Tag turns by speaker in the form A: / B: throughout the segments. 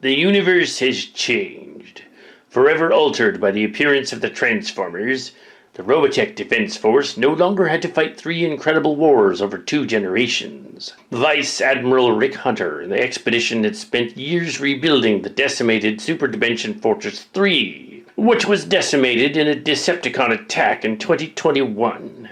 A: The universe has changed. Forever altered by the appearance of the Transformers, the Robotech Defense Force no longer had to fight 3 incredible wars over 2 generations. Vice Admiral Rick Hunter and the expedition had spent years rebuilding the decimated Super Dimension Fortress 3, which was decimated in a Decepticon attack in 2021.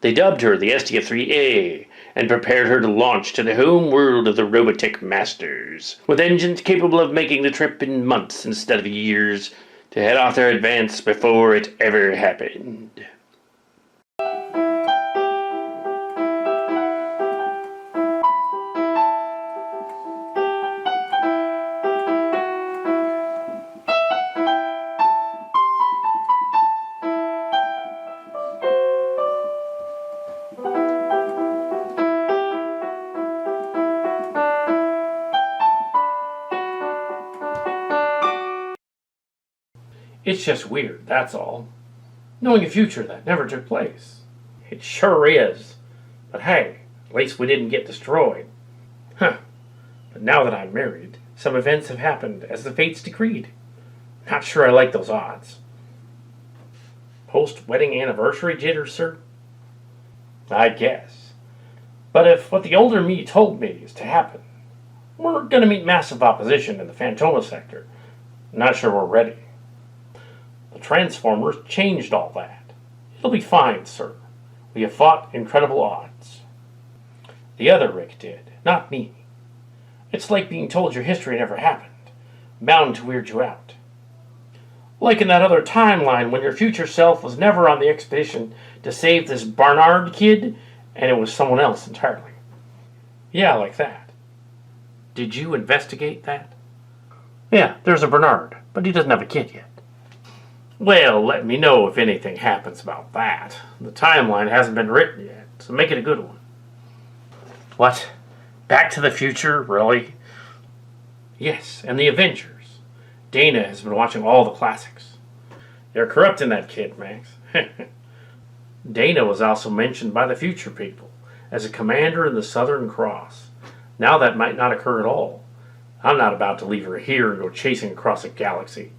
A: They dubbed her the SDF3 A, and prepared her to launch to the home world of the Robotech Masters, with engines capable of making the trip in months instead of years, to head off their advance before it ever happened.
B: It's just weird, that's all. Knowing a future that never took place. It sure is. But hey, at least we didn't get destroyed. Huh. But now that I'm married, some events have happened as the fates decreed. Not sure I like those odds. Post-wedding anniversary jitters, sir? I guess. But if what the older me told me is to happen, we're gonna meet massive opposition in the Fantoma sector. Not sure we're ready. The Transformers changed all that. It'll be fine, sir. We have fought incredible odds. The other Rick did, not me. It's like being told your history never happened, bound to weird you out. Like in that other timeline when your future self was never on the expedition to save this Barnard kid, and it was someone else entirely. Yeah, like that. Did you investigate that? Yeah, there's a Bernard, but he doesn't have a kid yet. Well, let me know if anything happens about that. The timeline hasn't been written yet, so make it a good one. What? Back to the Future, really? Yes, and the Avengers. Dana has been watching all the classics. You're corrupting that kid, Max. Dana was also mentioned by the Future people as a commander in the Southern Cross. Now that might not occur at all. I'm not about to leave her here and go chasing across a galaxy.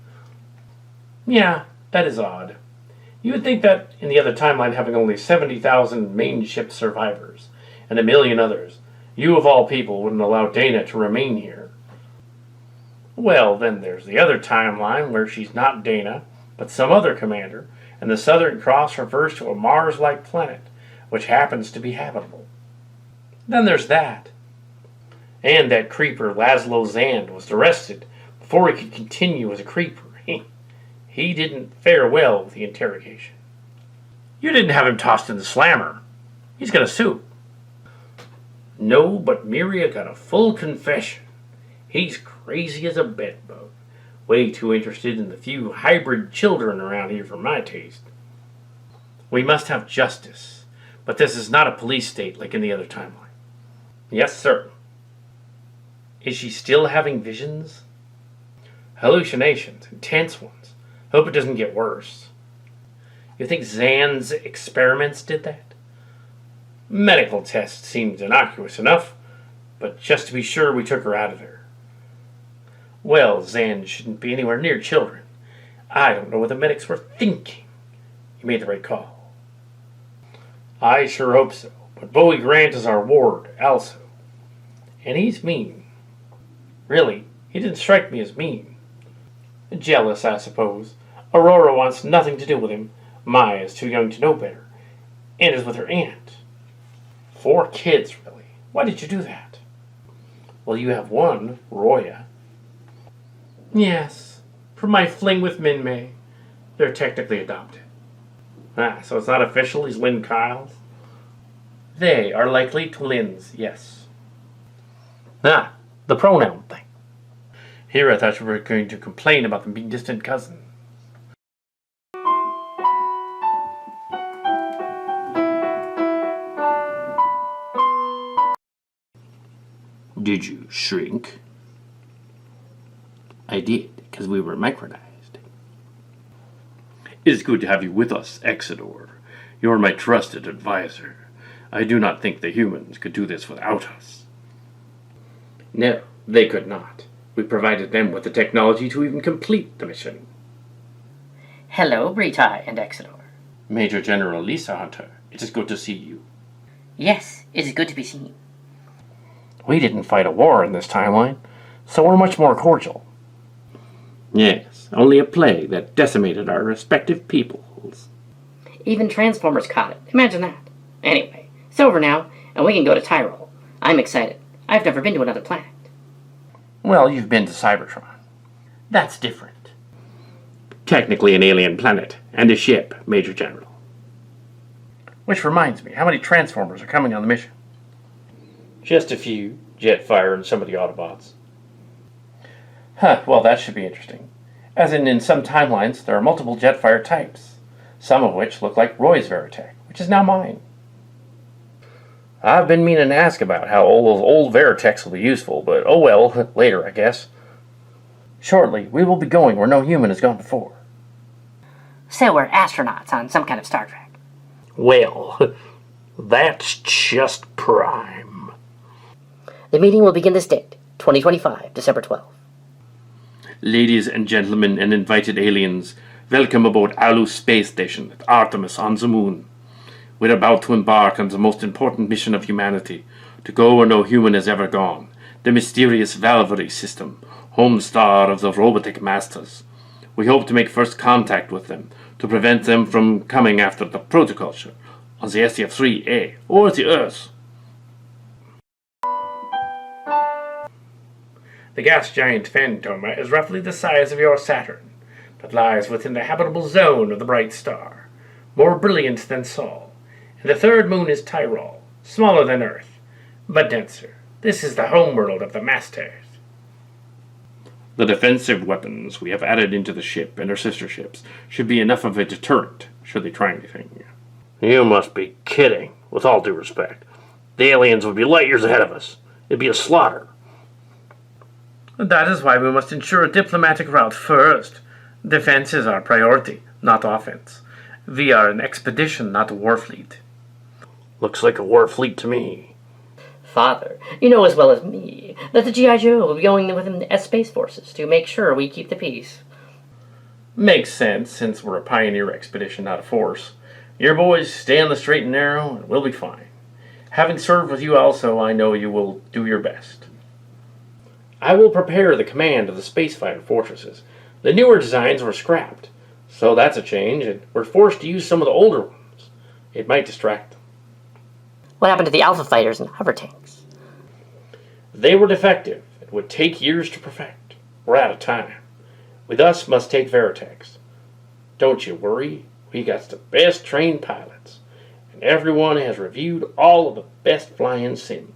B: Yeah, that is odd. You would think that in the other timeline, having only 70,000 main ship survivors and a million others, you of all people wouldn't allow Dana to remain here. Well, then there's the other timeline where she's not Dana, but some other commander, and the Southern Cross refers to a Mars-like planet, which happens to be habitable. Then there's that. And that creeper Laszlo Zand was arrested before he could continue as a creeper. He didn't fare well with the interrogation. You didn't have him tossed in the slammer. He's going to sue. No, but Miria got a full confession. He's crazy as a bedbug. Way too interested in the few hybrid children around here for my taste. We must have justice, but this is not a police state like in the other timeline. Yes, sir. Is she still having visions? Hallucinations, intense ones. Hope it doesn't get worse. You think Zan's experiments did that? Medical tests seemed innocuous enough, but just to be sure we took her out of there. Well, Zan shouldn't be anywhere near children. I don't know what the medics were thinking. You made the right call. I sure hope so, but Bowie Grant is our ward, also. And he's mean. Really, he didn't strike me as mean. Jealous, I suppose. Aurora wants nothing to do with him. Maya is too young to know better. And is with her aunt. 4 kids, really. Why did you do that? Well, you have one, Roya. Yes, from my fling with Minmay. They're technically adopted. Ah, so it's not official he's Lynn Kyle's? They are likely twins, yes. Ah, the pronoun thing. Here I thought you were going to complain about them being distant cousins.
A: Did you shrink? I did, because we were micronized. It is good to have you with us, Exodor. You are my trusted advisor. I do not think the humans could do this without us.
B: No, they could not. We provided them with the technology to even complete the mission.
C: Hello, Britai and Exeter.
A: Major General Lisa Hunter, it is good to see you.
C: Yes, it is good to be seen.
B: We didn't fight a war in this timeline, so we're much more cordial. Yes, only a plague that decimated our respective peoples.
C: Even Transformers caught it. Imagine that. Anyway, it's over now, and we can go to Tyrol. I'm excited. I've never been to another planet.
B: Well, you've been to Cybertron. That's different. Technically an alien planet, and a ship, Major General. Which reminds me, how many Transformers are coming on the mission?
A: Just a few. Jetfire and some of the Autobots.
B: Well, that should be interesting. As in some timelines, there are multiple Jetfire types, some of which look like Roy's Veritech, which is now mine. I've been meaning to ask about how all those old Veritechs will be useful, but oh well, later, I guess. Shortly, we will be going where no human has gone before.
C: So we're astronauts on some kind of Star Trek.
A: Well, that's just prime.
C: The meeting will begin this date, 2025, December 12th.
A: Ladies and gentlemen and invited aliens, welcome aboard Alu Space Station at Artemis on the moon. We're about to embark on the most important mission of humanity, to go where no human has ever gone, the mysterious Valkyrie system, home star of the Robotech masters. We hope to make first contact with them, to prevent them from coming after the protoculture on the SDF3 A or the Earth.
B: The gas giant Fantoma is roughly the size of your Saturn, but lies within the habitable zone of the bright star, more brilliant than Sol. And the third moon is Tyrol, smaller than Earth, but denser. This is the homeworld of the Masters.
A: The defensive weapons we have added into the ship and our sister ships should be enough of a deterrent should they try anything. You must be kidding, with all due respect. The aliens would be light years ahead of us. It'd be a slaughter.
B: That is why we must ensure a diplomatic route first. Defense is our priority, not offense. We are an expedition, not a war fleet.
A: Looks like a war fleet to me.
C: Father, you know as well as me that the G.I. Joe will be going with the Space Forces to make sure we keep the peace.
B: Makes sense, since we're a pioneer expedition, not a force. Your boys stay on the straight and narrow, and we'll be fine. Having served with you also, I know you will do your best. I will prepare the command of the spacefighter fortresses. The newer designs were scrapped, so that's a change, and we're forced to use some of the older ones. It might distract them.
C: What happened to the Alpha Fighters and hover tanks?
B: They were defective. It would take years to perfect. We're out of time. With us must take Veritechs. Don't you worry. We got the best trained pilots, and everyone has reviewed all of the best flying sims.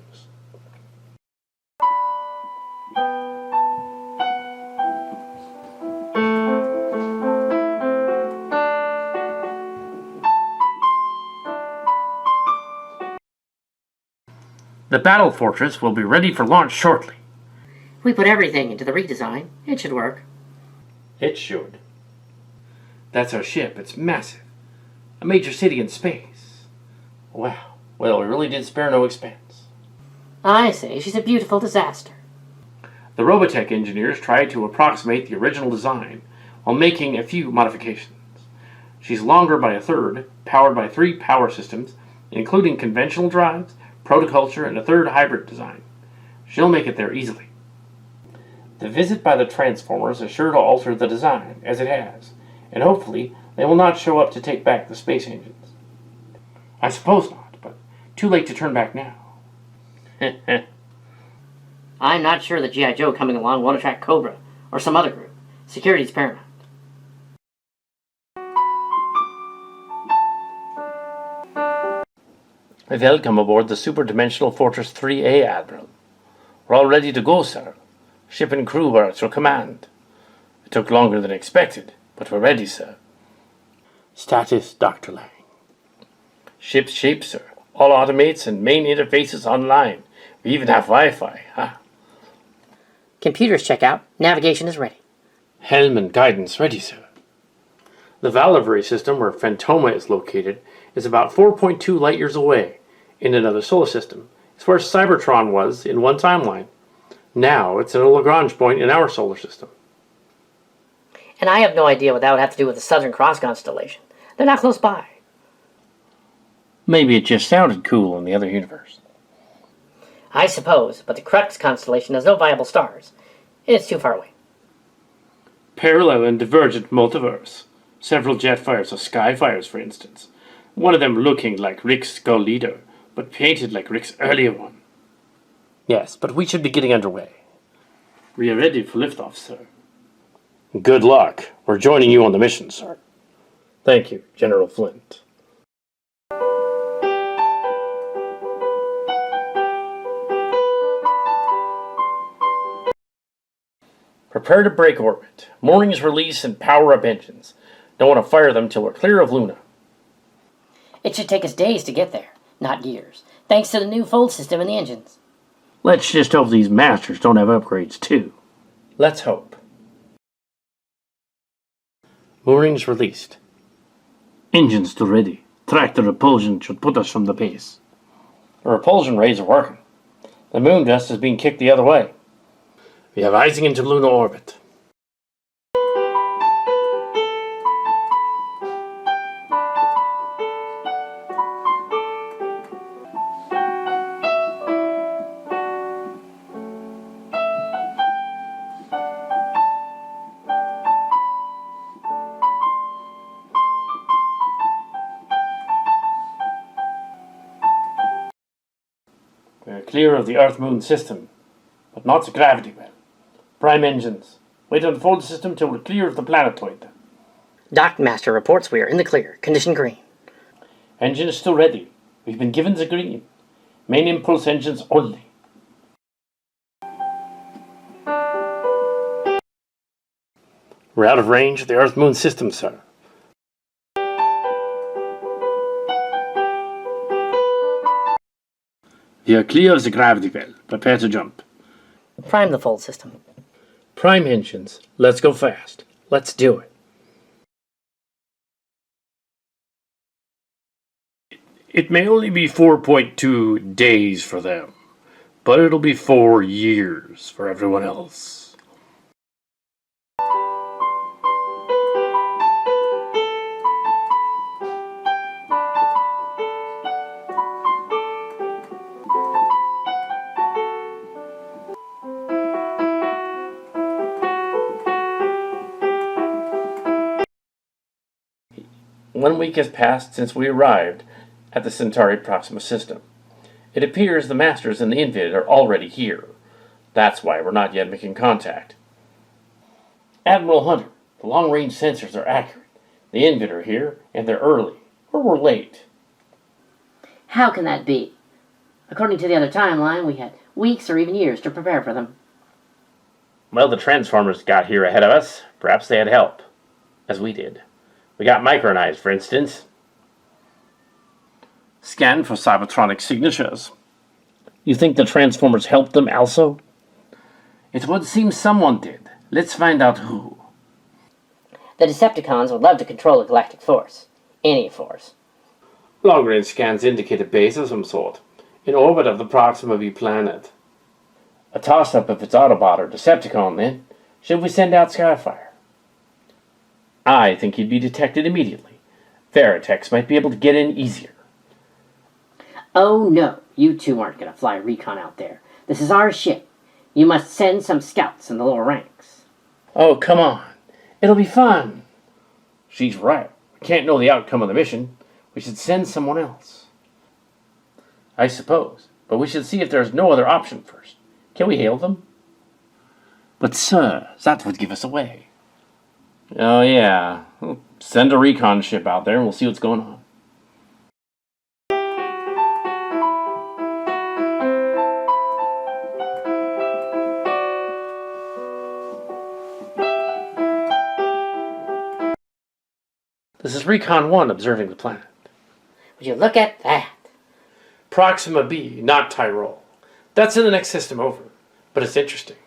B: The battle fortress will be ready for launch shortly.
C: We put everything into the redesign. It should work.
B: It should. That's our ship. It's massive. A major city in space. Wow. Well, we really did spare no expense.
C: I say she's a beautiful disaster.
B: The Robotech engineers tried to approximate the original design while making a few modifications. She's longer by a third, powered by 3 power systems, including conventional drives, protoculture, and a third hybrid design. She'll make it there easily. The visit by the Transformers is sure to alter the design, as it has, and hopefully they will not show up to take back the space engines. I suppose not, but too late to turn back now.
C: I'm not sure that G.I. Joe coming along won't attract Cobra, or some other group. Security's paramount.
B: Welcome aboard the Superdimensional Fortress 3A, Admiral. We're all ready to go, sir. Ship and crew are at your command. It took longer than expected, but we're ready, sir.
A: Status, Dr. Lang.
B: Ship's shape, sir. All automates and main interfaces online. We even have Wi-Fi. Ha.
C: Computers check out. Navigation is ready.
A: Helm and guidance ready, sir.
B: The Valkyrie system, where Fantoma is located, is about 4.2 light-years away, in another solar system. It's where Cybertron was in one timeline. Now it's at a Lagrange point in our solar system.
C: And I have no idea what that would have to do with the Southern Cross constellation. They're not close by.
B: Maybe it just sounded cool in the other universe.
C: I suppose, but the Crux constellation has no viable stars. It's too far away.
B: Parallel and divergent multiverse. Several jetfires or skyfires, for instance. One of them looking like Rick's skull leader, but painted like Rick's earlier one.
A: Yes, but we should be getting underway.
B: We are ready for liftoff, sir.
A: Good luck. We're joining you on the mission, sir.
B: Thank you, General Flint. Prepare to break orbit. Moorings release and power up engines. Don't want to fire them till we're clear of Luna.
C: It should take us days to get there, not years, thanks to the new fold system in the engines.
B: Let's just hope these masters don't have upgrades too. Let's hope.
A: Moorings released.
B: Engines still ready. Tractor repulsion should put us from the base. The repulsion rays are working. The moon dust is being kicked the other way.
A: We have icing into lunar orbit.
B: We're clear of the Earth-Moon system, but not the gravity well. Prime engines. Wait on the fold system till we're clear of the planetoid.
C: Dock Master reports we are in the clear, condition green.
B: Engine is still ready. We've been given the green. Main impulse engines only.
A: We're out of range of the Earth-Moon system, sir.
B: We are clear of the gravity well. Prepare to jump.
C: Prime the fold system.
B: Prime engines. Let's go fast. Let's do it. It may only be 4.2 days for them, but it'll be 4 years for everyone else. One week has passed since we arrived at the Centauri Proxima system. It appears the masters and the Invid are already here. That's why we're not yet making contact. Admiral Hunter, the long-range sensors are accurate. The Invid are here, and they're early. Or we're late.
C: How can that be? According to the other timeline, we had weeks or even years to prepare for them.
A: Well, the Transformers got here ahead of us. Perhaps they had help. As we did. We got micronized, for instance.
B: Scan for cybertronic signatures. You think the Transformers helped them also? It would seem someone did. Let's find out who.
C: The Decepticons would love to control a galactic force. Any force.
B: Long-range scans indicate a base of some sort, in orbit of the Proxima B planet. A toss-up if it's Autobot or Decepticon, then. Should we send out Skyfire? I think he'd be detected immediately. Veritechs might be able to get in easier.
C: Oh no, you two aren't going to fly recon out there. This is our ship. You must send some scouts in the lower ranks.
B: Oh, come on. It'll be fun. She's right. We can't know the outcome of the mission. We should send someone else. I suppose, but we should see if there's no other option first. Can we hail them? But sir, that would give us away. Oh yeah. Send a recon ship out there and we'll see what's going on. This is Recon 1 observing the planet.
C: Would you look at that?
B: Proxima B, not Tyrol. That's in the next system over, but it's interesting.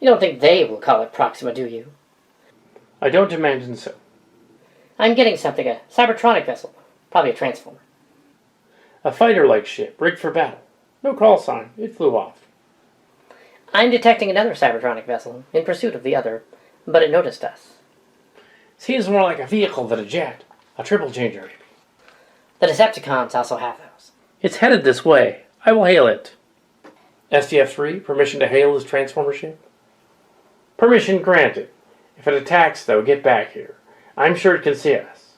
C: You don't think they will call it Proxima, do you?
B: I don't imagine so.
C: I'm getting something, a Cybertronic vessel. Probably a Transformer.
B: A fighter-like ship, rigged for battle. No call sign. It flew off.
C: I'm detecting another Cybertronic vessel in pursuit of the other, but it noticed us.
B: Seems more like a vehicle than a jet. A triple changer, maybe.
C: The Decepticons also have those.
B: It's headed this way. I will hail it. SDF3, permission to hail this Transformer ship? Permission granted. If it attacks, though, get back here. I'm sure it can see us.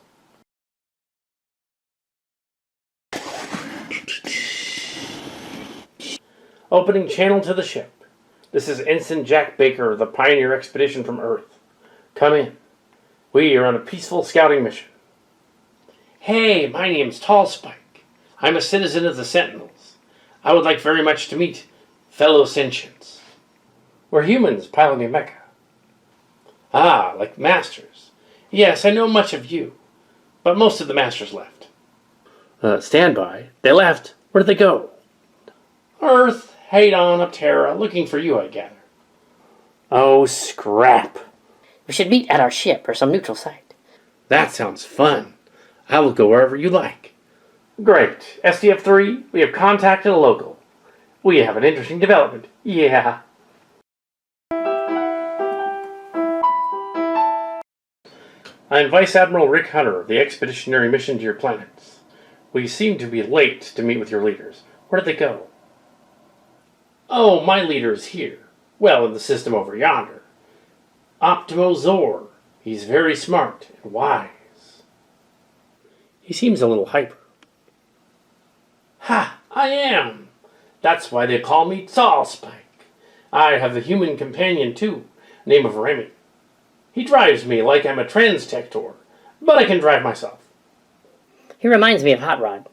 B: Opening channel to the ship. This is Ensign Jack Baker of the Pioneer Expedition from Earth. Come in. We are on a peaceful scouting mission. Hey, my name's Tall Spike. I'm a citizen of the Sentinels. I would like very much to meet fellow sentients. We're humans piloting mecha. Ah, like masters. Yes, I know much of you, but most of the masters left. Stand by. They left. Where'd they go? Earth, Hadon, Aptera, looking for you, I gather. Oh, scrap.
C: We should meet at our ship or some neutral site.
B: That sounds fun. I will go wherever you like. Great. SDF3, we have contacted a local. We have an interesting development. Yeah. I'm Vice Admiral Rick Hunter of the Expeditionary Mission to your planets. We seem to be late to meet with your leaders. Where did they go? Oh, my leader is here. Well, in the system over yonder. Optimo Zor. He's very smart and wise. He seems a little hyper. Ha! I am! That's why they call me Tall Spike. I have a human companion too, name of Remy. He drives me like I'm a transtector, but I can drive myself.
C: He reminds me of Hot Rod.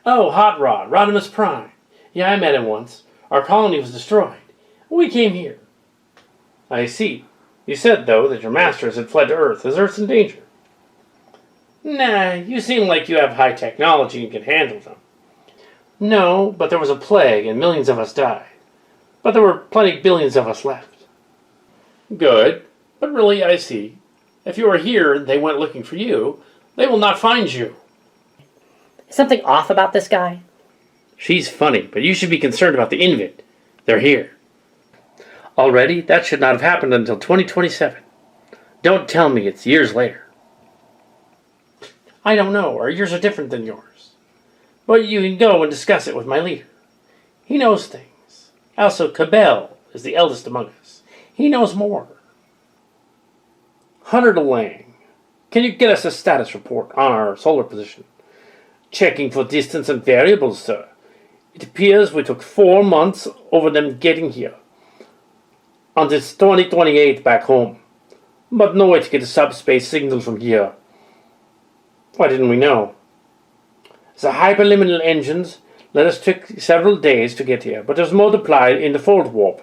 B: Oh, Hot Rod, Rodimus Prime. Yeah, I met him once. Our colony was destroyed. We came here. I see. You said, though, that your masters had fled to Earth. Is Earth in danger? Nah, you seem like you have high technology and can handle them. No, but there was a plague and millions of us died. But there were plenty billions of us left. Good, but really I see. If you are here and they went looking for you, they will not find you.
C: Is something off about this guy?
B: She's funny, but you should be concerned about the Invid. They're here. Already? That should not have happened until 2027. Don't tell me it's years later. I don't know. Our years are different than yours. But you can go and discuss it with my leader. He knows things. Also, Cabell is the eldest among us. He knows more. Hunter DeLang, can you get us a status report on our solar position? Checking for distance and variables, sir. It appears we took 4 months over them getting here. And it's 2028 back home. But no way to get a subspace signal from here. Why didn't we know? The hyperliminal engines let us took several days to get here, but it was multiplied in the fold warp.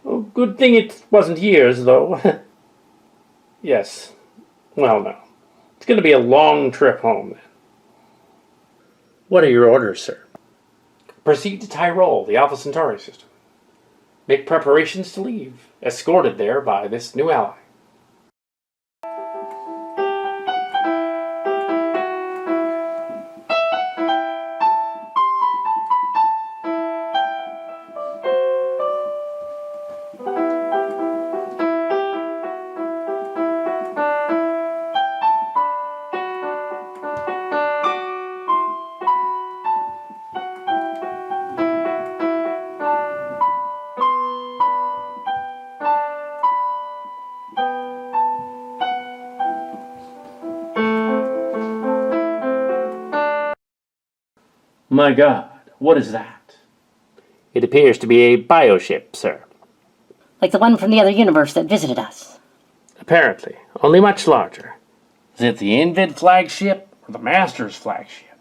B: Oh, good thing it wasn't years, though. Yes. Well, no. It's going to be a long trip home, then. What are your orders, sir? Proceed to Tyrol, the Alpha Centauri system. Make preparations to leave, escorted there by this new ally. My God, what is that? It appears to be a bioship, sir.
C: Like the one from the other universe that visited us.
B: Apparently, only much larger. Is it the Invid flagship or the Master's flagship?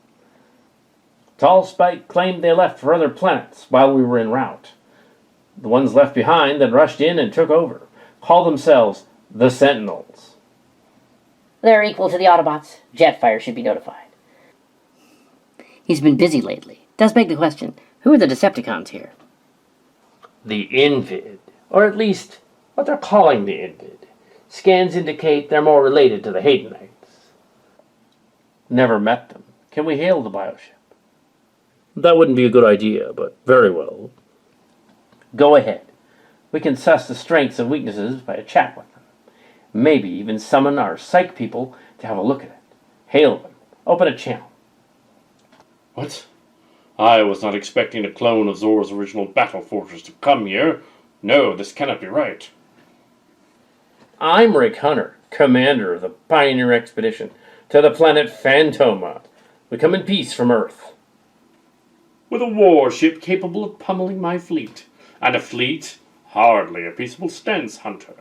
B: Tall Spike claimed they left for other planets while we were en route. The ones left behind then rushed in and took over. Call themselves the Sentinels.
C: They're equal to the Autobots. Jetfire should be notified. He's been busy lately. Does beg the question, who are the Decepticons here?
B: The Invid, or at least what they're calling the Invid. Scans indicate they're more related to the Haydenites. Never met them. Can we hail the bioship? That wouldn't be a good idea, but very well. Go ahead. We can suss the strengths and weaknesses by a chat with them. Maybe even summon our psych people to have a look at it. Hail them. Open a channel.
A: What? I was not expecting a clone of Zor's original battle fortress to come here. No, this cannot be right.
B: I'm Rick Hunter, commander of the Pioneer Expedition to the planet Fantoma. We come in peace from Earth.
A: With a warship capable of pummeling my fleet. And a fleet? Hardly a peaceable stance, Hunter.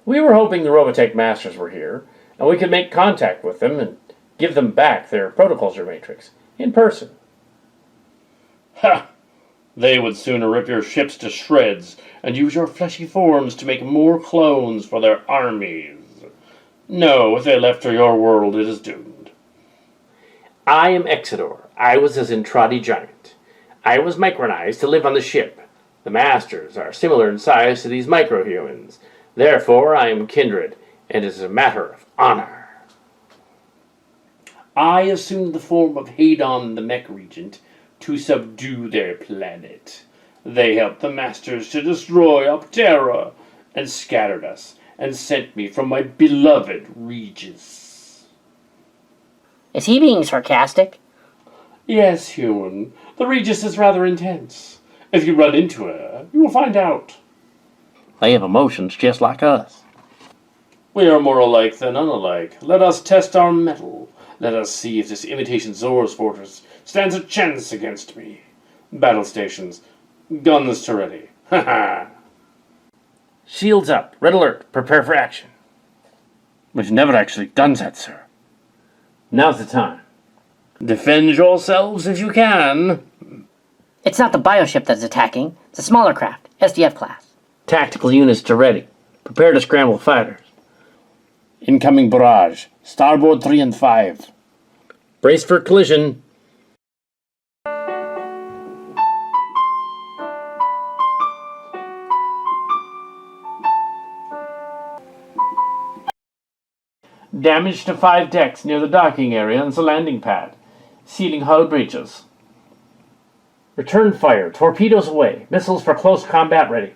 B: We were hoping the Robotech Masters were here, and we could make contact with them and give them back their protoculture matrix in person.
A: Ha! They would sooner rip your ships to shreds and use your fleshy forms to make more clones for their armies. No, if they left for your world, it is doomed.
B: I am Exodor. I was a Zentradi giant. I was micronized to live on the ship. The Masters are similar in size to these microhumans. Therefore, I am kindred, and it is a matter of honor.
A: I assumed the form of Hadon the Mech Regent to subdue their planet. They helped the Masters to destroy Optera and scattered us and sent me from my beloved Regis.
C: Is he being sarcastic?
A: Yes, human. The Regis is rather intense. If you run into her, you will find out.
B: They have emotions just like us.
A: We are more alike than unalike. Let us test our mettle. Let us see if this imitation Zor's fortress stands a chance against me. Battle stations. Guns to ready. Ha ha!
B: Shields up. Red alert. Prepare for action.
D: We've never actually done that, sir.
B: Now's the time.
A: Defend yourselves if you can.
C: It's not the bioship that's attacking. It's a smaller craft, SDF class.
B: Tactical units to ready. Prepare to scramble fighters.
D: Incoming barrage. Starboard 3 and 5.
B: Brace for collision. Damage to 5 decks near the docking area and the landing pad. Sealing hull breaches. Return fire. Torpedoes away. Missiles for close combat ready.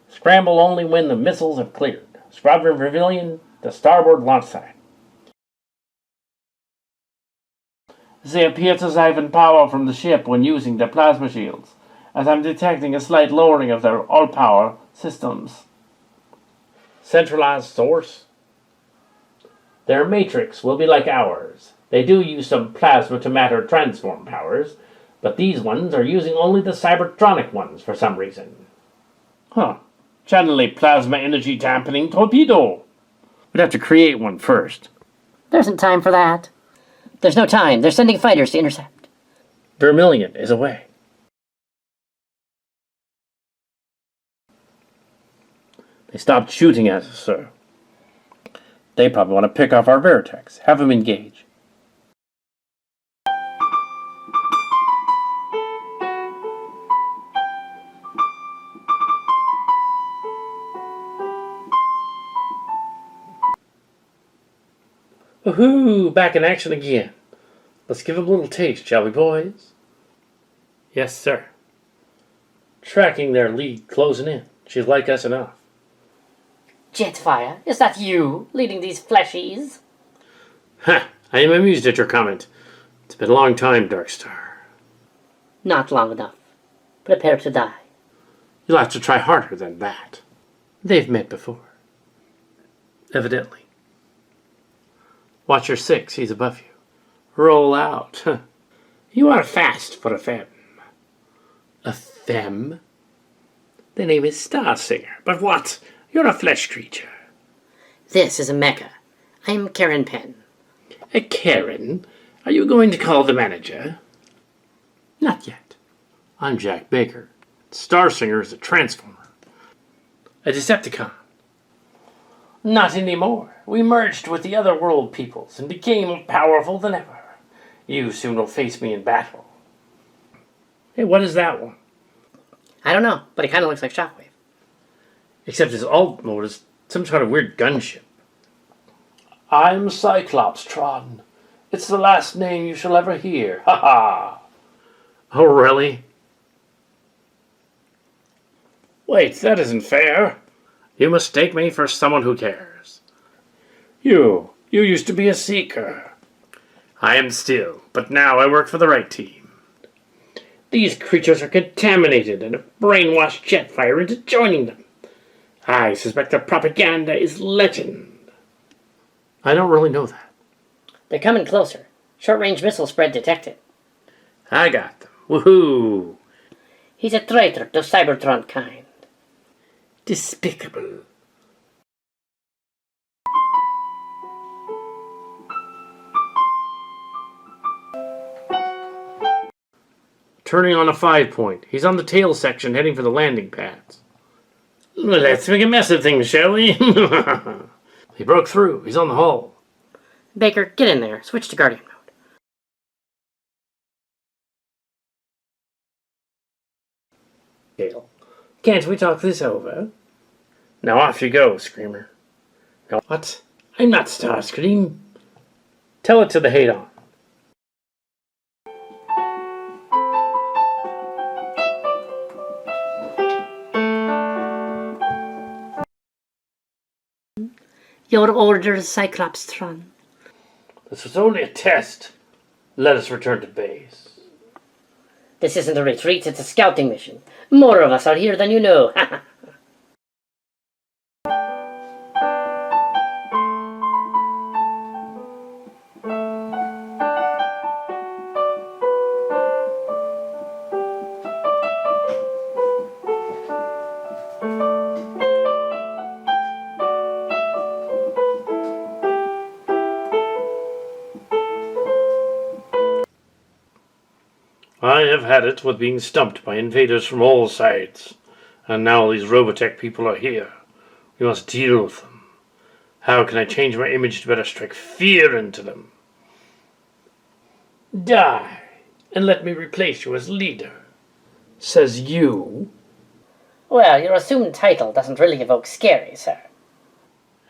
B: Scramble only when the missiles have cleared. Squadron Pavilion to starboard launch side. They appear to siphon power from the ship when using their plasma shields, as I'm detecting a slight lowering of their all-power systems. Centralized source. Their matrix will be like ours. They do use some plasma-to-matter transform powers, but these ones are using only the cybertronic ones for some reason.
D: Huh. Channel a plasma energy dampening torpedo. We'd have to create one first.
C: There isn't time for that. There's no time. They're sending fighters to intercept.
B: Vermilion is away.
D: They stopped shooting at us, sir. They probably want to pick off our Veritex. Have them engage.
B: Woohoo! Back in action again. Let's give them a little taste, shall we, boys? Yes, sir. Tracking their lead closing in. She's like us enough.
C: Jetfire, is that you leading these fleshies?
B: Ha! I am amused at your comment. It's been a long time, Darkstar.
C: Not long enough. Prepare to die.
B: You'll have to try harder than that. They've met before. Evidently. Watch your 6, he's above you. Roll out. You are fast for a femme. A femme? The name is Starsinger. But what? You're a flesh creature.
C: This is a mecha. I'm Karen Penn.
B: A Karen? Are you going to call the manager? Not yet. I'm Jack Baker. Starsinger is a Transformer. A Decepticon. Not anymore. We merged with the other world peoples and became more powerful than ever. You soon will face me in battle. Hey, what is that one?
C: I don't know, but it kind of looks like Shockwave.
B: Except his alt mode is some sort of weird gunship. I'm Cyclops Tron. It's the last name you shall ever hear. Ha ha! Oh, really? Wait, that isn't fair. You mistake me for someone who cares. You used to be a seeker. I am still, but now I work for the right team. These creatures are contaminated and have brainwashed Jetfire into joining them. I suspect their propaganda is legend. I don't really know that.
C: They're coming closer. Short-range missile spread detected.
B: I got them. Woohoo!
C: He's a traitor to Cybertron kind.
B: Despicable. Turning on a 5-point. He's on the tail section heading for the landing pads. Let's make a mess of things, shall we? He broke through. He's on the hull.
C: Baker, get in there. Switch to Guardian mode.
B: Tail. Can't we talk this over? Now off you go, Screamer. Now what? I'm not Starscream. Tell it to the hate-on.
C: Your orders, Cyclopstron.
B: This was only a test. Let us return to base.
C: This isn't a retreat, it's a scouting mission. More of us are here than you know.
B: I have had it with being stumped by invaders from all sides. And now these Robotech people are here. We must deal with them. How can I change my image to better strike fear into them? Die, and let me replace you as leader. Says you.
C: Well, your assumed title doesn't really evoke scary, sir.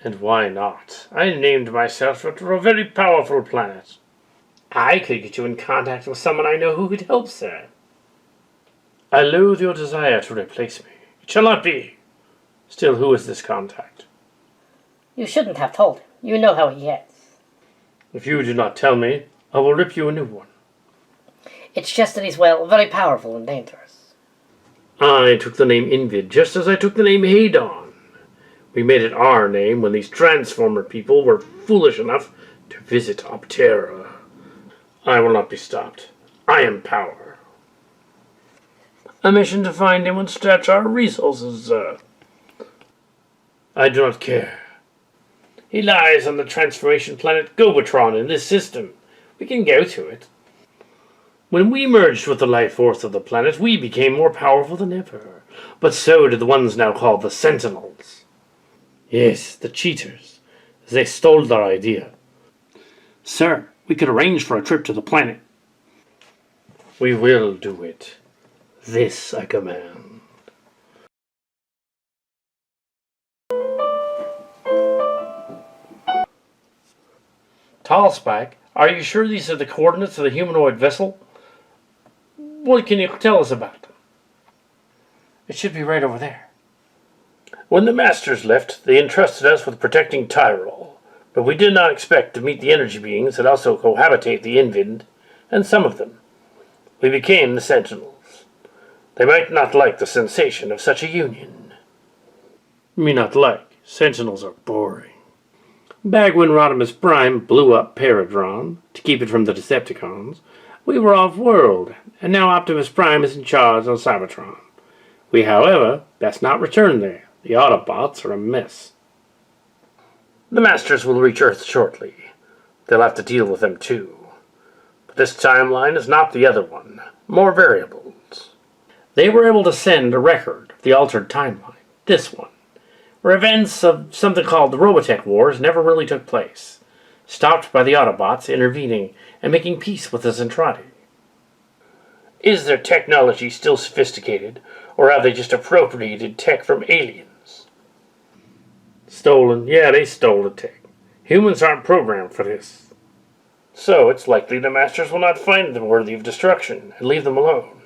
B: And why not? I named myself after a very powerful planet. I could get you in contact with someone I know who could help, sir. I loathe your desire to replace me. It shall not be. Still, who is this contact?
C: You shouldn't have told him. You know how he is.
B: If you do not tell me, I will rip you a new one.
C: It's just that he's, well, very powerful and dangerous.
B: I took the name Invid just as I took the name Hadon. We made it our name when these Transformer people were foolish enough to visit Optera. I will not be stopped. I am power. A mission to find him would stretch our resources, sir. I do not care. He lies on the transformation planet Gobatron in this system. We can go to it. When we merged with the life force of the planet, we became more powerful than ever. But so did the ones now called the Sentinels. Yes, the cheaters. They stole our idea. Sir, we could arrange for a trip to the planet. We will do it. This I command. Tall Spike, are you sure these are the coordinates of the humanoid vessel? What can you tell us about them? It should be right over there. When the Masters left, they entrusted us with protecting Tyrol, but we did not expect to meet the energy beings that also cohabitate the Invid, and some of them. We became the Sentinels. They might not like the sensation of such a union. Me not like. Sentinels are boring. Back when Rodimus Prime blew up Paradron to keep it from the Decepticons, we were off-world, and now Optimus Prime is in charge on Cybertron. We, however, best not return there. The Autobots are a mess. The Masters will reach Earth shortly. They'll have to deal with them too. But this timeline is not the other one. More variables. They were able to send a record of the altered timeline, this one, where events of something called the Robotech Wars never really took place, stopped by the Autobots intervening and making peace with the Zentradi. Is their technology still sophisticated, or have they just appropriated tech from aliens? Stolen? Yeah, they stole the tech. Humans aren't programmed for this. So it's likely the Masters will not find them worthy of destruction and leave them alone.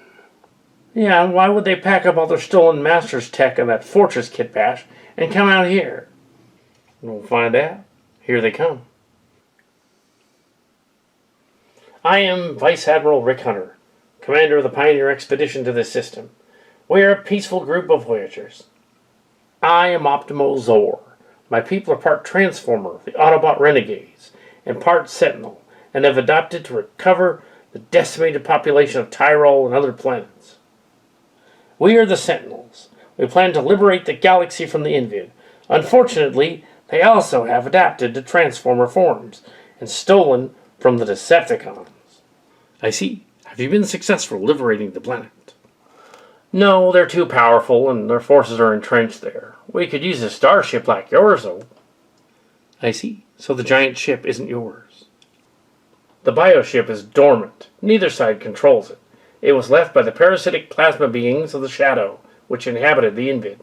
B: Yeah, why would they pack up all their stolen Masters tech in that Fortress kit bash and come out here? We'll find out. Here they come. I am Vice Admiral Rick Hunter, commander of the Pioneer Expedition to this system. We are a peaceful group of Voyagers. I am Optimo Zor. My people are part Transformer, the Autobot Renegades, and part Sentinel, and have adopted to recover the decimated population of Tyrol and other planets. We are the Sentinels. We plan to liberate the galaxy from the Invid. Unfortunately, they also have adapted to Transformer forms and stolen from the Decepticons.
A: I see. Have you been successful liberating the planet?
B: No, they're too powerful and their forces are entrenched there. We could use a starship like yours, though.
A: I see. So the giant ship isn't yours.
B: The bioship is dormant. Neither side controls it. It was left by the parasitic plasma beings of the Shadow, which inhabited the Invid.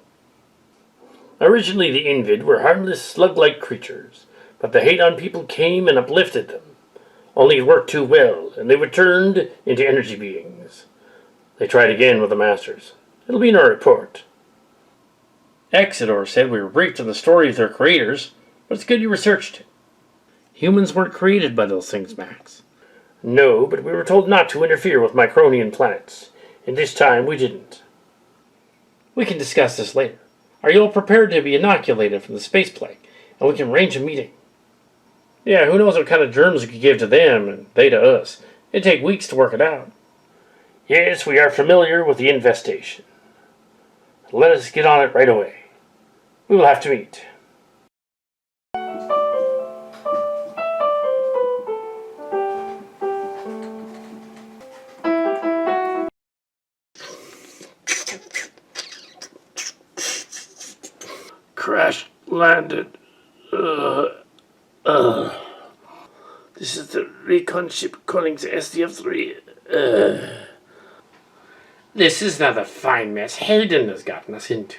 B: Originally, the Invid were harmless, slug-like creatures, but the Hadon people came and uplifted them. Only it worked too well, and they were turned into energy beings. They tried again with the Masters. It'll be in our report.
A: Exodor said we were briefed on the story of their creators, but it's good you researched it. Humans weren't created by those things, Max.
B: No, but we were told not to interfere with Micronian planets, and this time we didn't.
A: We can discuss this later. Are you all prepared to be inoculated from the space plague, and we can arrange a meeting?
B: Yeah, who knows what kind of germs we could give to them, and they to us. It'd take weeks to work it out. Yes, we are familiar with the infestation. Let us get on it right away. We will have to meet.
A: Crash landed. This is the recon ship calling to SDF3.
B: This is another fine mess Hayden has gotten us into.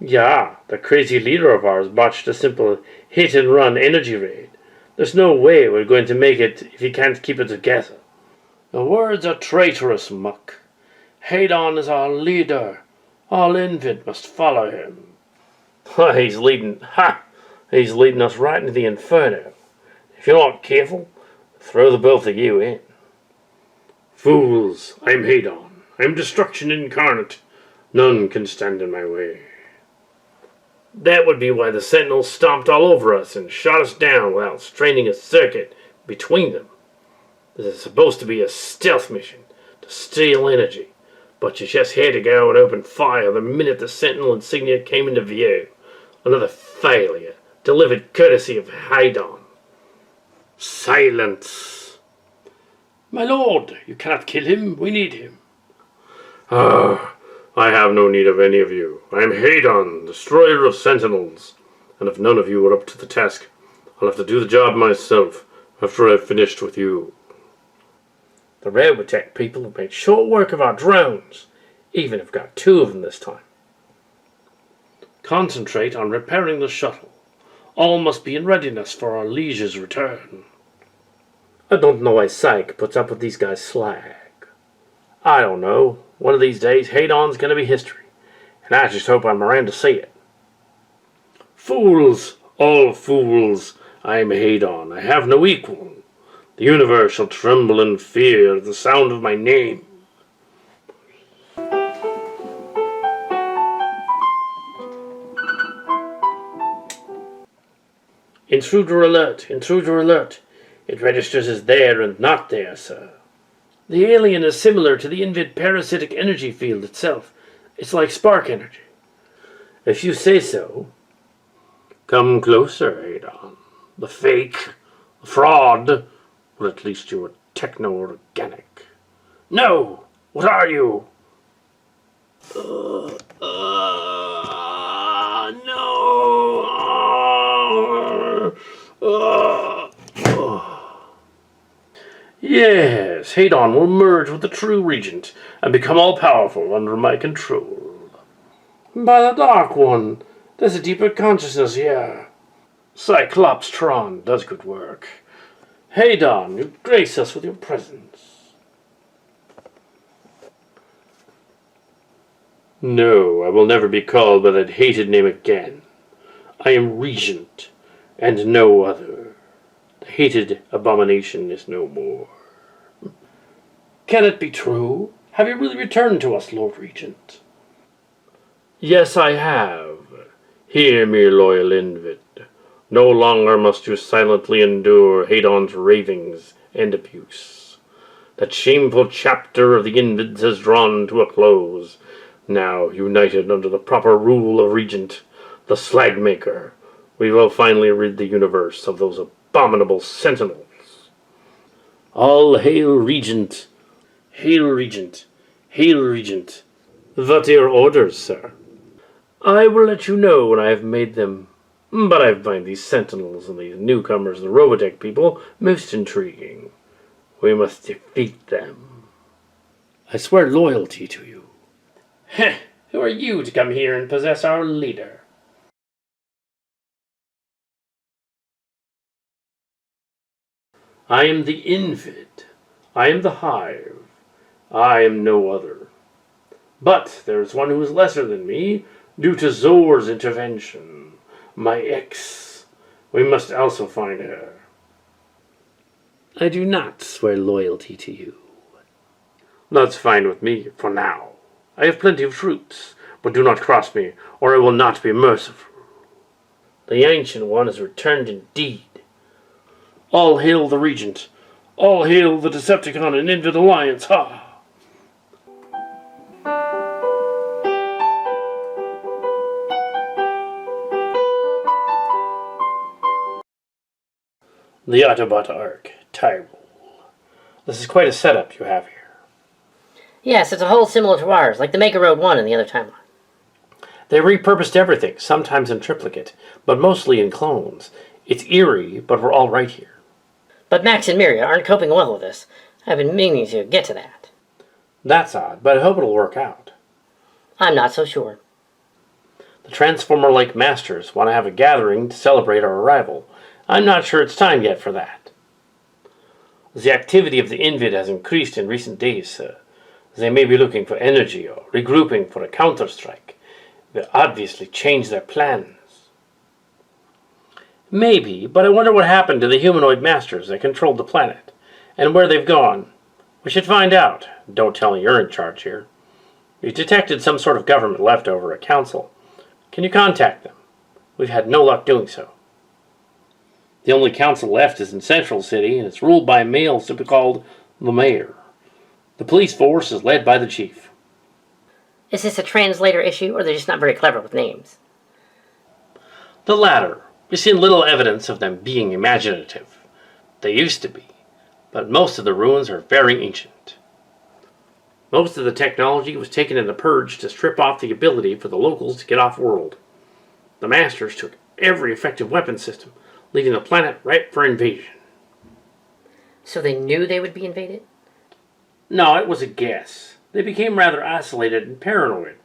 B: Yeah, the crazy leader of ours botched a simple hit-and-run energy raid. There's no way we're going to make it if he can't keep it together. The words are traitorous muck. Hadon is our leader. All Invid must follow him. He's leading us right into the inferno. If you're not careful, throw the both of you in. Fools, I'm Hadon. I'm destruction incarnate. None can stand in my way. That would be why the Sentinels stomped all over us and shot us down without straining a circuit between them. This is supposed to be a stealth mission to steal energy, but you just had to go and open fire the minute the Sentinel insignia came into view. Another failure, delivered courtesy of Hadon. Silence. My lord, you cannot kill him. We need him. I have no need of any of you. I am Hadon, destroyer of Sentinels, and if none of you are up to the task, I'll have to do the job myself after I've finished with you. The Robotech people have made short work of our drones, even if we've got 2 of them this time. Concentrate on repairing the shuttle. All must be in readiness for our liege's return. I don't know why Psyche puts up with these guys' slag. I don't know. One of these days, Hadon's going to be history, and I just hope I'm around to see it. Fools, all fools, I am Hadon. I have no equal. The universe shall tremble in fear at the sound of my name. Intruder alert, intruder alert. It registers as there and not there, sir. The alien is similar to the Invid parasitic energy field itself. It's like spark energy. If you say so. Come closer, Hadon. The fake, the fraud. Well, at least you are techno-organic. No! What are you? Yes, Hadon will merge with the true regent and become all-powerful under my control. By the Dark One, there's a deeper consciousness here. Cyclopstron does good work. Hadon, you grace us with your presence. No, I will never be called by that hated name again. I am Regent, and no other. The hated abomination is no more. Can it be true? Have you really returned to us, Lord Regent? Yes, I have. Hear me, loyal Invid. No longer must you silently endure Hadon's ravings and abuse. That shameful chapter of the Invids has drawn to a close. Now, united under the proper rule of Regent, the Slagmaker, we will finally rid the universe of those abominable Sentinels. All hail Regent! Hail Regent! Hail Regent! What are your orders, sir? I will let you know when I have made them. But I find these Sentinels and these newcomers, the Robotech people, most intriguing. We must defeat them. I swear loyalty to you. Heh! Who are you to come here and possess our leader? I am the Invid. I am the Hive. I am no other. But there is one who is lesser than me, due to Zor's intervention. My ex. We must also find her. I do not swear loyalty to you. That's fine with me, for now. I have plenty of troops, but do not cross me, or I will not be merciful. The Ancient One has returned indeed. All hail the Regent. All hail the Decepticon and Invid Alliance, ha! The Autobot Ark, Tyrol. This is quite a setup you have here.
C: Yes, it's a hull similar to ours, like the Mega Road 1 in the other timeline.
B: They repurposed everything, sometimes in triplicate, but mostly in clones. It's eerie, but we're all right here.
C: But Max and Miria aren't coping well with this. I've been meaning to get to that.
B: That's odd, but I hope it'll work out.
C: I'm not so sure.
B: The Transformer-like masters want to have a gathering to celebrate our arrival. I'm not sure it's time yet for that. The activity of the Invid has increased in recent days, sir. They may be looking for energy or regrouping for a counter-strike. They obviously changed their plans. Maybe, but I wonder what happened to the humanoid masters that controlled the planet, and where they've gone. We should find out. Don't tell me you're in charge here. We've detected some sort of government leftover at council. Can you contact them? We've had no luck doing so. The only council left is in Central City, and it's ruled by a male simply called the Mayor. The police force is led by the chief.
C: Is this a translator issue, or they're just not very clever with names?
B: The latter. We've seen little evidence of them being imaginative. They used to be, but most of the ruins are very ancient. Most of the technology was taken in the Purge to strip off the ability for the locals to get off-world. The Masters took every effective weapon system, leaving the planet ripe for invasion.
C: So they knew they would be invaded?
B: No, it was a guess. They became rather isolated and paranoid,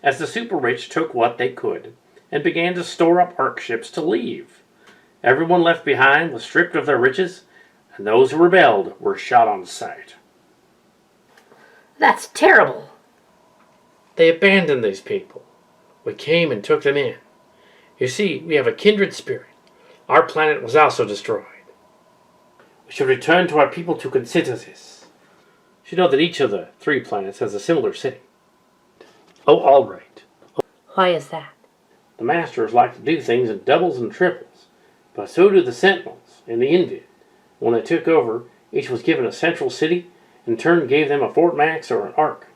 B: as the super-rich took what they could, and began to store up Ark ships to leave. Everyone left behind was stripped of their riches, and those who rebelled were shot on sight.
C: That's terrible.
B: They abandoned these people. We came and took them in. You see, we have a kindred spirit. Our planet was also destroyed. We should return to our people to consider this. You know that each of the 3 planets has a similar city. Oh, all right.
C: Why is that?
B: The Masters like to do things in doubles and triples, but so do the Sentinels and the Invid. When they took over, each was given a central city, and in turn gave them a Fort Max or an Ark.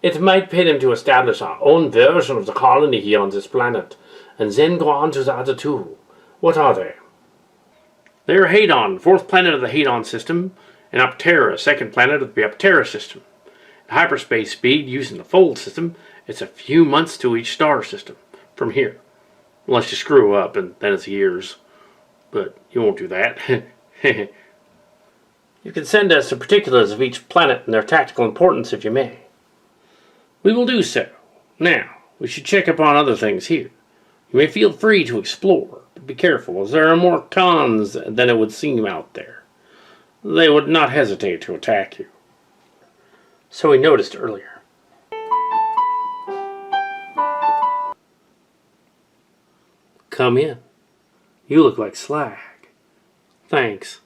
B: It might pay them to establish our own version of the colony here on this planet, and then go on to the other 2. What are they? They're Hadon, 4th planet of the Hadon system, and Aptera, 2nd planet of the Aptera system. At hyperspace speed using the Fold system, it's a few months to each star system from here. Unless you screw up, and then it's years. But you won't do that. You can send us the particulars of each planet and their tactical importance if you may. We will do so. Now, we should check up on other things here. You may feel free to explore, but be careful, as there are more cons than it would seem out there. They would not hesitate to attack you. So he noticed earlier. Come in. You look like slag. Thanks.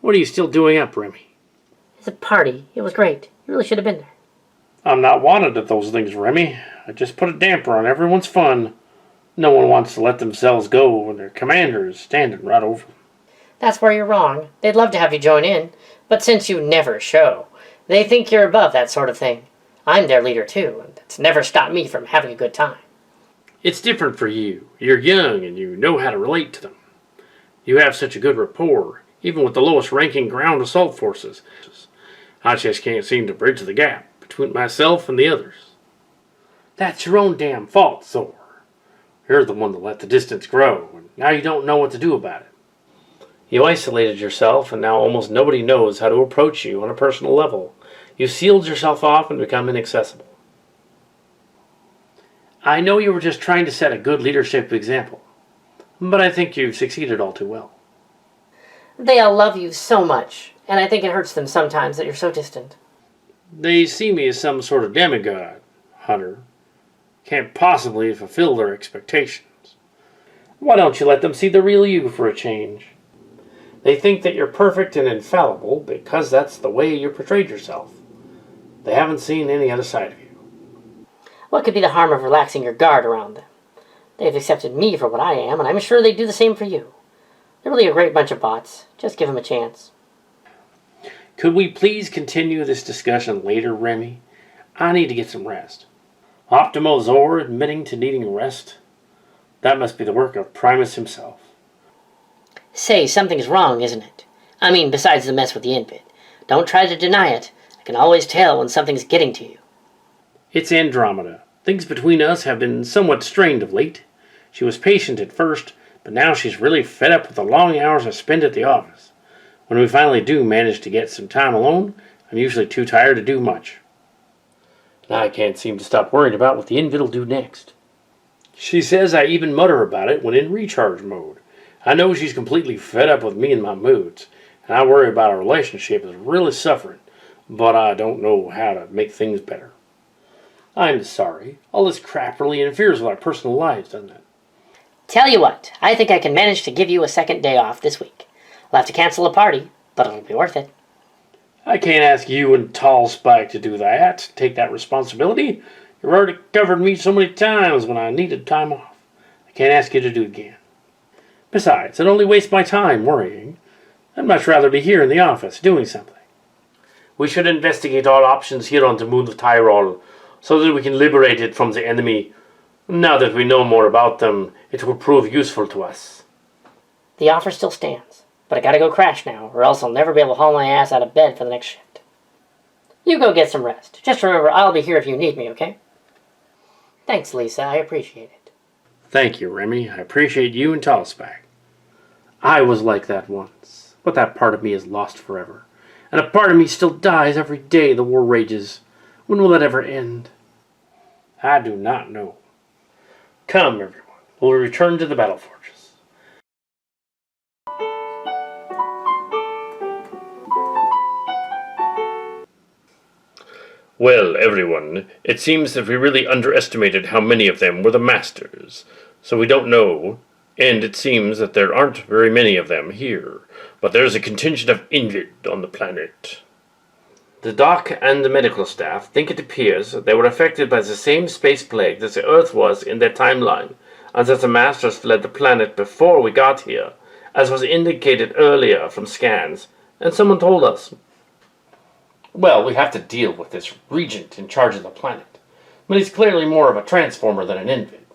B: What are you still doing up, Remy?
E: It's a party. It was great. You really should have been there.
B: I'm not wanted at those things, Remy. I just put a damper on everyone's fun. No one wants to let themselves go when their commander is standing right over them.
E: That's where you're wrong. They'd love to have you join in, but since you never show, they think you're above that sort of thing. I'm their leader too, and it's never stopped me from having a good time.
B: It's different for you. You're young and you know how to relate to them. You have such a good rapport, even with the lowest ranking ground assault forces. I just can't seem to bridge the gap between myself and the others. That's your own damn fault, Thor. You're the one that let the distance grow, and now you don't know what to do about it. You isolated yourself, and now almost nobody knows how to approach you on a personal level. You sealed yourself off and become inaccessible. I know you were just trying to set a good leadership example, but I think you've succeeded all too well.
E: They all love you so much, and I think it hurts them sometimes that you're so distant.
B: They see me as some sort of demigod, Hunter. Can't possibly fulfill their expectations. Why don't you let them see the real you for a change? They think that you're perfect and infallible because that's the way you portrayed yourself. They haven't seen any other side of you.
E: What could be the harm of relaxing your guard around them? They've accepted me for what I am, and I'm sure they'd do the same for you. They're really a great bunch of bots. Just give them a chance.
B: Could we please continue this discussion later, Remy? I need to get some rest. Optimal Zor admitting to needing rest? That must be the work of Primus himself.
E: Say, something's wrong, isn't it? I mean, besides the mess with the Invid. Don't try to deny it. I can always tell when something's getting to you.
B: It's Andromeda. Things between us have been somewhat strained of late. She was patient at first, but now she's really fed up with the long hours I spend at the office. When we finally do manage to get some time alone, I'm usually too tired to do much. I can't seem to stop worrying about what the Invid will do next. She says I even mutter about it when in recharge mode. I know she's completely fed up with me and my moods, and I worry about our relationship is really suffering, but I don't know how to make things better. I'm sorry. All this crap really interferes with our personal lives, doesn't it?
E: Tell you what, I think I can manage to give you a second day off this week. I'll have to cancel a party, but it'll be worth it.
B: I can't ask you and Tall Spike to do that, take that responsibility. You've already covered me so many times when I needed time off. I can't ask you to do it again. Besides, it only wastes my time worrying. I'd much rather be here in the office doing something. We should investigate all options here on the moon of Tyrol so that we can liberate it from the enemy. Now that we know more about them, it will prove useful to us.
E: The offer still stands, but I gotta go crash now, or else I'll never be able to haul my ass out of bed for the next shift. You go get some rest. Just remember, I'll be here if you need me, okay? Thanks, Lisa. I appreciate it.
B: Thank you, Remy. I appreciate you and Tallsback. I was like that once, but that part of me is lost forever. And a part of me still dies every day the war rages. When will it ever end? I do not know. Come, everyone. We'll return to the battle fortress. Well, everyone, it seems that we really underestimated how many of them were the Masters. So we don't know, and it seems that there aren't very many of them here. But there's a contingent of Invid on the planet. The doc and the medical staff think it appears that they were affected by the same space plague that the Earth was in their timeline, and that the Masters fled the planet before we got here, as was indicated earlier from scans, and someone told us. Well, we have to deal with this regent in charge of the planet, but he's clearly more of a transformer than an Invid.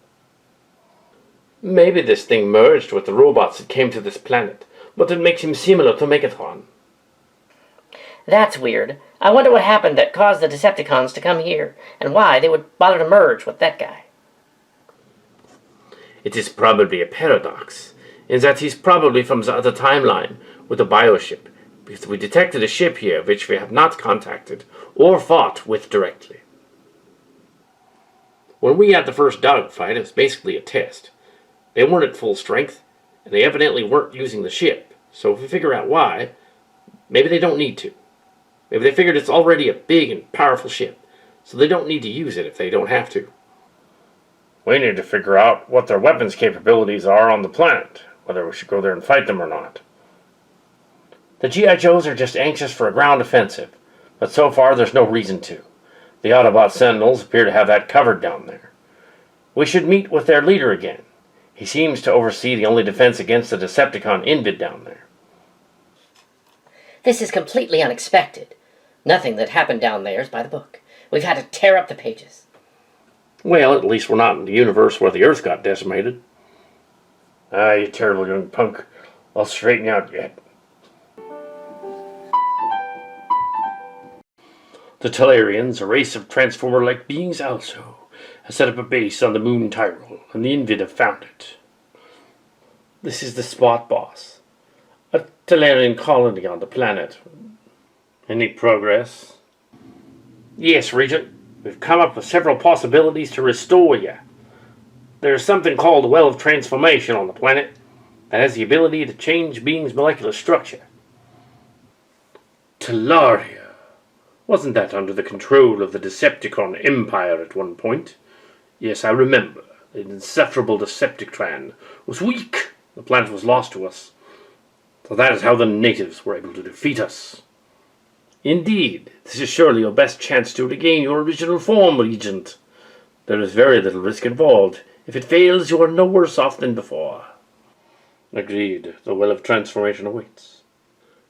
B: Maybe this thing merged with the robots that came to this planet, but it makes him similar to Megatron.
E: That's weird. I wonder what happened that caused the Decepticons to come here, and why they would bother to merge with that guy.
B: It is probably a paradox, in that he's probably from the other timeline with a bioship, because we detected a ship here which we have not contacted or fought with directly. When we had the first dogfight, it was basically a test. They weren't at full strength, and they evidently weren't using the ship. So if we figure out why, maybe they don't need to. Maybe they figured it's already a big and powerful ship, so they don't need to use it if they don't have to.
D: We need to figure out what their weapons capabilities are on the planet, whether we should go there and fight them or not. The G.I. Joes are just anxious for a ground offensive, but so far there's no reason to. The Autobot Sentinels appear to have that covered down there. We should meet with their leader again. He seems to oversee the only defense against the Decepticon Invid down there.
E: This is completely unexpected. Nothing that happened down there is by the book. We've had to tear up the pages.
B: Well, at least we're not in the universe where the Earth got decimated.
D: Ah, you terrible young punk. I'll straighten you out yet. The Talarians, a race of Transformer-like beings also, have set up a base on the moon Tyrol, and the Invid have found it. This is the spot, boss. A Talarian colony on the planet. Any progress?
B: Yes, Regent. We've come up with several possibilities to restore you. There's something called the Well of Transformation on the planet that has the ability to change beings' molecular structure.
D: Talaria. Wasn't that under the control of the Decepticon Empire at one point? Yes, I remember. The insufferable Decepticon was weak. The planet was lost to us. So that is how the natives were able to defeat us. Indeed, this is surely your best chance to regain your original form, Regent. There is very little risk involved. If it fails, you are no worse off than before. Agreed. The Well of Transformation awaits.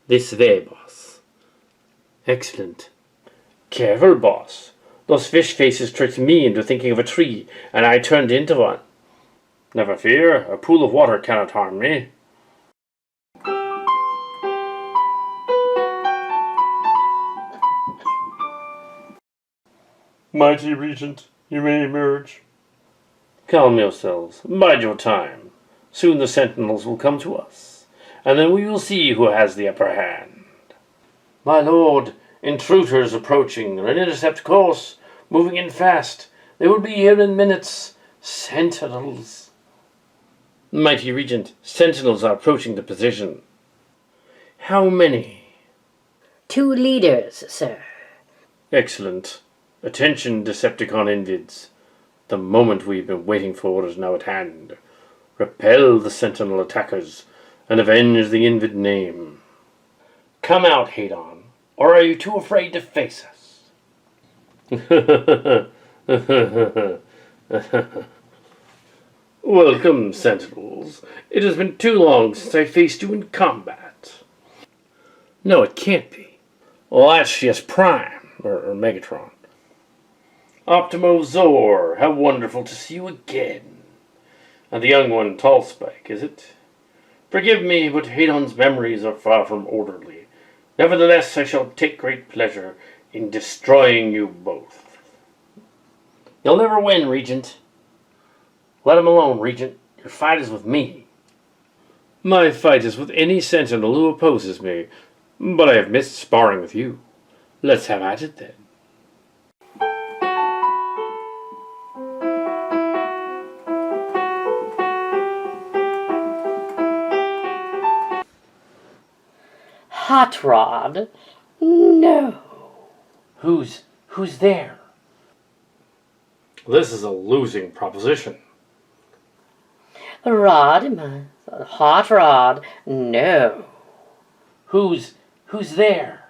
D: This way, boss. Excellent. Careful, boss. Those fish faces tricked me into thinking of a tree, and I turned into one. Never fear, a pool of water cannot harm me. Mighty Regent, you may emerge. Calm yourselves. Bide your time. Soon the Sentinels will come to us, and then we will see who has the upper hand. My lord, intruders approaching, an intercept course, moving in fast. They will be here in minutes. Sentinels. Mighty Regent, Sentinels are approaching the position. How many?
E: 2 leaders, sir.
D: Excellent. Attention, Decepticon Invids. The moment we've been waiting for is now at hand. Repel the Sentinel attackers and avenge the Invid name. Come out, Hadon, or are you too afraid to face us? Welcome, Sentinels. It has been too long since I faced you in combat. No, it can't be. Latius Prime, or Megatron. Optimo Zor, how wonderful to see you again. And the young one, Tallspike, is it? Forgive me, but Hadon's memories are far from orderly. Nevertheless, I shall take great pleasure in destroying you both. You'll never win, Regent. Let him alone, Regent. Your fight is with me. My fight is with any Sentinel who opposes me, but I have missed sparring with you. Let's have at it then.
E: Hot Rod? No.
D: Who's there? This is a losing proposition.
E: Rodimus. Hot Rod? No.
D: Who's there?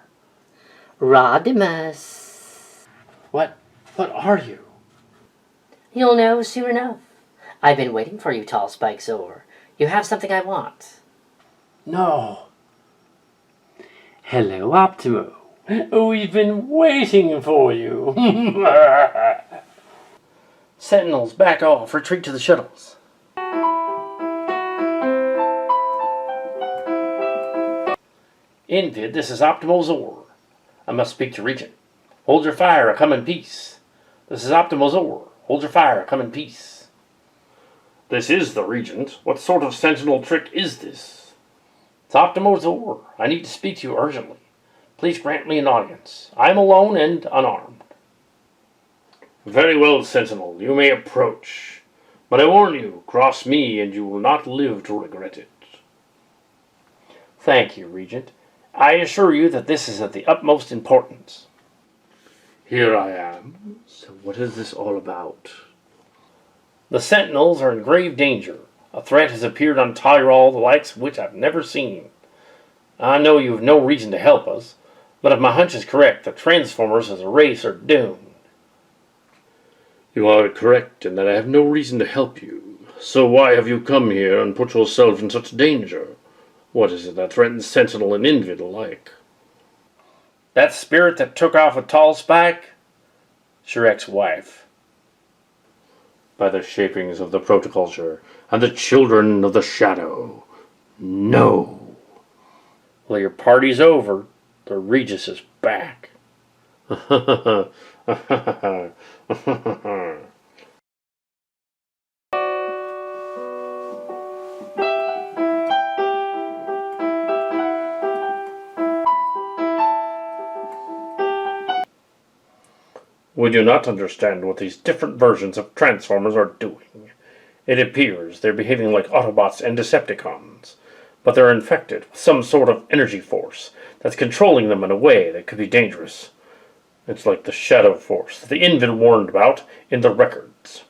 E: Rodimus.
D: What are you?
E: You'll know soon enough. I've been waiting for you, Tallspike Zor. You have something I want.
D: No. Hello, Optimo. We've been waiting for you. Sentinels, back off. Retreat to the shuttles. Invid, this is Optimo Zor. I must speak to Regent. Hold your fire, I come in peace. This is Optimo Zor. Hold your fire, I come in peace. This is the Regent. What sort of sentinel trick is this? It's Optimo Zor. I need to speak to you urgently. Please grant me an audience. I am alone and unarmed. Very well, Sentinel, you may approach. But I warn you, cross me and you will not live to regret it.
B: Thank you, Regent. I assure you that this is of the utmost importance.
D: Here I am. So what is this all about?
B: The Sentinels are in grave danger. A threat has appeared on Tyrol, the likes of which I've never seen. I know you have no reason to help us, but if my hunch is correct, the Transformers as a race are doomed.
D: You are correct in that I have no reason to help you. So why have you come here and put yourself in such danger? What is it that threatens Sentinel and Invid alike?
B: That spirit that took off with Tall Spike? It's your ex-wife.
D: By the shapings of the protoculture and the children of the shadow. No.
B: Well, your party's over. The Regis is back.
D: We do not understand what these different versions of Transformers are doing. It appears they're behaving like Autobots and Decepticons, but they're infected with some sort of energy force that's controlling them in a way that could be dangerous. It's like the shadow force that the Invid warned about in the records.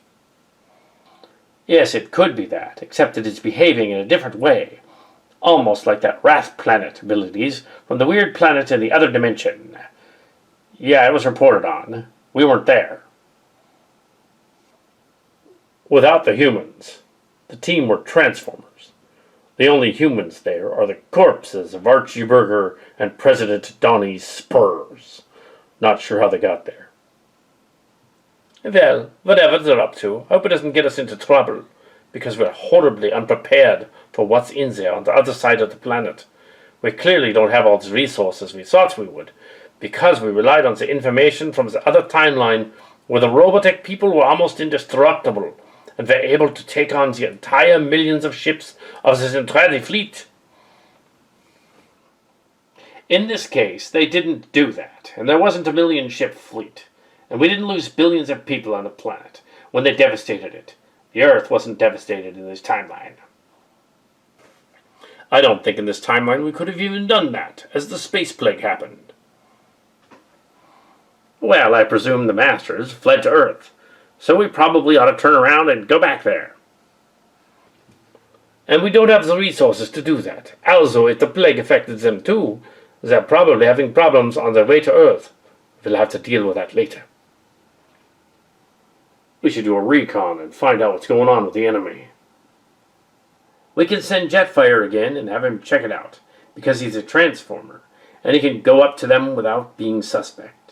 B: Yes, it could be that, except that it's behaving in a different way. Almost like that Wrath Planet abilities from the weird planet in the other dimension. Yeah, it was reported on. We weren't there.
D: Without the humans, the team were Transformers. The only humans there are the corpses of Archie Burger and President Donnie's Spurs. Not sure how they got there.
B: Well, whatever they're up to, I hope it doesn't get us into trouble, because we're horribly unprepared for what's in there on the other side of the planet. We clearly don't have all the resources we thought we would, because we relied on the information from the other timeline where the Robotech people were almost indestructible and were able to take on the entire millions of ships of this entire fleet. In this case, they didn't do that, and there wasn't a million-ship fleet, and we didn't lose billions of people on the planet when they devastated it. The Earth wasn't devastated in this timeline. I don't think in this timeline we could have even done that, as the space plague happened. Well, I presume the Masters fled to Earth, so we probably ought to turn around and go back there. And we don't have the resources to do that. Also, if the plague affected them too, they're probably having problems on their way to Earth. We'll have to deal with that later.
D: We should do a recon and find out what's going on with the enemy.
B: We can send Jetfire again and have him check it out, because he's a Transformer, and he can go up to them without being suspect.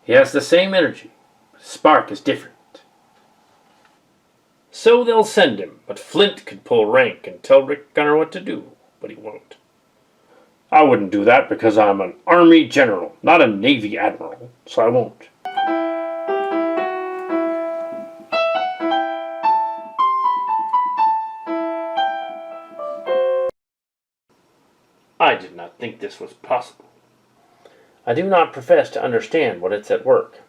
B: He has the same energy, but his spark is different. So they'll send him, but Flint could pull rank and tell Rick Gunner what to do, but he won't.
D: I wouldn't do that because I'm an Army General, not a Navy Admiral, so I won't.
B: I did not think this was possible. I do not profess to understand what it's at work.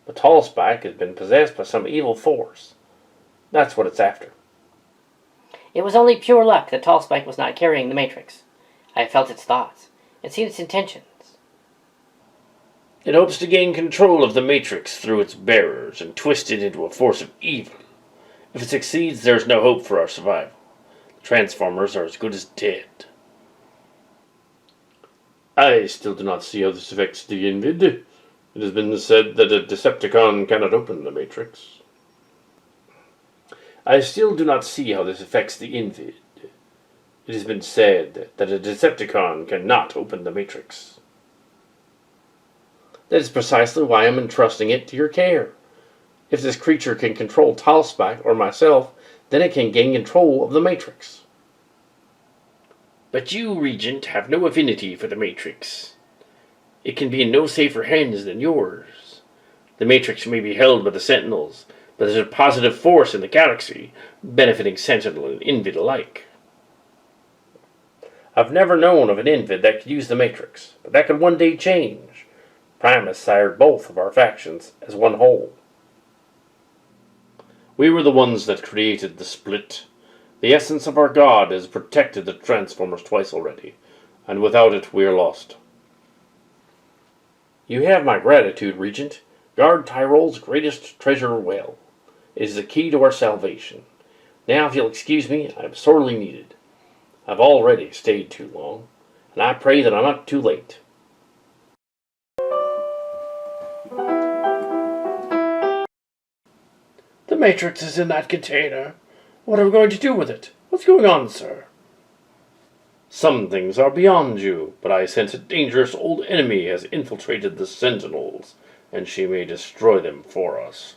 B: But Tallspike has been possessed by some evil force. That's what it's after.
E: It was only pure luck that Tallspike was not carrying the Matrix. I have felt its thoughts and seen its intentions.
A: It hopes to gain control of the Matrix through its bearers and twist it into a force of evil. If it succeeds, there is no hope for our survival. The Transformers are as good as dead.
D: I still do not see how this affects the Invid. It has been said that a Decepticon cannot open the Matrix.
A: I still do not see how this affects the Invid. It has been said that a Decepticon cannot open the Matrix. That is precisely why I am entrusting it to your care. If this creature can control Tallspike or myself, then it can gain control of the Matrix. But you, Regent, have no affinity for the Matrix. It can be in no safer hands than yours. The Matrix may be held by the Sentinels, but there's a positive force in the galaxy, benefiting Sentinel and Invid alike. I've never known of an Invid that could use the Matrix, but that could one day change. Primus sired both of our factions as one whole.
D: We were the ones that created the split. The essence of our god has protected the Transformers twice already, and without it we are lost. You have my gratitude, Regent. Guard Tyrol's greatest treasure well. It is the key to our salvation. Now, if you'll excuse me, I am sorely needed. I've already stayed too long, and I pray that I'm not too late.
B: The Matrix is in that container. What are we going to do with it? What's going on, sir?
D: Some things are beyond you, but I sense a dangerous old enemy has infiltrated the Sentinels, and she may destroy them for us.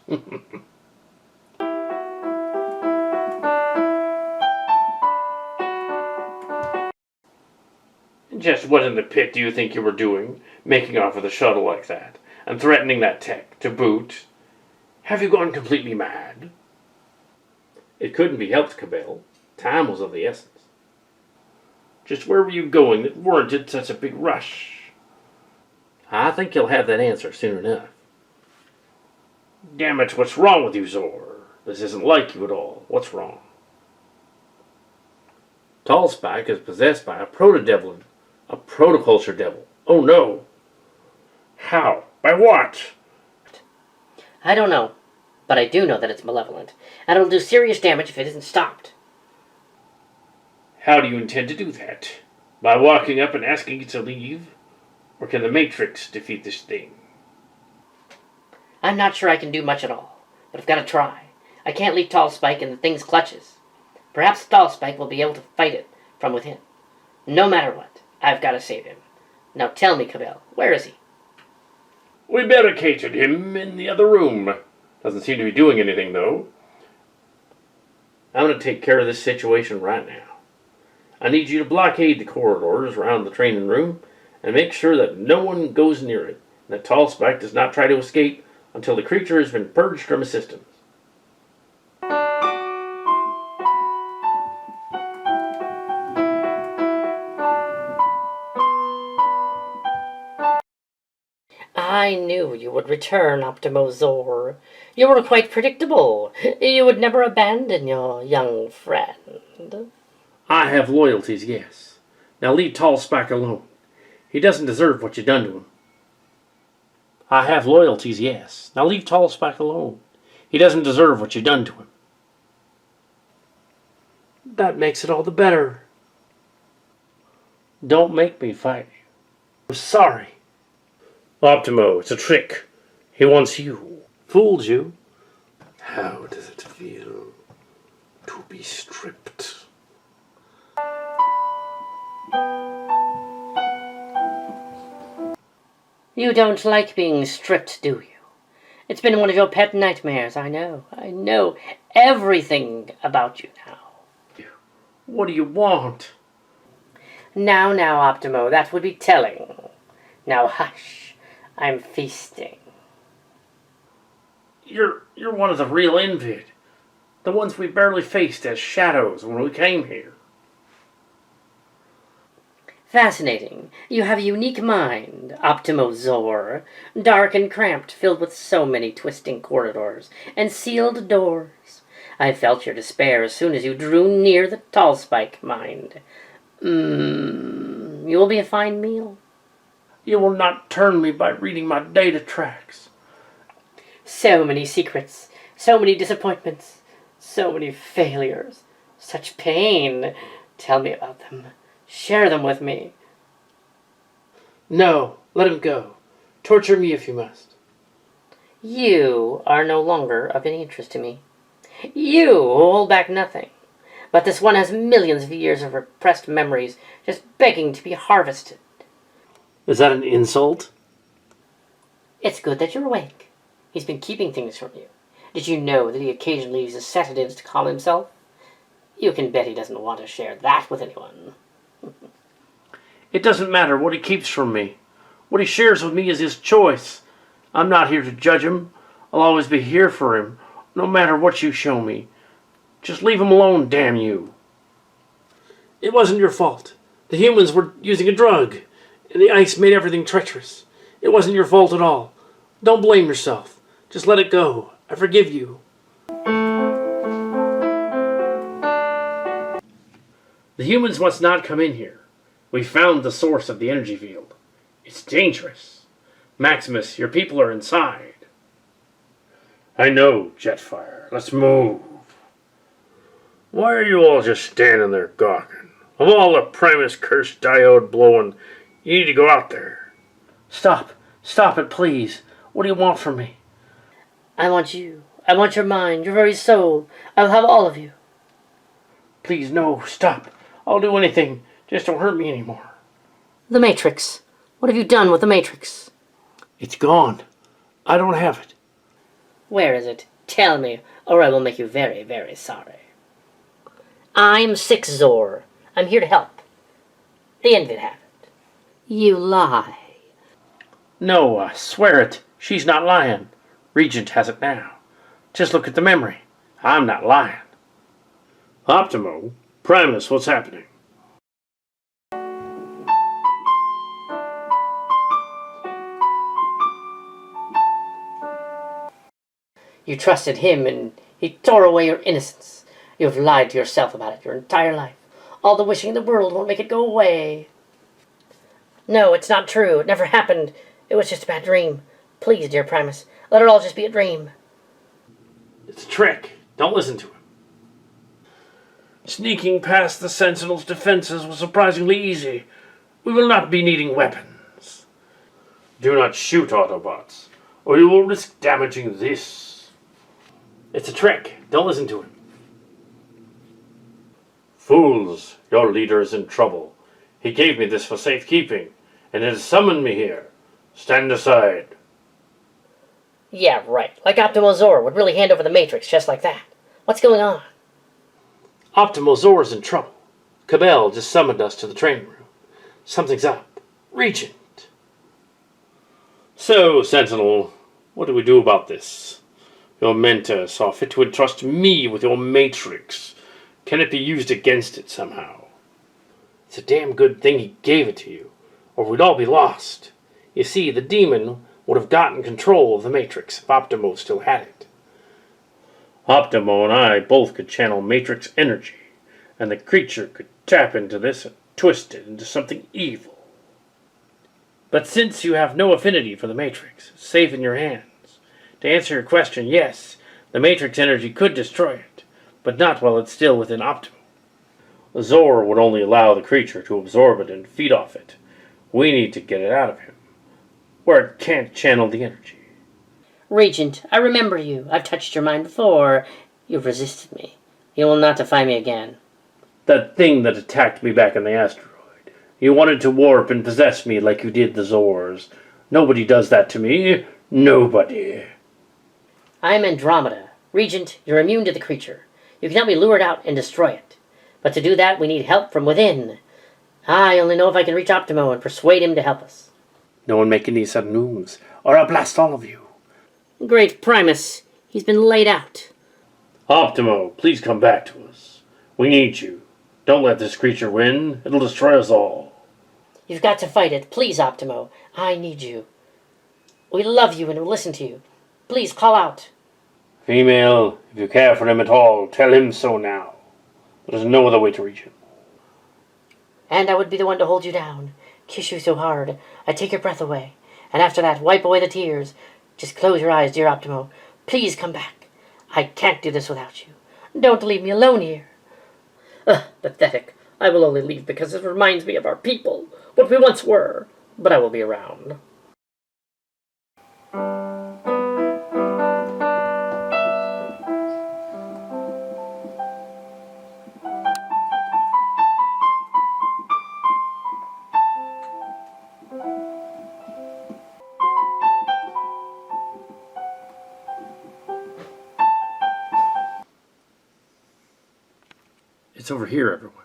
B: Just what in the pit do you think you were doing, making off with a shuttle like that, and threatening that tech to boot? Have you gone completely mad?
D: It couldn't be helped, Cabell. Time was of the essence. Just where were you going that warranted such a big rush? I think you'll have that answer soon enough.
B: Damn it, what's wrong with you, Zor? This isn't like you at all. What's wrong?
D: Tallspike is possessed by a proto-devil, a protoculture devil.
B: Oh no! How? By what?
E: I don't know, but I do know that it's malevolent, and it'll do serious damage if it isn't stopped.
B: How do you intend to do that? By walking up and asking it to leave? Or can the Matrix defeat this thing?
E: I'm not sure I can do much at all, but I've got to try. I can't leave Tallspike in the thing's clutches. Perhaps Tallspike will be able to fight it from within. No matter what, I've got to save him. Now tell me, Cabell, where is he?
B: We barricaded him in the other room. Doesn't seem to be doing anything, though.
D: I'm going to take care of this situation right now. I need you to blockade the corridors around the training room and make sure that no one goes near it, and that Tallspike does not try to escape until the creature has been purged from his systems.
E: I knew you would return, Optimo Zor. You were quite predictable. You would never abandon your young friend.
D: I have loyalties, yes. Now leave Tallspike alone. He doesn't deserve what you've done to him. I have loyalties, yes. Now leave Tallspike alone. He doesn't deserve what you've done to him.
B: That makes it all the better.
D: Don't make me fight you.
B: I'm sorry.
D: Optimo, it's a trick. He wants you.
B: Fooled you.
F: How does it feel to be stripped?
E: You don't like being stripped, do you? It's been one of your pet nightmares, I know. I know everything about you now.
B: What do you want?
E: Now, Optimo, that would be telling. Now hush, I'm feasting.
B: You're one of the real Invid. The ones we barely faced as shadows when we came here.
E: Fascinating. You have a unique mind, Optimo Zor. Dark and cramped, filled with so many twisting corridors and sealed doors. I felt your despair as soon as you drew near the Tallspike mind. You will be a fine meal.
B: You will not turn me by reading my data tracks.
E: So many secrets, so many disappointments, so many failures, such pain. Tell me about them. Share them with me.
B: No, let him go. Torture me if you must.
E: You are no longer of any interest to me. You hold back nothing. But this one has millions of years of repressed memories just begging to be harvested.
B: Is that an insult?
E: It's good that you're awake. He's been keeping things from you. Did you know that he occasionally uses sedatives to calm himself? You can bet he doesn't want to share that with anyone.
B: It doesn't matter what he keeps from me. What he shares with me is his choice. I'm not here to judge him. I'll always be here for him, no matter what you show me. Just leave him alone, damn you. It wasn't your fault. The humans were using a drug, and the ice made everything treacherous. It wasn't your fault at all. Don't blame yourself. Just let it go. I forgive you.
D: The humans must not come in here. We found the source of the energy field. It's dangerous. Maximus, your people are inside.
A: I know, Jetfire. Let's move. Why are you all just standing there gawking? Of all the Primus cursed diode blowing, you need to go out there.
B: Stop. Stop it, please. What do you want from me?
E: I want you. I want your mind, your very soul. I'll have all of you.
B: Please, no. Stop. I'll do anything. Just don't hurt me anymore.
E: The Matrix. What have you done with the Matrix?
B: It's gone. I don't have it.
E: Where is it? Tell me, or I will make you very, very sorry. I'm Six Zor. I'm here to help. The end of it have it. You lie.
B: No, I swear it. She's not lying. Regent has it now. Just look at the memory. I'm not lying.
A: Optimo, Primus, what's happening?
E: You trusted him and he tore away your innocence. You have lied to yourself about it your entire life. All the wishing in the world won't make it go away. No, it's not true. It never happened. It was just a bad dream. Please, dear Primus, let it all just be a dream.
B: It's a trick. Don't listen to him. Sneaking past the Sentinels' defenses was surprisingly easy. We will not be needing weapons.
A: Do not shoot, Autobots, or you will risk damaging this.
B: It's a trick. Don't listen to him.
A: Fools, your leader is in trouble. He gave me this for safekeeping, and has summoned me here. Stand aside.
E: Yeah, right. Like Optimal Zor would really hand over the Matrix just like that. What's going on?
B: Optimal Zor's in trouble. Cabell just summoned us to the training room. Something's up. Regent.
A: So, Sentinel, what do we do about this? Your mentor saw fit to entrust me with your Matrix. Can it be used against it somehow?
B: It's a damn good thing he gave it to you, or we'd all be lost. You see, the demon would have gotten control of the Matrix if Optimo still had it.
A: Optimo and I both could channel Matrix energy, and the creature could tap into this and twist it into something evil.
B: But since you have no affinity for the Matrix, it's safe in your hands. To answer your question, yes, the Matrix energy could destroy it, but not while it's still within Optimo.
A: Zor would only allow the creature to absorb it and feed off it. We need to get it out of him, where it can't channel the energy.
E: Regent, I remember you. I've touched your mind before. You've resisted me. You will not defy me again.
A: That thing that attacked me back in the asteroid. You wanted to warp and possess me like you did the Zors. Nobody does that to me. Nobody.
E: I am Andromeda. Regent, you're immune to the creature. You cannot be lured out and destroy it. But to do that, we need help from within. I only know if I can reach Optimo and persuade him to help us.
B: No one make any sudden moves, or I'll blast all of you.
E: Great Primus, he's been laid out.
A: Optimo, please come back to us. We need you. Don't let this creature win. It'll destroy us all.
E: You've got to fight it. Please, Optimo. I need you. We love you and will listen to you. Please, call out.
A: Female, if you care for him at all, tell him so now. There's no other way to reach him.
E: And I would be the one to hold you down, kiss you so hard, I'd take your breath away. And after that, wipe away the tears. Just close your eyes, dear Optimo. Please come back. I can't do this without you. Don't leave me alone here. Pathetic. I will only leave because it reminds me of our people, what we once were. But I will be around.
B: It's over here, everyone.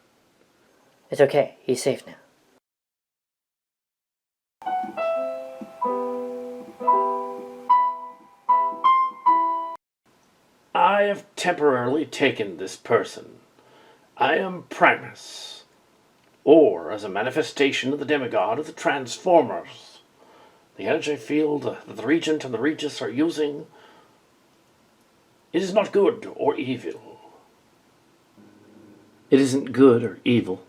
E: It's okay. He's safe now.
B: I have temporarily taken this person. I am Primus, or as a manifestation of the demigod of the Transformers. The energy field that the Regent and the Regis are using, it is not good or evil. It isn't good or evil.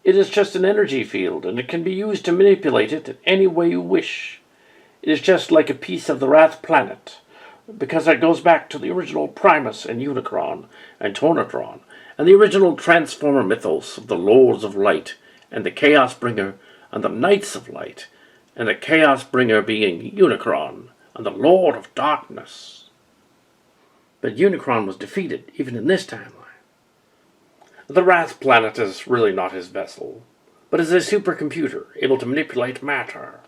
B: It is just an energy field, and it can be used to manipulate it in any way you wish. It is just like a piece of the Wrath planet, because it goes back to the original Primus and Unicron and Tonatron, and the original Transformer mythos of the Lords of Light, and the Chaos Bringer, and the Knights of Light, and the Chaos Bringer being Unicron, and the Lord of Darkness. But Unicron was defeated, even in this timeline. The Wrath planet is really not his vessel, but is a supercomputer able to manipulate matter,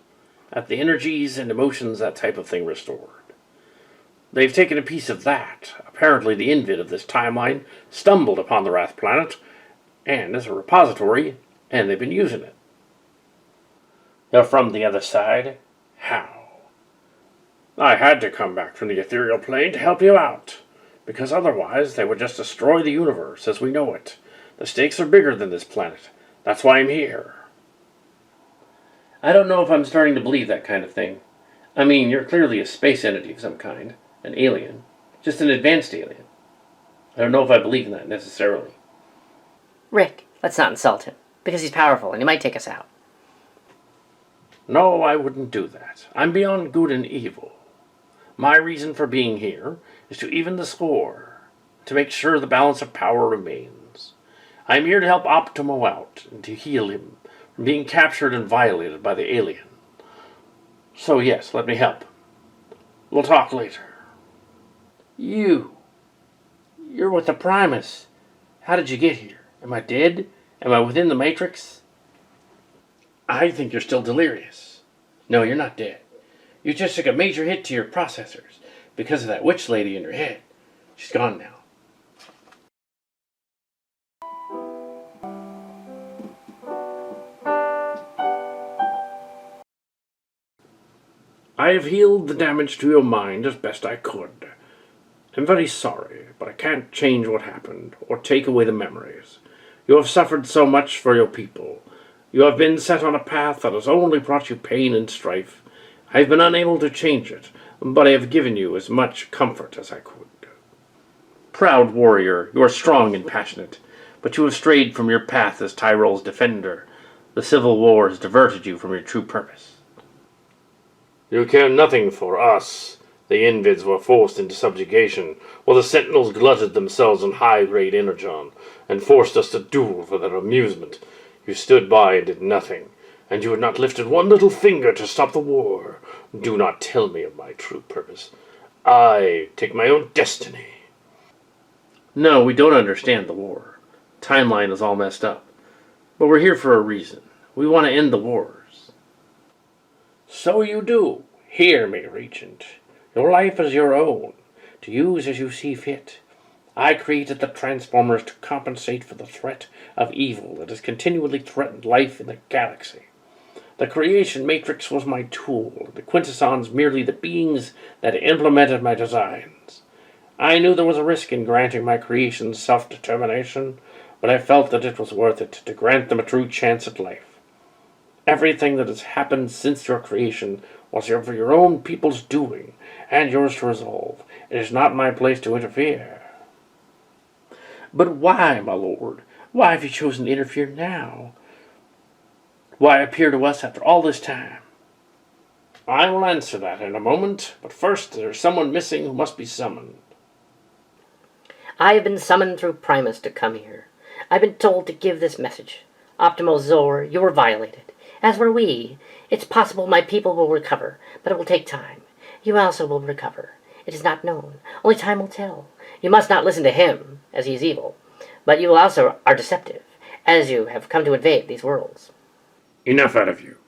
B: have the energies and emotions, that type of thing, restored. They've taken a piece of that. Apparently the Invid of this timeline stumbled upon the Wrath planet, and as a repository, and they've been using it. They're from the other side. How? I had to come back from the ethereal plane to help you out, because otherwise they would just destroy the universe as we know it. The stakes are bigger than this planet. That's why I'm here. I don't know if I'm starting to believe that kind of thing. I mean, you're clearly a space entity of some kind, an alien, just an advanced alien. I don't know if I believe in that necessarily.
E: Rick, let's not insult him, because he's powerful and he might take us out.
B: No, I wouldn't do that. I'm beyond good and evil. My reason for being here is to even the score, to make sure the balance of power remains. I'm here to help Optimo out and to heal him from being captured and violated by the alien. So yes, let me help. We'll talk later. You're with the Primus. How did you get here? Am I dead? Am I within the Matrix? I think you're still delirious. No, you're not dead. You just took a major hit to your processors because of that witch lady in your head. She's gone now. I have healed the damage to your mind as best I could. I'm very sorry, but I can't change what happened or take away the memories. You have suffered so much for your people. You have been set on a path that has only brought you pain and strife. I have been unable to change it, but I have given you as much comfort as I could. Proud warrior, you are strong and passionate, but you have strayed from your path as Tyrol's defender. The Civil War has diverted you from your true purpose. You care nothing for us. The Invids were forced into subjugation, while the Sentinels glutted themselves on high-grade energon, and forced us to duel for their amusement. You stood by and did nothing, and you had not lifted one little finger to stop the war. Do not tell me of my true purpose. I take my own destiny. No, we don't understand the war. Timeline is all messed up. But we're here for a reason. We want to end the wars. So you do. Hear me, Regent. Your life is your own, to use as you see fit. I created the Transformers to compensate for the threat of evil that has continually threatened life in the galaxy. The creation matrix was my tool, the quintessons merely the beings that implemented my designs. I knew there was a risk in granting my creations self-determination, but I felt that it was worth it to grant them a true chance at life. Everything that has happened since your creation was of your own people's doing, and yours to resolve. It is not my place to interfere. But why, my lord? Why have you chosen to interfere now? Why appear to us after all this time? I will answer that in a moment, but first there is someone missing who must be summoned.
E: I have been summoned through Primus to come here. I've been told to give this message. Optimo Zor, you were violated. As were we. It's possible my people will recover, but it will take time. You also will recover. It is not known. Only time will tell. You must not listen to him, as he is evil. But you also are deceptive, as you have come to invade these worlds.
B: Enough out of you.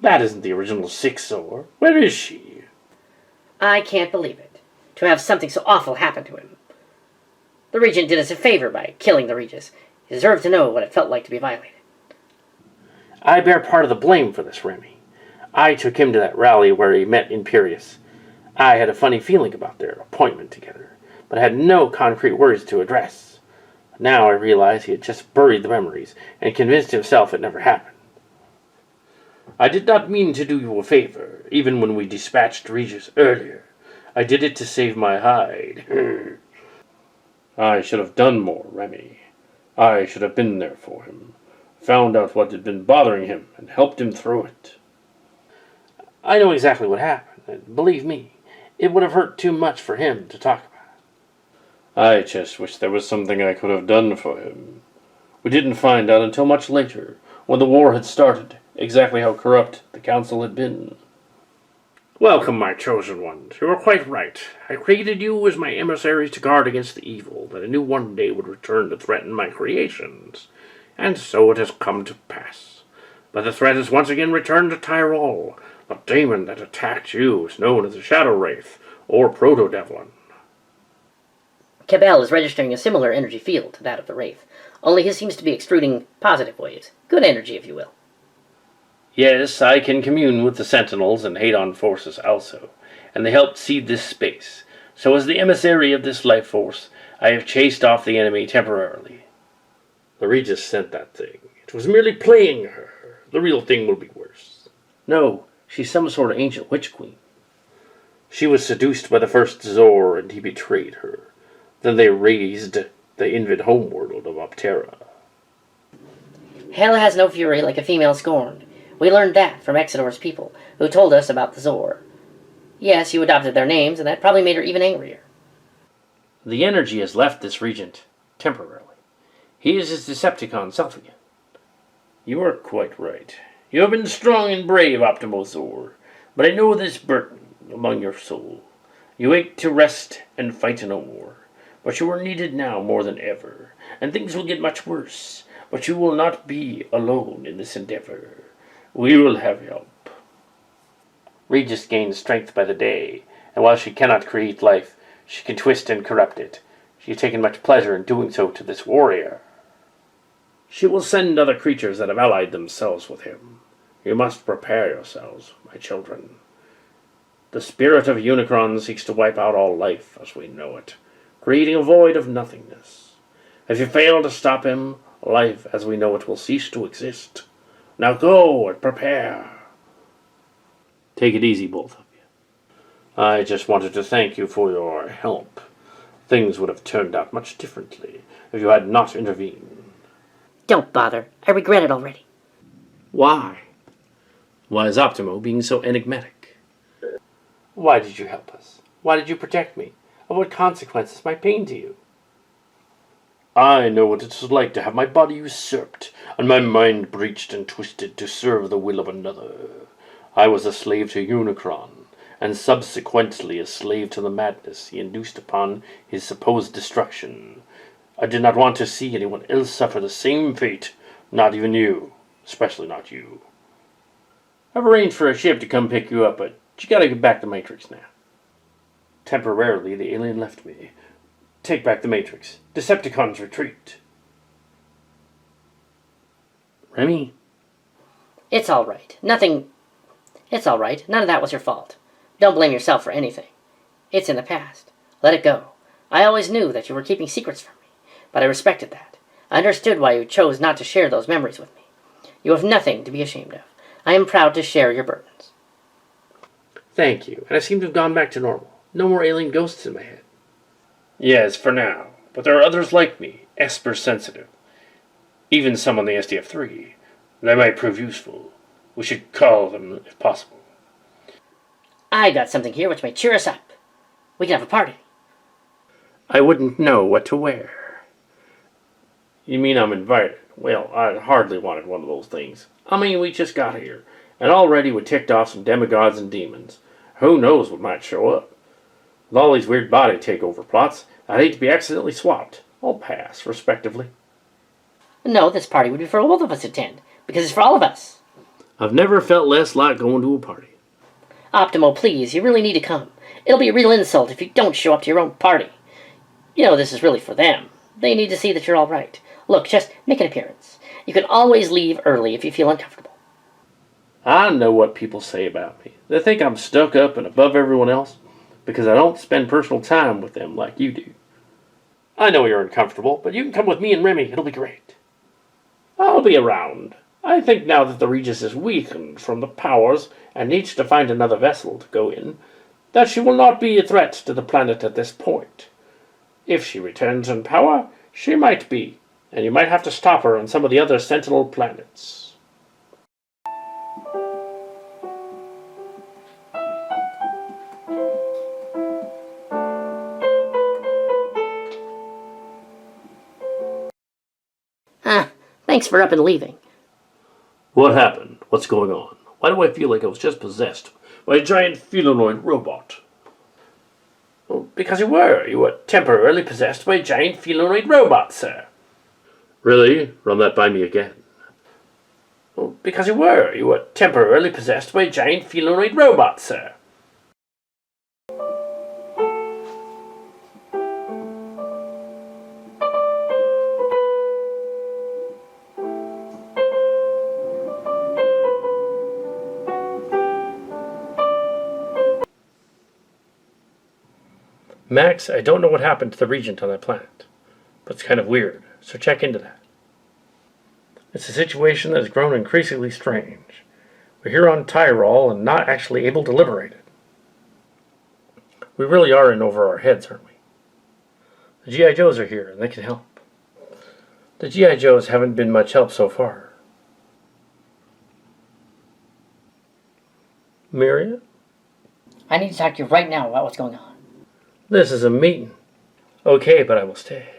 B: That isn't the original Six-Zor. Where is she?
E: I can't believe it. To have something so awful happen to him. The Regent did us a favor by killing the Regis. He deserved to know what it felt like to be violated.
B: I bear part of the blame for this, Remy. I took him to that rally where he met Imperius. I had a funny feeling about their appointment together, but I had no concrete words to address. Now I realize he had just buried the memories and convinced himself it never happened.
D: I did not mean to do you a favor, even when we dispatched Regis earlier. I did it to save my hide. I should have done more, Remy. I should have been there for him, found out what had been bothering him, and helped him through it.
B: I know exactly what happened, and believe me, it would have hurt too much for him to talk about.
D: I just wish there was something I could have done for him. We didn't find out until much later, when the war had started, exactly how corrupt the council had been.
B: Welcome, my chosen ones. You were quite right. I created you as my emissaries to guard against the evil that I knew one day would return to threaten my creations. And so it has come to pass. But the threat has once again returned to Tyrol. The demon that attacked you is known as the Shadow Wraith, or Proto-Devlin.
E: Cabell is registering a similar energy field to that of the Wraith, only his seems to be extruding positive waves. Good energy, if you will.
D: Yes, I can commune with the Sentinels and Hadon forces also, and they helped seed this space. So as the emissary of this life force, I have chased off the enemy temporarily.
B: The Regis sent that thing. It was merely playing her. The real thing will be worse.
D: No, she's some sort of ancient witch queen.
B: She was seduced by the first Zor, and he betrayed her. Then they raised the Invid homeworld of Optera.
E: Hell has no fury like a female scorned. We learned that from Exodor's people, who told us about the Zor. Yes, you adopted their names, and that probably made her even angrier.
D: The energy has left this regent, temporarily. He is his Decepticon self again.
B: You are quite right. You have been strong and brave, Optimo Zor, but I know this burden among your soul. You ache to rest and fight no more, but you are needed now more than ever, and things will get much worse, but you will not be alone in this endeavor. We will have help.
A: Regis gains strength by the day, and while she cannot create life, she can twist and corrupt it. She has taken much pleasure in doing so to this warrior.
B: She will send other creatures that have allied themselves with him. You must prepare yourselves, my children. The spirit of Unicron seeks to wipe out all life as we know it, creating a void of nothingness. If you fail to stop him, life as we know it will cease to exist. Now go and prepare.
D: Take it easy, both of you.
B: I just wanted to thank you for your help. Things would have turned out much differently if you had not intervened.
E: Don't bother. I regret it already.
D: Why? Why is Optimo being so enigmatic?
A: Why did you help us? Why did you protect me? Of what consequences my pain to you?
B: I know what it is like to have my body usurped, and my mind breached and twisted to serve the will of another. I was a slave to Unicron, and subsequently a slave to the madness he induced upon his supposed destruction. I did not want to see anyone else suffer the same fate, not even you, especially not you. I've arranged for a ship to come pick you up, but you gotta get back to Matrix now. Temporarily, the alien left me. Take back the Matrix. Decepticons retreat.
D: Remy?
E: It's all right. It's all right. None of that was your fault. Don't blame yourself for anything. It's in the past. Let it go. I always knew that you were keeping secrets from me, but I respected that. I understood why you chose not to share those memories with me. You have nothing to be ashamed of. I am proud to share your burdens.
B: Thank you, and I seem to have gone back to normal. No more alien ghosts in my head. Yes, for now, but there are others like me, Esper sensitive. Even some on the SDF3. They might prove useful. We should call them if possible.
E: I got something here which may cheer us up. We can have a party.
B: I wouldn't know what to wear. You mean I'm invited? Well, I hardly wanted one of those things. I mean, we just got here, and already we ticked off some demigods and demons. Who knows what might show up? With all these weird body takeover plots, I'd hate to be accidentally swapped. I'll pass, respectively.
E: No, this party would be for both of us to attend, because it's for all of us.
B: I've never felt less like going to a party.
E: Optimo, please, you really need to come. It'll be a real insult if you don't show up to your own party. You know, this is really for them. They need to see that you're all right. Look, just make an appearance. You can always leave early if you feel uncomfortable.
B: I know what people say about me. They think I'm stuck up and above everyone else because I don't spend personal time with them like you do. I know you're uncomfortable, but you can come with me and Remy. It'll be great. I'll be around. I think now that the Regis is weakened from the powers and needs to find another vessel to go in, that she will not be a threat to the planet at this point. If she returns in power, she might be, and you might have to stop her on some of the other Sentinel planets.
E: Thanks for up and leaving.
B: What happened? What's going on? Why do I feel like I was just possessed by a giant felinoid robot? Well, because you were. You were temporarily possessed by a giant felinoid robot, sir.
D: Really? Run that by me again.
B: Well, because you were. You were temporarily possessed by a giant felinoid robot, sir.
D: Max, I don't know what happened to the Regent on that planet, but it's kind of weird, so check into that. It's a situation that has grown increasingly strange. We're here on Tyrol and not actually able to liberate it. We really are in over our heads, aren't we? The G.I. Joes are here, and they can help. The G.I. Joes haven't been much help so far. Myria?
E: I need to talk to you right now about what's going on.
D: This is a meeting. Okay, but I will stay.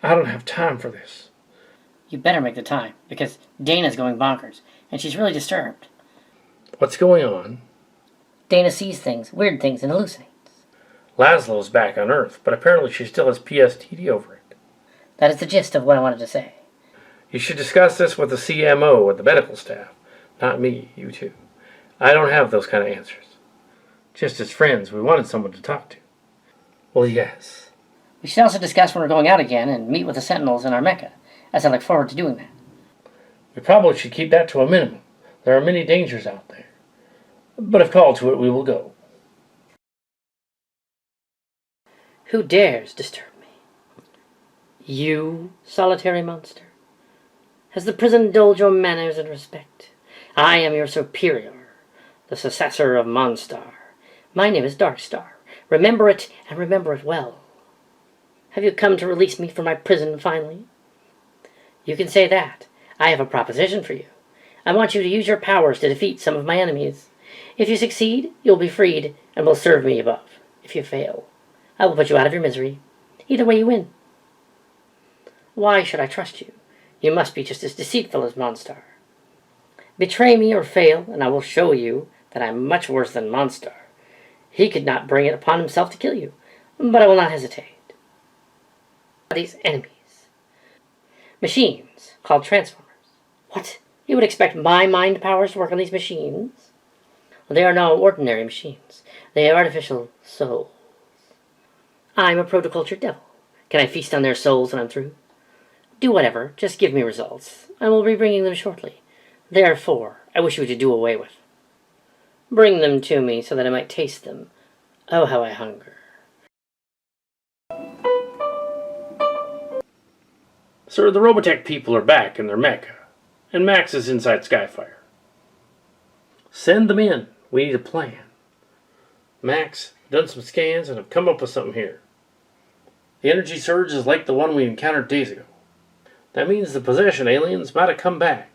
D: I don't have time for this.
E: You better make the time, because Dana's going bonkers, and she's really disturbed.
D: What's going on?
E: Dana sees things, weird things, and hallucinates.
D: Laszlo's back on Earth, but apparently she still has PSTD over it.
E: That is the gist of what I wanted to say.
D: You should discuss this with the CMO or the medical staff. Not me, you two. I don't have those kind of answers. Just as friends, we wanted someone to talk to. Well, yes.
E: We should also discuss when we're going out again and meet with the Sentinels in our Mecca, as I look forward to doing that.
D: We probably should keep that to a minimum. There are many dangers out there. But if called to it, we will go.
E: Who dares disturb me? You, solitary monster? Has the prison dulled your manners and respect? I am your superior, the successor of Monstar. My name is Darkstar. Remember it, and remember it well. Have you come to release me from my prison finally? You can say that. I have a proposition for you. I want you to use your powers to defeat some of my enemies. If you succeed, you'll be freed, and will serve me above. If you fail, I will put you out of your misery. Either way you win. Why should I trust you? You must be just as deceitful as Monstar. Betray me or fail, and I will show you that I am much worse than Monstar. He could not bring it upon himself to kill you, but I will not hesitate. These enemies. Machines, called Transformers. What? You would expect my mind powers to work on these machines? Well, they are no ordinary machines. They are artificial souls. I'm a protoculture devil. Can I feast on their souls when I'm through? Do whatever, just give me results. I will be bringing them shortly. Therefore, I wish you to do away with. Bring them to me so that I might taste them. Oh, how I hunger.
D: Sir, the Robotech people are back in their Mecca, and Max is inside Skyfire. Send them in. We need a plan. Max, done some scans and have come up with something here. The energy surge is like the one we encountered days ago. That means the possession aliens might have come back.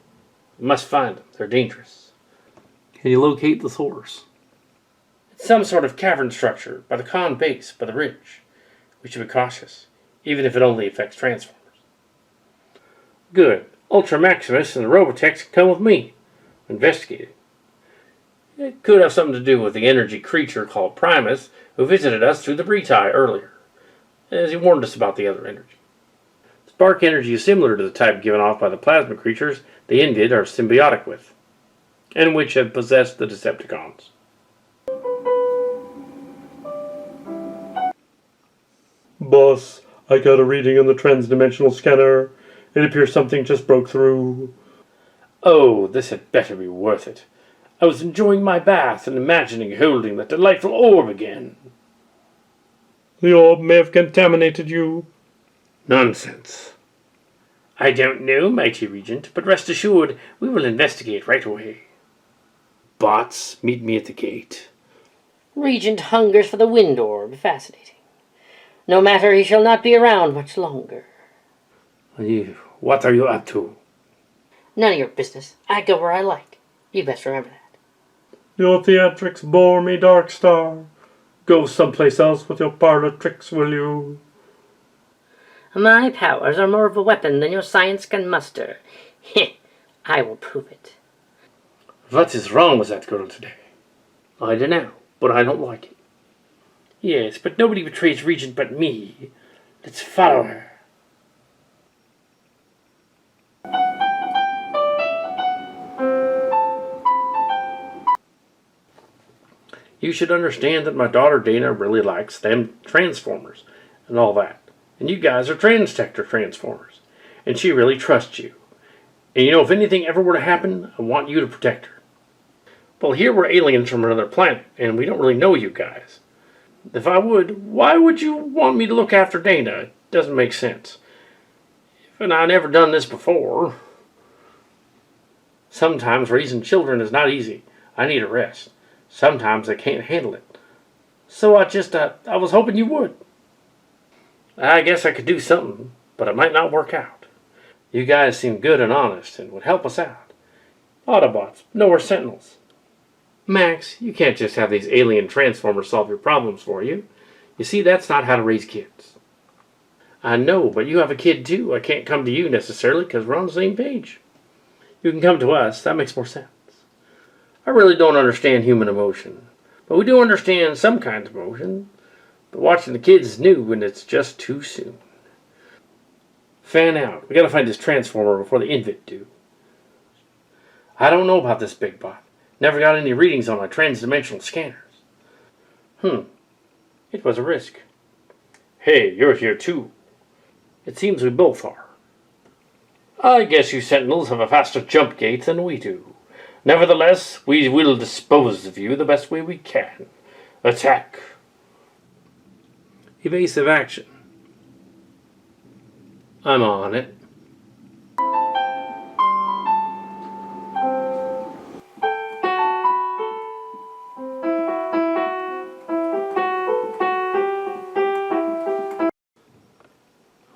D: We must find them. They're dangerous.
B: Can you locate the source?
D: It's some sort of cavern structure by the con base, by the ridge. We should be cautious, even if it only affects Transformers. Good. Ultra Maximus and the Robotechs can come with me. Investigate it. It could have something to do with the energy creature called Primus, who visited us through the Bretai earlier, as he warned us about the other energy. Spark energy is similar to the type given off by the plasma creatures the Invid are symbiotic with, and which have possessed the Decepticons.
B: Boss, I got a reading on the transdimensional scanner. It appears something just broke through.
D: Oh, this had better be worth it. I was enjoying my bath and imagining holding that delightful orb again.
B: The orb may have contaminated you.
D: Nonsense. I don't know, mighty Regent, but rest assured we will investigate right away. Bots, meet me at the gate.
E: Regent hungers for the wind orb. Fascinating. No matter, he shall not be around much longer.
D: What are you up to?
E: None of your business. I go where I like. You best remember that.
D: Your theatrics bore me, Dark Star. Go someplace else with your parlor tricks, will you?
E: My powers are more of a weapon than your science can muster. I will prove it.
D: What is wrong with that girl today? I don't know, but I don't like it. Yes, but nobody betrays Regent but me. Let's follow her. You should understand that my daughter Dana really likes them Transformers and all that. And you guys are Transtector Transformers. And she really trusts you. And you know, if anything ever were to happen, I want you to protect her. Well, here we're aliens from another planet, and we don't really know you guys. If I would, why would you want me to look after Dana? It doesn't make sense. And I've never done this before. Sometimes raising children is not easy. I need a rest. Sometimes I can't handle it. So I was hoping you would. I guess I could do something, but it might not work out. You guys seem good and honest and would help us out. Autobots, no, we're Sentinels. Max, you can't just have these alien Transformers solve your problems for you. You see, that's not how to raise kids. I know, but you have a kid too. I can't come to you necessarily because we're on the same page. You can come to us. That makes more sense. I really don't understand human emotion, but we do understand some kinds of emotion. But watching the kids is new, and it's just too soon. Fan out. We gotta find this Transformer before the Invid do. I don't know about this big bot. Never got any readings on my trans-dimensional scanners. It was a risk. Hey, you're here too. It seems we both are. I guess you Sentinels have a faster jump gate than we do. Nevertheless, we will dispose of you the best way we can. Attack. Evasive action. I'm on it.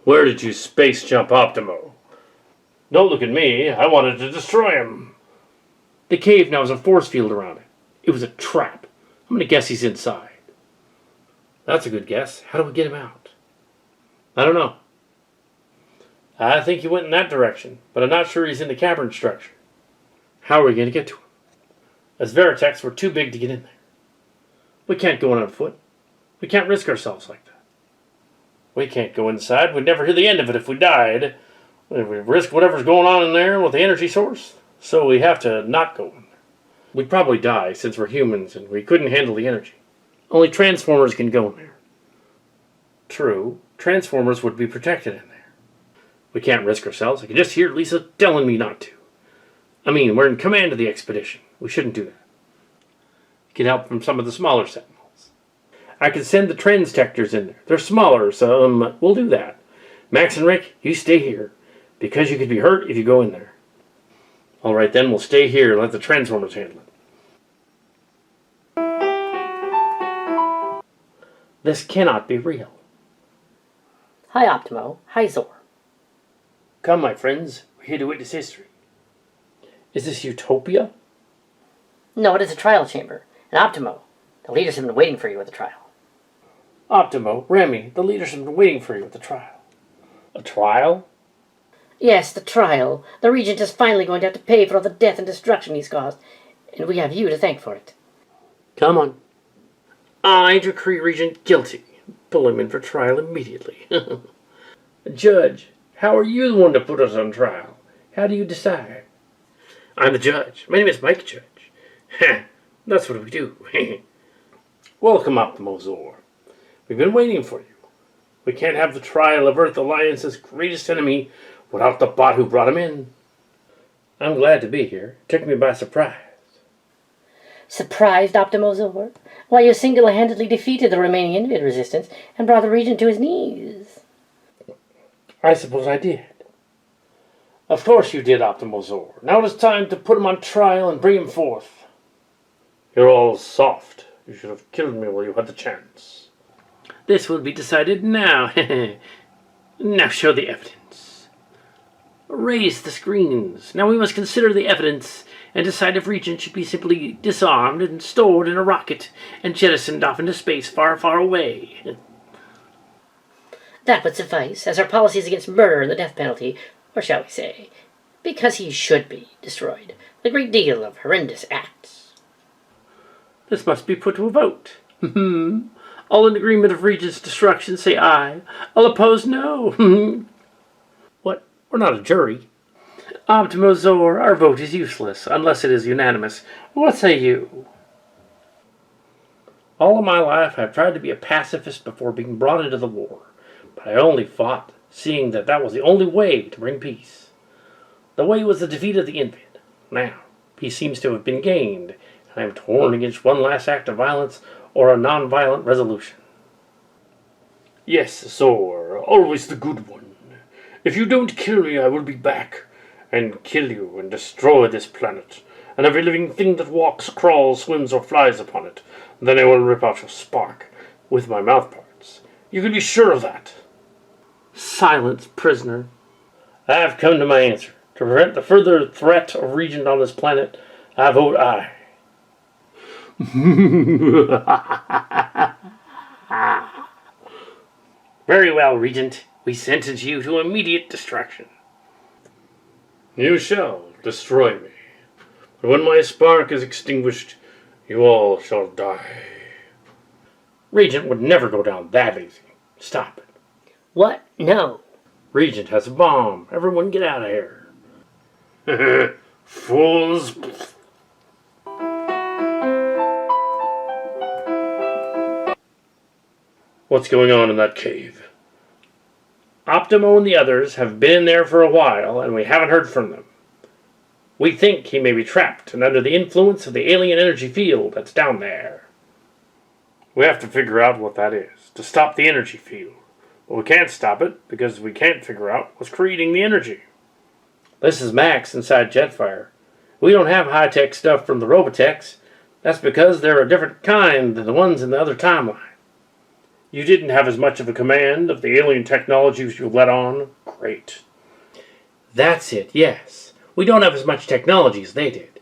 D: Where did you space jump Optimo? Don't look at me. I wanted to destroy him. The cave now has a force field around it. It was a trap. I'm gonna guess he's inside. That's a good guess. How do we get him out? I don't know. I think he went in that direction, but I'm not sure he's in the cavern structure. How are we going to get to him? As Veritex, we're too big to get in there. We can't go in on foot. We can't risk ourselves like that. We can't go inside. We'd never hear the end of it if we died. We risk whatever's going on in there with the energy source, so we have to not go in there. We'd probably die since we're humans and we couldn't handle the energy. Only Transformers can go in there. True, Transformers would be protected in there. We can't risk ourselves. I can just hear Lisa telling me not to. I mean, we're in command of the expedition. We shouldn't do that. Get help from some of the smaller Sentinels. I can send the Transtectors in there. They're smaller, so we'll do that. Max and Rick, you stay here, because you could be hurt if you go in there. All right, then we'll stay here and let the Transformers handle it. This cannot be real.
E: Hi, Optimo. Hi, Zor.
D: Come, my friends. We're here to witness history. Is this Utopia?
E: No, it is a trial chamber. And Optimo, the leaders have been waiting for you at the trial.
D: Optimo, Remy, the leaders have been waiting for you at the trial. A trial?
E: Yes, the trial. The Regent is finally going to have to pay for all the death and destruction he's caused. And we have you to thank for it.
D: Come on. I decree Regent guilty. Pull him in for trial immediately. Judge, how are you the one to put us on trial? How do you decide? I'm the judge. My name is Mike Judge. That's what we do. Welcome, Optimo Zor. We've been waiting for you. We can't have the trial of Earth Alliance's greatest enemy without the bot who brought him in. I'm glad to be here. It took me by surprise.
E: Surprised, Optimo Zor? Why, you single-handedly defeated the remaining Invid resistance and brought the Regent to his knees.
D: I suppose I did.
B: Of course you did, Optimal Zor. Now it is time to put him on trial and bring him forth.
D: You're all soft. You should have killed me while you had the chance.
A: This will be decided now. Now show the evidence. Raise the screens. Now we must consider the evidence and decide if Regent should be simply disarmed and stored in a rocket and jettisoned off into space far, far away.
E: That would suffice, as our policies against murder and the death penalty, or shall we say, because he should be destroyed, with a great deal of horrendous acts.
A: This must be put to a vote. All in agreement of Regent's destruction say aye. All opposed no. What? We're not a jury. Optimo Zor, our vote is useless, unless it is unanimous. What say you?
B: All of my life I've tried to be a pacifist before being brought into the war, but I only fought, seeing that that was the only way to bring peace. The way was the defeat of the Invid. Now, peace seems to have been gained, and I am torn against one last act of violence or a non-violent resolution.
D: Yes, Zor, always the good one. If you don't kill me, I will be back and kill you and destroy this planet and every living thing that walks, crawls, swims, or flies upon it. Then I will rip out your spark with my mouthparts. You can be sure of that.
A: Silence, prisoner.
B: I have come to my answer. To prevent the further threat of Regent on this planet, I vote aye.
A: Very well, Regent. We sentence you to immediate destruction.
D: You shall destroy me. But when my spark is extinguished, you all shall die.
B: Regent would never go down that easy. Stop it.
E: What? No.
B: Regent has a bomb. Everyone get out of here.
D: Fools. What's going on in that cave?
B: Optimo and the others have been in there for a while, and we haven't heard from them. We think he may be trapped and under the influence of the alien energy field that's down there.
D: We have to figure out what that is, to stop the energy field. But we can't stop it, because we can't figure out what's creating the energy.
B: This is Max inside Jetfire. We don't have high-tech stuff from the Robotechs. That's because they're a different kind than the ones in the other timeline.
D: You didn't have as much of a command of the alien technologies you let on? Great.
B: That's it, yes. We don't have as much technology as they did.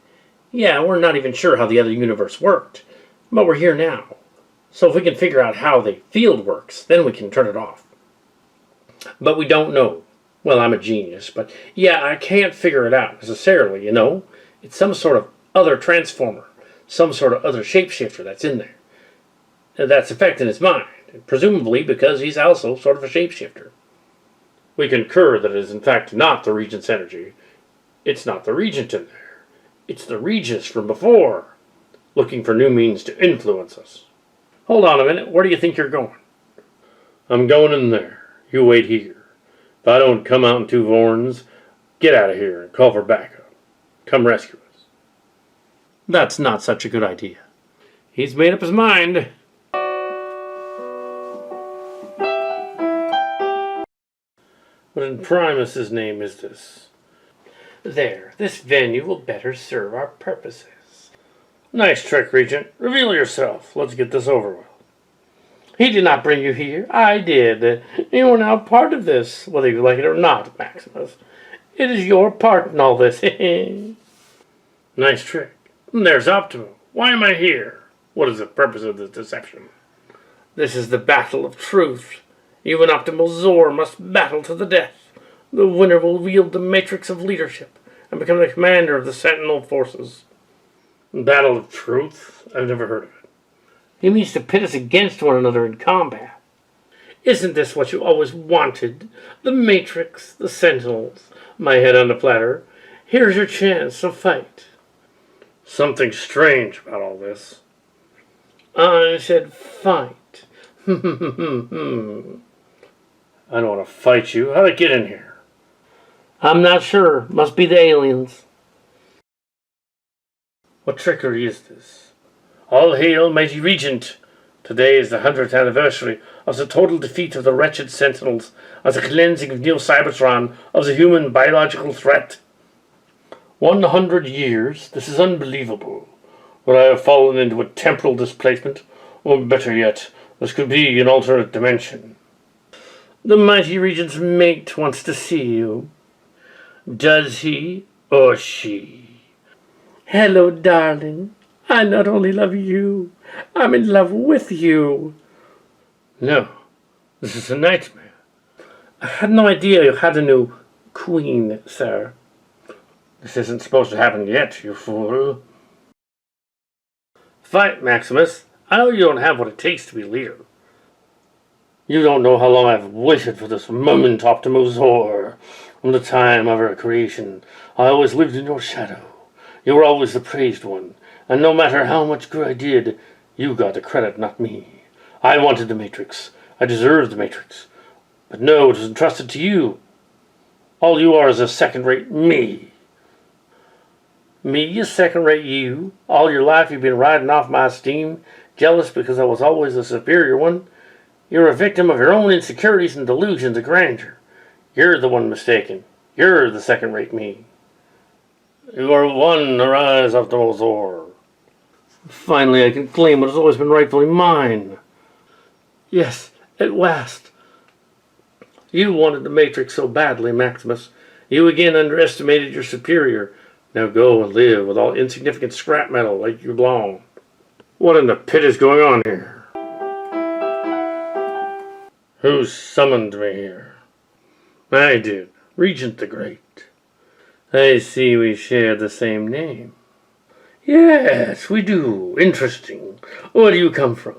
B: Yeah, we're not even sure how the other universe worked. But we're here now. So if we can figure out how the field works, then we can turn it off. But we don't know. Well, I'm a genius, but yeah, I can't figure it out necessarily, you know. It's some sort of other transformer, some sort of other shapeshifter that's in there. That's affecting his mind, presumably because he's also sort of a shapeshifter.
D: We concur that it is in fact not the Regent's energy. It's not the Regent in there. It's the Regis from before, looking for new means to influence us.
B: Hold on a minute, where do you think you're going?
D: I'm going in there. You wait here. If I don't come out in 2 Vorns, get out of here and call for backup. Come rescue us.
B: That's not such a good idea. He's made up his mind.
D: What in Primus's name is this?
B: There, this venue will better serve our purposes.
D: Nice trick, Regent. Reveal yourself. Let's get this over with.
B: He did not bring you here. I did. You are now part of this, whether you like it or not, Maximus. It is your part in all this.
D: Nice trick. And there's Optimo. Why am I here? What is the purpose of this deception?
B: This is the battle of truth. You and Optimal Zor must battle to the death. The winner will wield the matrix of leadership and become the commander of the Sentinel forces.
D: Battle of truth? I've never heard of it.
B: He means to pit us against one another in combat. Isn't this what you always wanted? The Matrix, the Sentinels, my head on the platter. Here's your chance to fight.
D: Something strange about all this.
B: I said fight.
D: I don't want to fight you. How'd I get in here?
B: I'm not sure. Must be the aliens.
D: What trickery is this? All hail, mighty Regent! Today is the 100th anniversary as the total defeat of the wretched Sentinels, as the cleansing of Neo Cybertron of the human biological threat.
B: 100 years? This is unbelievable. Would I have fallen into a temporal displacement? Or better yet, this could be an alternate dimension.
D: The mighty Regent's mate wants to see you. Does he or she? Hello, darling. I not only love you, I'm in love with you. No, this is a nightmare. I had no idea you had a new queen, sir.
B: This isn't supposed to happen yet, you fool.
D: Fight, Maximus. I know you don't have what it takes to be leader.
B: You don't know how long I've waited for this moment, Optimus Zor. From the time of our creation, I always lived in your shadow. You were always the praised one, and no matter how much good I did, you got the credit, not me. I wanted the Matrix. I deserved the Matrix. But no, it was entrusted to you. All you are is a second-rate me.
D: Me, a second-rate you? All your life you've been riding off my steam, jealous because I was always the superior one? You're a victim of your own insecurities and delusions of grandeur. You're the one mistaken. You're the second-rate me.
B: You are one, arise, Optimus Zor.
D: Finally, I can claim what has always been rightfully mine. Yes, at last. You wanted the Matrix so badly, Maximus. You again underestimated your superior. Now go and live with all insignificant scrap metal like you belong.
B: What in the pit is going on here? Who summoned me here?
D: I did, Regent the Great. I see we share the same name. Yes, we do. Interesting. Where do you come from?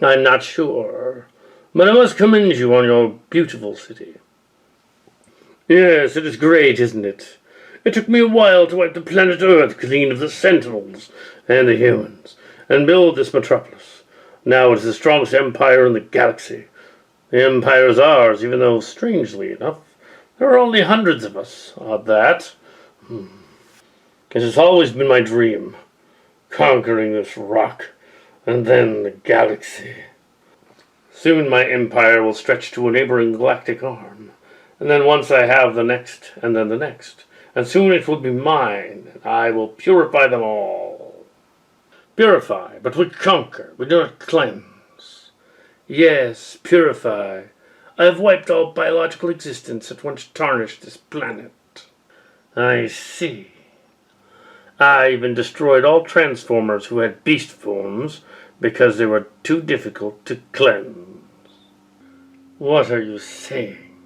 D: I'm not sure, but I must commend you on your beautiful city. Yes, it is great, isn't it? It took me a while to wipe the planet Earth clean of the Sentinels and the humans, and build this metropolis. Now it is the strongest empire in the galaxy. The empire is ours, even though, strangely enough, there are only hundreds of us. Odd that. It has always been my dream, conquering this rock, and then the galaxy. Soon my empire will stretch to a neighboring galactic arm, and then once I have the next, and then the next, and soon it will be mine, and I will purify them all. Purify, but we conquer, we do not cleanse. Yes, purify. I have wiped all biological existence that once tarnished this planet. I see. I even destroyed all Transformers who had beast forms because they were too difficult to cleanse. What are you saying?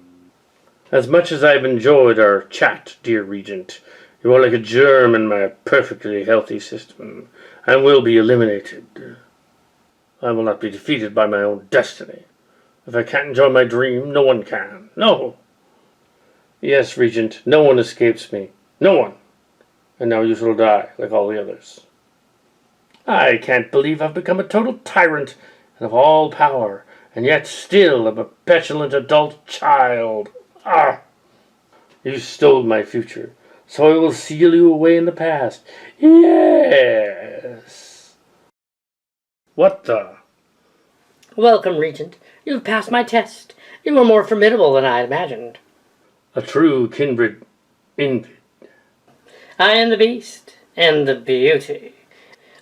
D: As much as I've enjoyed our chat, dear Regent, you are like a germ in my perfectly healthy system, and will be eliminated. I will not be defeated by my own destiny. If I can't enjoy my dream, no one can. No! Yes, Regent, no one escapes me. No one! And now you shall die, like all the others. I can't believe I've become a total tyrant and of all power, and yet still am a petulant adult child. Ah! You stole my future, so I will seal you away in the past. Yes! What the?
E: Welcome, Regent. You've passed my test. You are more formidable than I had imagined.
D: A true kindred invid.
E: I am the beast, and the beauty.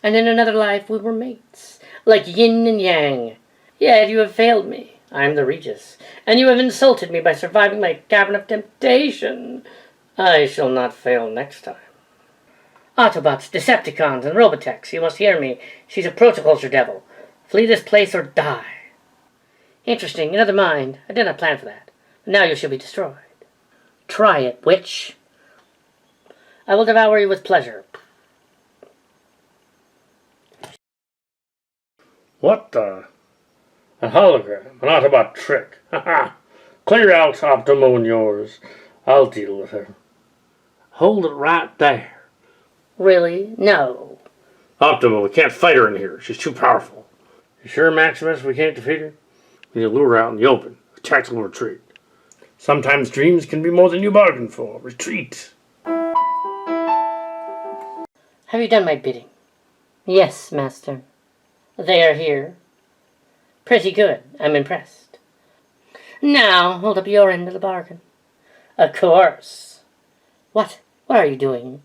E: And in another life we were mates, like yin and yang. Yet you have failed me. I am the Regis, and you have insulted me by surviving my cavern of temptation. I shall not fail next time. Autobots, Decepticons, and Robotechs, you must hear me. She's a protoculture devil. Flee this place or die. Interesting, another mind. I did not plan for that. But now you shall be destroyed. Try it, witch. I will devour you with pleasure.
D: What the? A hologram, an Autobot trick. Ha ha! Clear out, Optimo and yours. I'll deal with her. Hold it right there.
E: Really? No.
D: Optimo, we can't fight her in here. She's too powerful. You sure, Maximus, we can't defeat her? We need to lure her out in the open. A tactical retreat. Sometimes dreams can be more than you bargained for. Retreat.
E: Have you done my bidding? Yes, master. They are here. Pretty good. I'm impressed. Now, hold up your end of the bargain. Of course. What? What are you doing?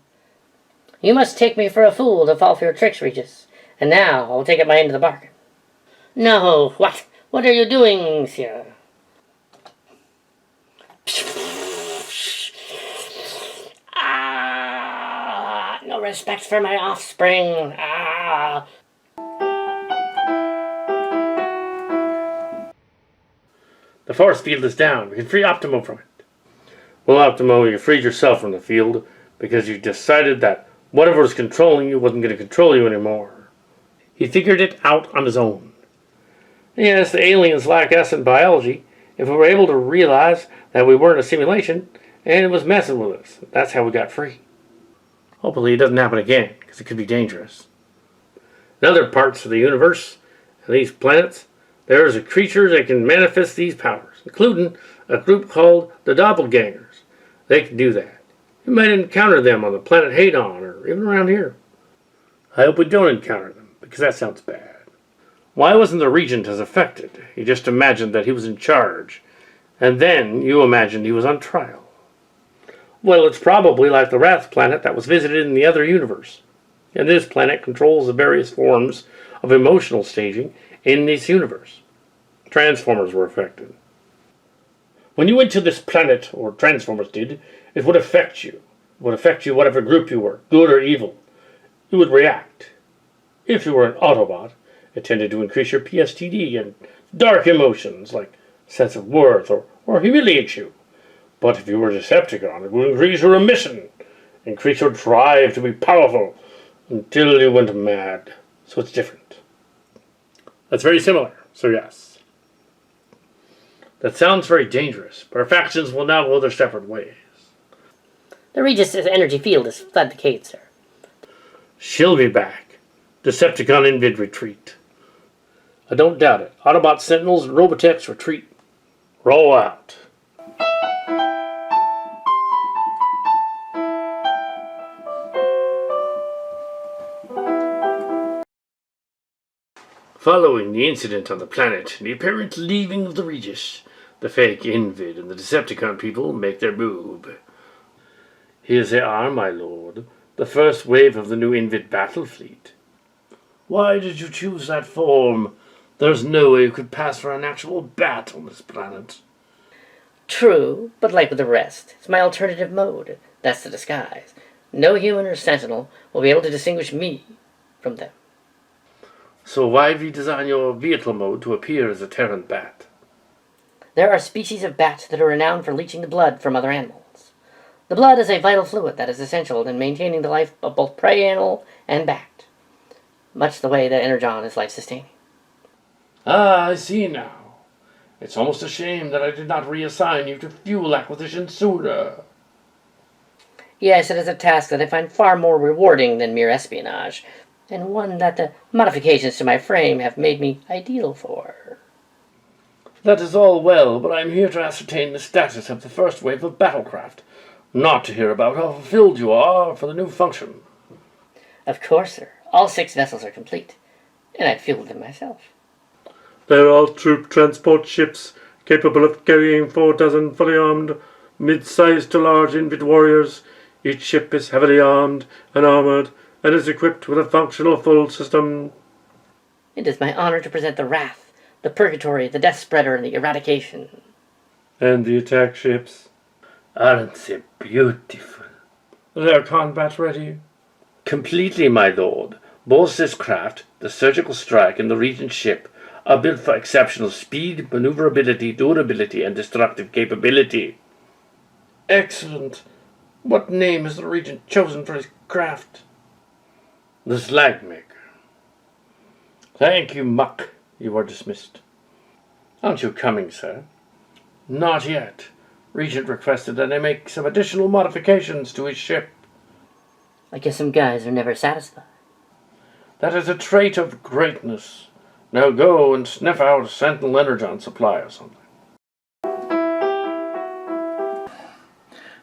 E: You must take me for a fool to fall for your tricks, Regis. And now I'll take up my end of the bargain. No, what? What are you doing, sir? Ah, no respect for my offspring. Ah.
D: The force field is down. We can free Optimo from it. Well, Optimo, you freed yourself from the field because you decided that whatever was controlling you wasn't going to control you anymore. He figured it out on his own. Yes, the aliens lack us in biology. If we were able to realize that we weren't a simulation and it was messing with us, that's how we got free. Hopefully it doesn't happen again, because it could be dangerous. In other parts of the universe, and these planets, there is a creature that can manifest these powers, including a group called the Doppelgangers. They can do that. You might encounter them on the planet Hadon, or even around here. I hope we don't encounter them, because that sounds bad. Why wasn't the Regent as affected? You just imagined that he was in charge, and then you imagined he was on trial. Well, it's probably like the Wrath planet that was visited in the other universe. And this planet controls the various forms of emotional staging in this universe. Transformers were affected. When you went to this planet, or Transformers did, it would affect you. It would affect you whatever group you were, good or evil. You would react. If you were an Autobot, it tended to increase your PSTD and dark emotions like sense of worth or humiliate you. But if you were a Decepticon, it would increase your ambition, increase your drive to be powerful until you went mad. So it's different. That's very similar, so yes. That sounds very dangerous, but our factions will now go their separate ways.
E: The Regis' energy field has fled the cave, sir.
D: She'll be back. Decepticon Invid retreat. I don't doubt it. Autobot Sentinels and Robotechs retreat. Roll out. Following the incident on the planet and the apparent leaving of the Regis, the fake Invid and the Decepticon people make their move. Here they are, my lord, the first wave of the new Invid battle fleet. Why did you choose that form? There's no way you could pass for an actual bat on this planet.
E: True, but like with the rest, it's my alternative mode. That's the disguise. No human or sentinel will be able to distinguish me from them.
D: So why redesign your vehicle mode to appear as a Terran bat?
E: There are species of bats that are renowned for leeching the blood from other animals. The blood is a vital fluid that is essential in maintaining the life of both prey animal and bat, much the way that energon is life-sustaining.
D: Ah, I see now. It's almost a shame that I did not reassign you to fuel acquisition sooner.
E: Yes, it is a task that I find far more rewarding than mere espionage, and one that the modifications to my frame have made me ideal for.
D: That is all well, but I am here to ascertain the status of the first wave of battlecraft, not to hear about how fulfilled you are for the new function.
E: Of course, sir. All 6 vessels are complete, and I've fueled them myself.
G: They're all troop transport ships, capable of carrying 4 dozen fully armed, mid-sized to large Invid warriors. Each ship is heavily armed and armored, and is equipped with a functional full system.
E: It is my honor to present the Wrath, the Purgatory, the Death Spreader, and the Eradication.
G: And the attack ships?
D: Aren't they beautiful?
G: They're combat ready.
D: Completely, my lord. Both this craft, the Surgical Strike, and the Regent ship are built for exceptional speed, maneuverability, durability, and destructive capability.
G: Excellent. What name has the Regent chosen for his craft?
D: The Slagmaker. Thank you, Muck. You are dismissed. Aren't you coming, sir?
G: Not yet. Regent requested that I make some additional modifications to his ship.
E: I guess some guys are never satisfied.
G: That is a trait of greatness. Now go and sniff out a Sentinel Energon supply or something.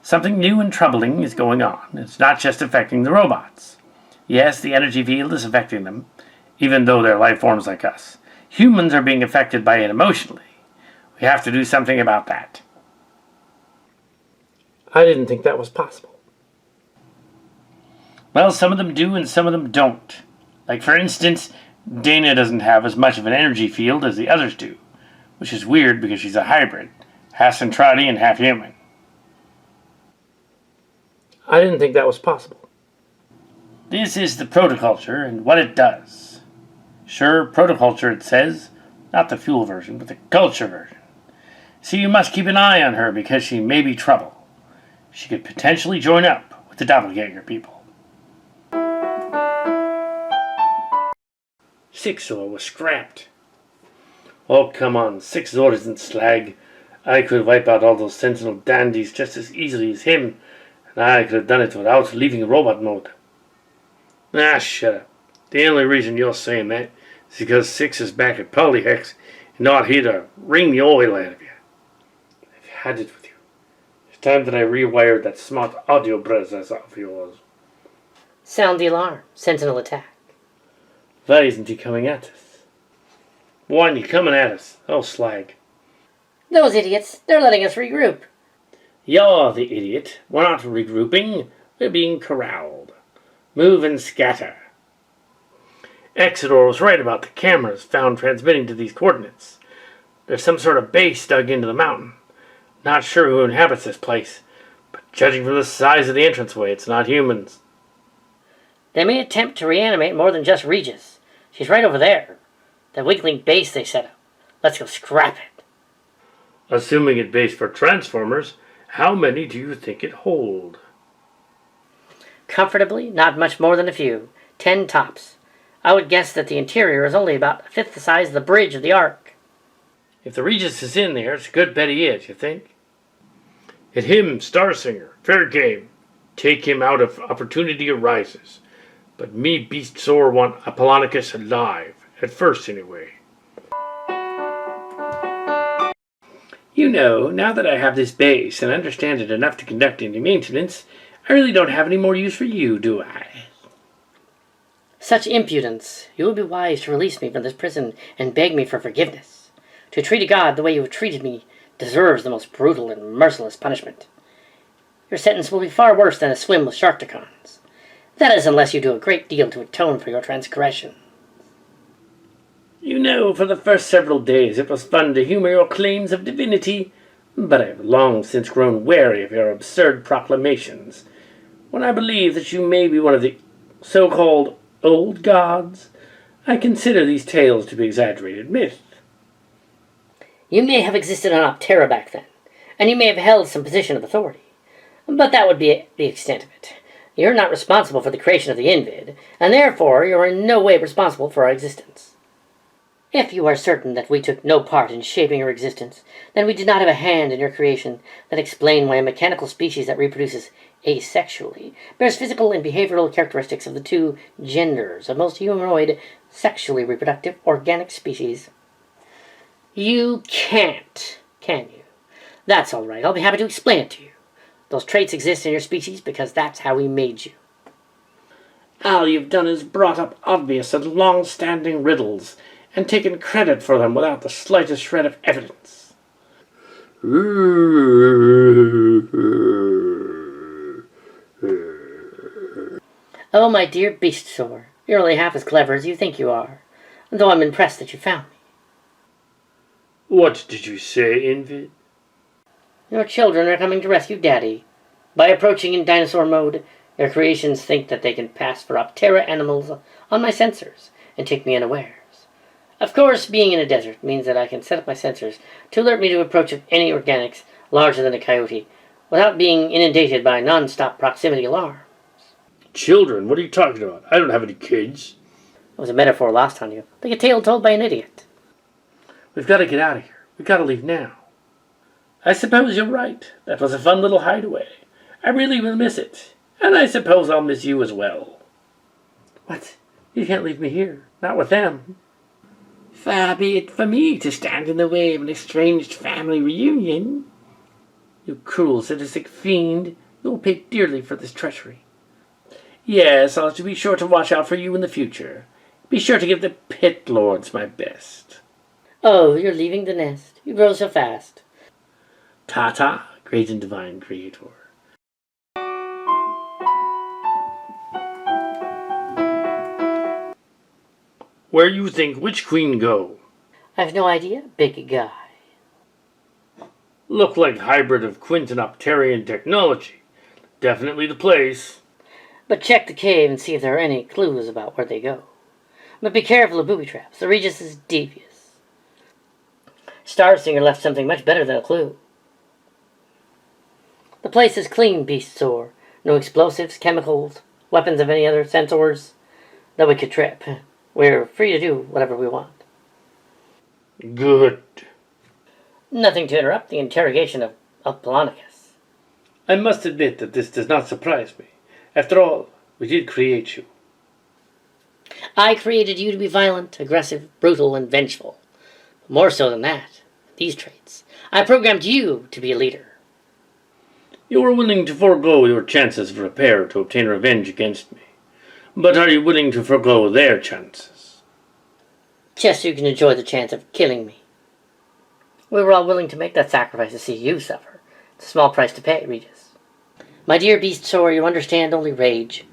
B: Something new and troubling is going on. It's not just affecting the robots. Yes, the energy field is affecting them, even though they're life forms like us. Humans are being affected by it emotionally. We have to do something about that.
D: I didn't think that was possible.
B: Well, some of them do and some of them don't. Like, for instance, Dana doesn't have as much of an energy field as the others do, which is weird because she's a hybrid, half Centrati and half human.
D: I didn't think that was possible.
B: This is the protoculture and what it does. Sure, protoculture it says, not the fuel version, but the culture version. So you must keep an eye on her because she may be trouble. She could potentially join up with the doppelganger people.
D: Six Zor was scrapped. Oh, come on, Six Zor isn't slag. I could wipe out all those Sentinel dandies just as easily as him, and I could have done it without leaving robot mode. Ah, shut up. The only reason you're saying that is because Six is back at Polyhex and not here to wring the oil out of you. I've had it with you. It's time that I rewired that smart audio processor of yours.
E: Sound the alarm. Sentinel attack.
D: Why isn't he coming at us? Why aren't you coming at us? Oh, slag.
E: Those idiots. They're letting us regroup.
D: You're the idiot. We're not regrouping. We're being corralled. Move and scatter.
B: Exodor was right about the cameras found transmitting to these coordinates. There's some sort of base dug into the mountain. Not sure who inhabits this place, but judging from the size of the entranceway, it's not humans.
E: They may attempt to reanimate more than just Regis. She's right over there. The weakling base they set up. Let's go scrap it.
D: Assuming it base for Transformers, how many do you think it hold?
E: Comfortably, not much more than a few. 10 tops. I would guess that the interior is only about a fifth the size of the bridge of the Ark.
B: If the Regis is in there, it's a good bet he is, you think?
D: Hit him, Starsinger. Fair game. Take him out if opportunity arises. But me, Beast Zor, want Apollonicus alive. At first, anyway.
B: You know, now that I have this base and understand it enough to conduct any maintenance, I really don't have any more use for you, do I?
E: Such impudence. You would be wise to release me from this prison and beg me for forgiveness. To treat a god the way you have treated me deserves the most brutal and merciless punishment. Your sentence will be far worse than a swim with Sharkticons. That is, unless you do a great deal to atone for your transgression.
B: You know, for the first several days it was fun to humor your claims of divinity, but I have long since grown wary of your absurd proclamations. When I believe that you may be one of the so-called old gods, I consider these tales to be exaggerated myth.
E: You may have existed on Optera back then, and you may have held some position of authority, but that would be the extent of it. You're not responsible for the creation of the Invid, and therefore you are in no way responsible for our existence. If you are certain that we took no part in shaping your existence, then we did not have a hand in your creation, that explain why a mechanical species that reproduces asexually bears physical and behavioral characteristics of the two genders of most humanoid, sexually reproductive organic species. You can't, can you? That's all right. I'll be happy to explain it to you. Those traits exist in your species because that's how we made you.
B: All you've done is brought up obvious and long-standing riddles, and taken credit for them without the slightest shred of evidence.
E: Oh, my dear Beast Zor, you're only half as clever as you think you are, though I'm impressed that you found me.
D: What did you say, Invid?
E: Your children are coming to rescue Daddy. By approaching in dinosaur mode, their creations think that they can pass for Optera animals on my sensors and take me unawares. Of course, being in a desert means that I can set up my sensors to alert me to approach of any organics larger than a coyote without being inundated by non-stop proximity alarms.
D: Children? What are you talking about? I don't have any kids.
E: It was a metaphor lost on you, like a tale told by an idiot.
B: We've got to get out of here. We've got to leave now. I suppose you're right. That was a fun little hideaway. I really will miss it. And I suppose I'll miss you as well. What? You can't leave me here. Not with them. Far be it for me to stand in the way of an estranged family reunion. You cruel, sadistic fiend. You'll pay dearly for this treachery. Yes, I'll have to be sure to watch out for you in the future. Be sure to give the pit lords my best.
E: Oh, you're leaving the nest. You grow so fast.
D: Ta-ta, great and divine creator. Where you think which queen go?
E: I've no idea, big guy.
D: Look like hybrid of Quintanopterian technology. Definitely the place.
E: But check the cave and see if there are any clues about where they go. But be careful of booby traps. The Regis is devious. Starsinger left something much better than a clue. The place is clean, Beast Soar. No explosives, chemicals, weapons of any other sensors that we could trip. We're free to do whatever we want.
D: Good.
E: Nothing to interrupt the interrogation of Apollonicus.
D: I must admit that this does not surprise me. After all, we did create you.
E: I created you to be violent, aggressive, brutal, and vengeful. More so than that, these traits. I programmed you to be a leader.
D: You were willing to forego your chances of repair to obtain revenge against me. But are you willing to forego their chances?
E: Just so you can enjoy the chance of killing me. We were all willing to make that sacrifice to see you suffer. It's a small price to pay, Regis. My dear Beast Soar, you understand only rage.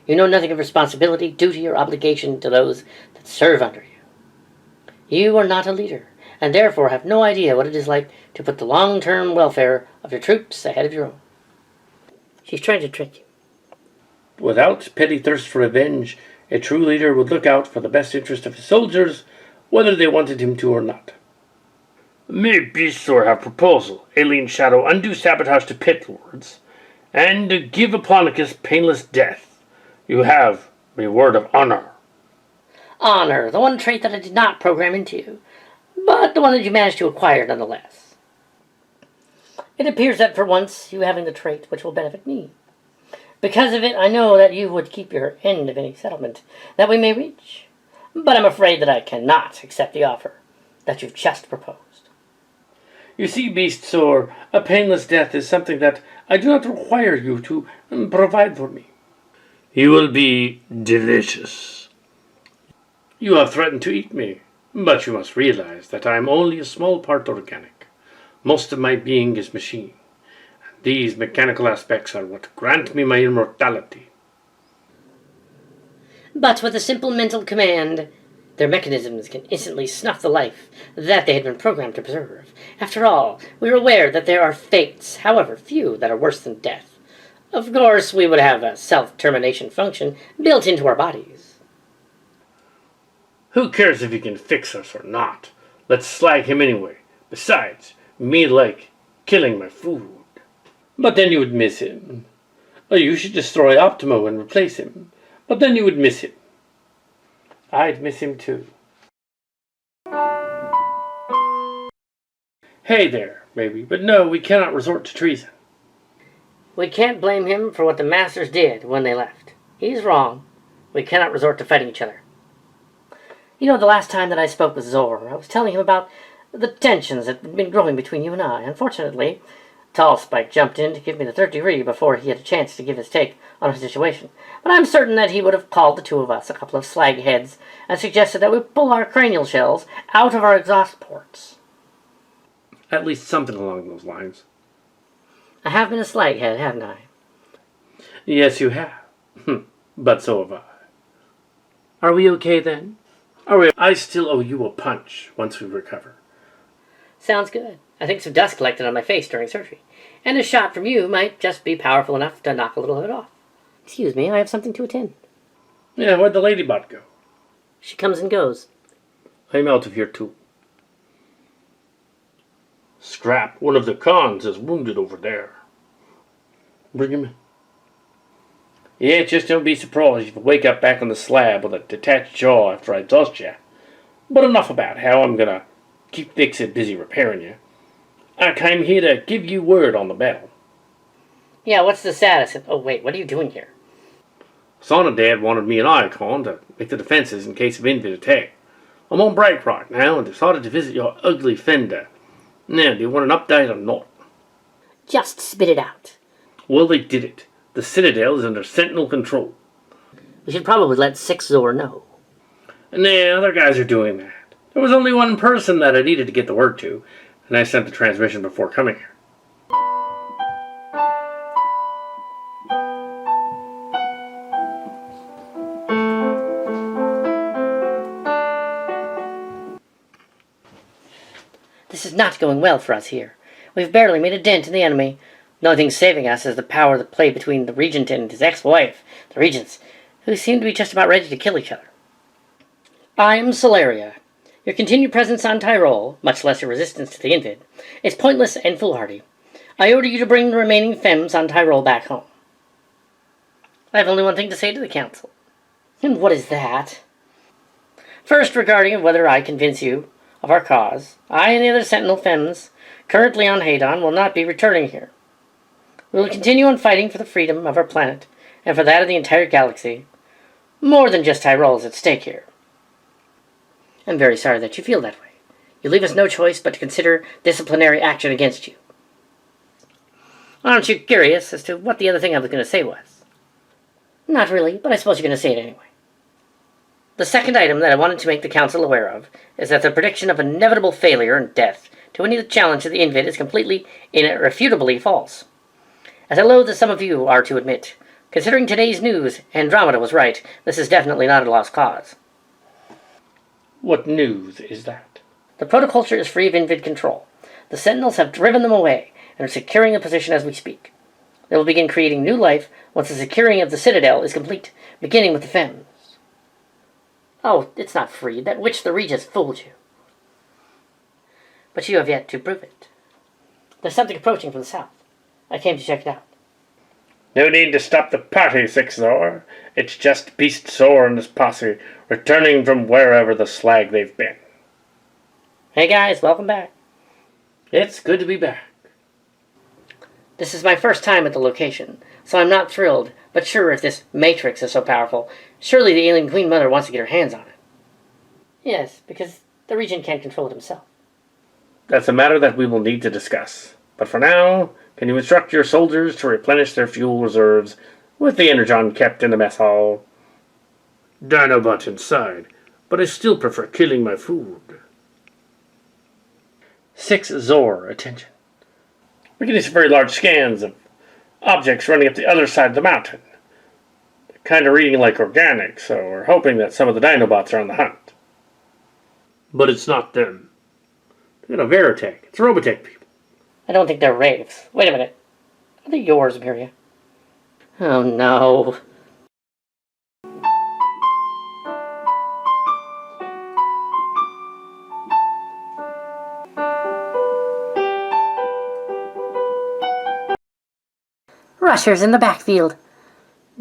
E: You know nothing of responsibility, duty, or obligation to those that serve under you. You are not a leader, and therefore have no idea what it is like to put the long-term welfare of your troops ahead of your own. She's trying to trick you.
D: Without petty thirst for revenge, a true leader would look out for the best interest of his soldiers, whether they wanted him to or not. May Beastor have proposal, Alien Shadow undo sabotage to pit lords, and give Apollonicus painless death. You have a word of honor.
E: Honor, the one trait that I did not program into you, but the one that you managed to acquire nonetheless. It appears that for once you having the trait which will benefit me. Because of it, I know that you would keep your end of any settlement that we may reach. But I'm afraid that I cannot accept the offer that you've just proposed.
D: You see, Beast Soar, a painless death is something that I do not require you to provide for me. You will be delicious. You have threatened to eat me, but you must realize that I am only a small part organic. Most of my being is machine. These mechanical aspects are what grant me my immortality.
E: But with a simple mental command, their mechanisms can instantly snuff the life that they had been programmed to preserve. After all, we are aware that there are fates, however few, that are worse than death. Of course, we would have a self-termination function built into our bodies.
D: Who cares if he can fix us or not? Let's slag him anyway. Besides, me like killing my food. But then you would miss him. Or you should destroy Optimo and replace him. But then you would miss him. I'd miss him too. Hey there, maybe, but no, we cannot resort to treason.
E: We can't blame him for what the Masters did when they left. He's wrong. We cannot resort to fighting each other. You know, the last time that I spoke with Zor, I was telling him about the tensions that had been growing between you and I. Unfortunately, Tall Spike jumped in to give me the third degree before he had a chance to give his take on our situation. But I'm certain that he would have called the two of us a couple of slag heads and suggested that we pull our cranial shells out of our exhaust ports.
D: At least something along those lines.
E: I have been a slag head, haven't I?
D: Yes, you have. But so have I. Are we okay then? I still owe you a punch once we recover.
E: Sounds good. I think some dust collected on my face during surgery, and a shot from you might just be powerful enough to knock a little of it off. Excuse me, I have something to attend.
D: Yeah, where'd the ladybot go?
E: She comes and goes.
D: I'm out of here too. Scrap, one of the cons is wounded over there. Bring him in. Yeah, just don't be surprised if you wake up back on the slab with a detached jaw after I exhaust you. But enough about how I'm gonna keep Fix-It busy repairing you. I came here to give you word on the battle.
E: Yeah, what's the status? Oh, wait, what are you doing here?
D: Sonadad wanted me an icon to make the defenses in case of invid attack. I'm on break right now and decided to visit your ugly fender. Now, do you want an update or not?
E: Just spit it out.
D: Well, they did it. The Citadel is under Sentinel control.
E: We should probably let Six Zor know.
D: And the other guys are doing that. There was only one person that I needed to get the word to, and I sent the transmission before coming here.
E: This is not going well for us here. We've barely made a dent in the enemy. The only thing saving us is the power that play between the Regent and his ex-wife, the Regents, who seem to be just about ready to kill each other. I am Solaria. Your continued presence on Tyrol, much less your resistance to the Invid, is pointless and foolhardy. I order you to bring the remaining femmes on Tyrol back home. I have only one thing to say to the Council. And what is that? First, regarding whether I convince you of our cause, I and the other Sentinel femmes currently on Hadon will not be returning here. We will continue on fighting for the freedom of our planet and for that of the entire galaxy. More than just Tyrol is at stake here. I'm very sorry that you feel that way. You leave us no choice but to consider disciplinary action against you. Aren't you curious as to what the other thing I was going to say was? Not really, but I suppose you're going to say it anyway. The second item that I wanted to make the Council aware of is that the prediction of inevitable failure and death to any challenge to the Invid is completely, irrefutably false. As I loathe as some of you are to admit, considering today's news, Andromeda was right. This is definitely not a lost cause.
D: What news is that?
E: The protoculture is free of Invid control. The Sentinels have driven them away and are securing the position as we speak. They will begin creating new life once the securing of the Citadel is complete, beginning with the femmes. Oh, it's not free. That witch the Regis fooled you. But you have yet to prove it. There's something approaching from the south. I came to check it out.
D: No need to stop the party, Six Zor. It's just Beast Zor and his posse, returning from wherever the slag they've been.
E: Hey guys, welcome back.
D: It's good to be back.
E: This is my first time at the location, so I'm not thrilled, but sure if this Matrix is so powerful, surely the alien Queen Mother wants to get her hands on it. Yes, because the Regent can't control it himself.
D: That's a matter that we will need to discuss. But for now, can you instruct your soldiers to replenish their fuel reserves with the energon kept in the mess hall?
G: Dinobot inside, but I still prefer killing my food.
D: Six Zor, attention. We're getting some very large scans of objects running up the other side of the mountain. They're kind of reading like organic, so we're hoping that some of the Dinobots are on the hunt.
G: But it's not them.
D: They're a Veritech. It's Robotech people.
E: I don't think they're wraiths. Wait a minute. Are they yours, Miria? Oh no. Rushers in the backfield.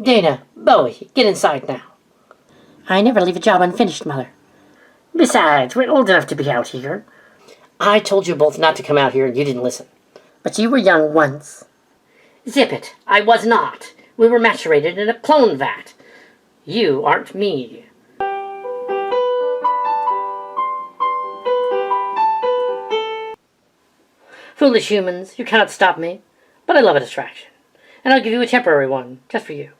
E: Dana, Bowie, get inside now. I never leave a job unfinished, Mother. Besides, we're old enough to be out here. I told you both not to come out here and you didn't listen. But you were young once. Zip it. I was not. We were macerated in a clone vat. You aren't me. Foolish humans, you cannot stop me. But I love a distraction. And I'll give you a temporary one, just for you.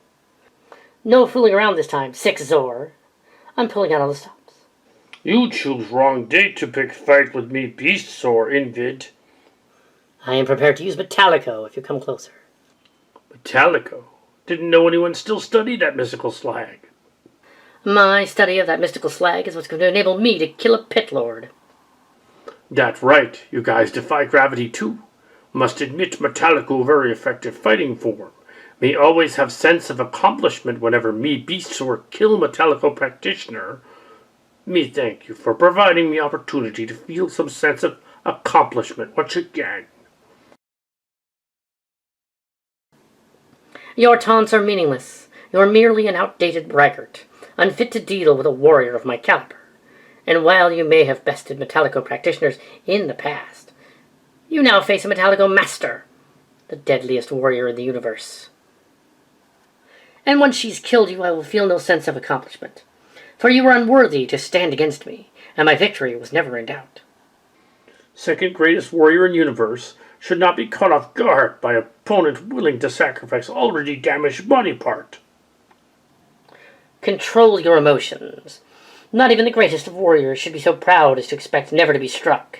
E: No fooling around this time, Six Zor. I'm pulling out all the stops.
G: You choose wrong date to pick fight with me, Beast Zor, Invid.
E: I am prepared to use Metallico if you come closer.
G: Metallico? Didn't know anyone still studied that mystical slag.
E: My study of that mystical slag is what's going to enable me to kill a pit lord.
G: That's right, you guys defy gravity too. Must admit Metallico very effective fighting form. Me always have sense of accomplishment whenever me Beast Zor kill Metallico practitioner. Me thank you for providing me opportunity to feel some sense of accomplishment once again.
E: Your taunts are meaningless. You're merely an outdated braggart, unfit to deal with a warrior of my caliber. And while you may have bested Metallico practitioners in the past, you now face a Metallico master, the deadliest warrior in the universe. And once she's killed you, I will feel no sense of accomplishment, for you were unworthy to stand against me, and my victory was never in doubt.
G: Second greatest warrior in universe should not be caught off guard by opponent willing to sacrifice already damaged body part.
E: Control your emotions. Not even the greatest of warriors should be so proud as to expect never to be struck.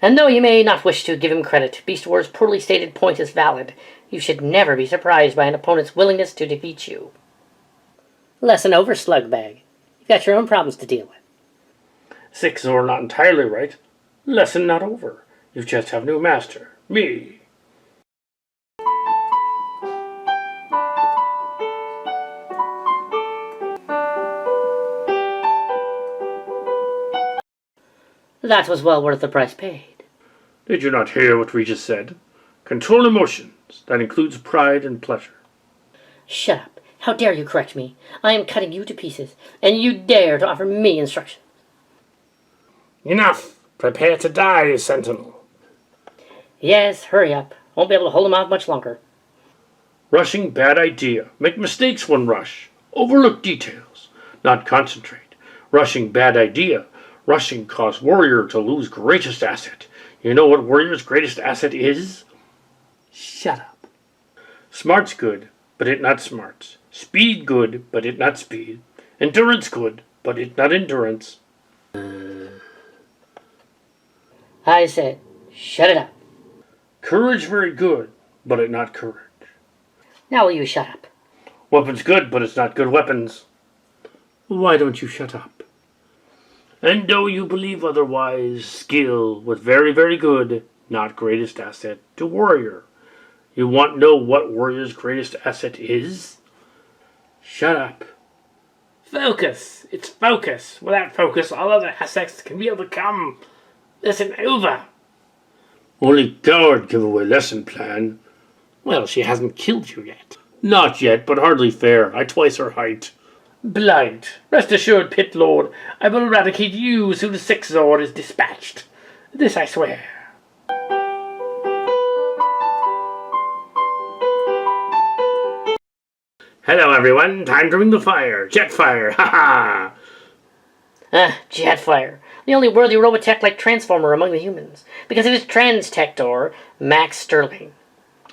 E: And though you may not wish to give him credit, Beast War's poorly stated point is valid. You should never be surprised by an opponent's willingness to defeat you. Lesson over, Slugbag. You've got your own problems to deal with.
D: 6 Zor not entirely right. Lesson not over. You just have a new master. Me.
E: That was well worth the price paid.
D: Did you not hear what we just said? Control emotions. That includes pride and pleasure.
E: Shut up. How dare you correct me? I am cutting you to pieces, and you dare to offer me instruction.
B: Enough! Prepare to die, Sentinel.
E: Yes, hurry up. Won't be able to hold him out much longer.
D: Rushing, bad idea. Make mistakes when rush. Overlook details. Not concentrate. Rushing, bad idea. Rushing cause warrior to lose greatest asset. You know what warrior's greatest asset is?
B: Shut up.
D: Smart's good, but it not smarts. Speed good, but it not speed. Endurance good, but it not endurance.
E: I said, shut it up.
D: Courage very good, but it not courage.
E: Now will you shut up?
D: Weapons good, but it's not good weapons. Why don't you shut up? And though you believe otherwise, skill was very, very good, not greatest asset to warrior. You want to know what warrior's greatest asset is? Shut up.
B: Focus. It's focus. Without focus, all other assets can be overcome. Lesson over.
D: Only coward give away lesson plan.
B: Well, she hasn't killed you yet.
D: Not yet, but hardly fair. I twice her height.
B: Blight. Rest assured, Pit Lord, I will eradicate you soon as 6 Zord is dispatched. This I swear.
D: Hello, everyone. Time to ring the fire. Jet fire. Ha ha.
E: Jetfire. The only worthy Robotech-like transformer among the humans. Because of his Transtector, Max Sterling.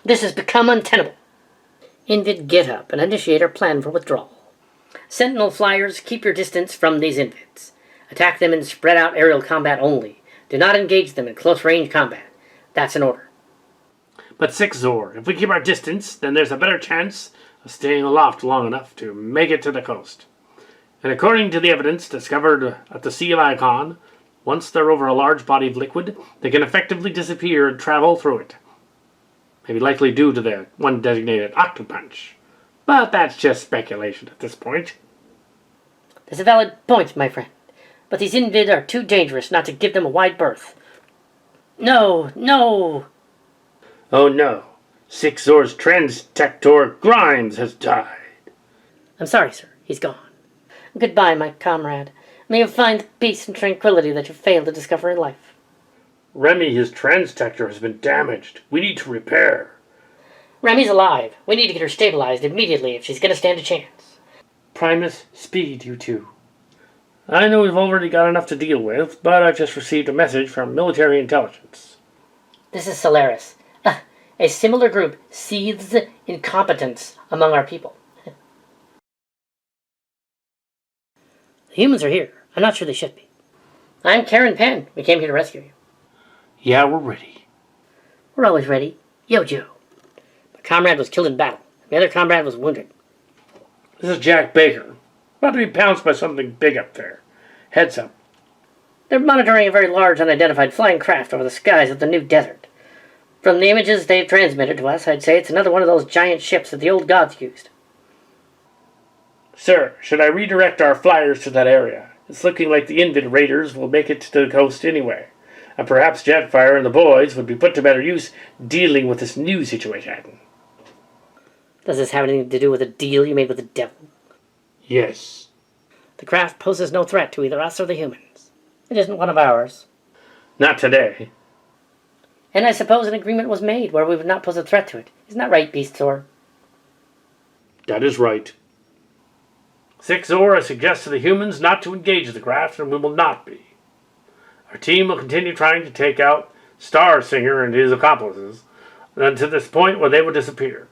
E: This has become untenable. Invid, get up and initiate our plan for withdrawal. Sentinel flyers, keep your distance from these Invids. Attack them in spread-out aerial combat only. Do not engage them in close-range combat. That's an order.
D: But 6 Zor, if we keep our distance, then there's a better chance of staying aloft long enough to make it to the coast. And according to the evidence discovered at the Sea of Icon, once they're over a large body of liquid, they can effectively disappear and travel through it. Maybe likely due to the one designated octopunch. But that's just speculation at this point.
E: That's a valid point, my friend. But these Invid are too dangerous not to give them a wide berth. No, no!
D: Oh no. 6 Zor's Transtector Grimes has died.
E: I'm sorry, sir. He's gone. Goodbye, my comrade. May you find the peace and tranquility that you failed to discover in life.
D: Remy, his Transtector has been damaged. We need to repair.
E: Remy's alive. We need to get her stabilized immediately if she's going to stand a chance.
D: Primus, speed, you two. I know we've already got enough to deal with, but I've just received a message from military intelligence.
E: This is Solaris. A similar group seethes incompetence among our people. The humans are here. I'm not sure they should be. I'm Karen Penn. We came here to rescue you.
D: Yeah, we're ready.
E: We're always ready. Yo, Joe. My comrade was killed in battle. My other comrade was wounded.
D: This is Jack Baker. About to be pounced by something big up there. Heads up.
E: They're monitoring a very large unidentified flying craft over the skies of the new desert. From the images they've transmitted to us, I'd say it's another one of those giant ships that the old gods used.
D: Sir, should I redirect our flyers to that area? It's looking like the Invid raiders will make it to the coast anyway. And perhaps Jetfire and the boys would be put to better use dealing with this new situation.
E: Does this have anything to do with a deal you made with the devil?
D: Yes.
E: The craft poses no threat to either us or the humans. It isn't one of ours.
D: Not today.
E: And I suppose an agreement was made where we would not pose a threat to it. Isn't that right, Beast Zor?
D: That is right. 6 Zor, I suggest to the humans not to engage the craft, and we will not be. Our team will continue trying to take out Star Singer and his accomplices, until this point where they will disappear.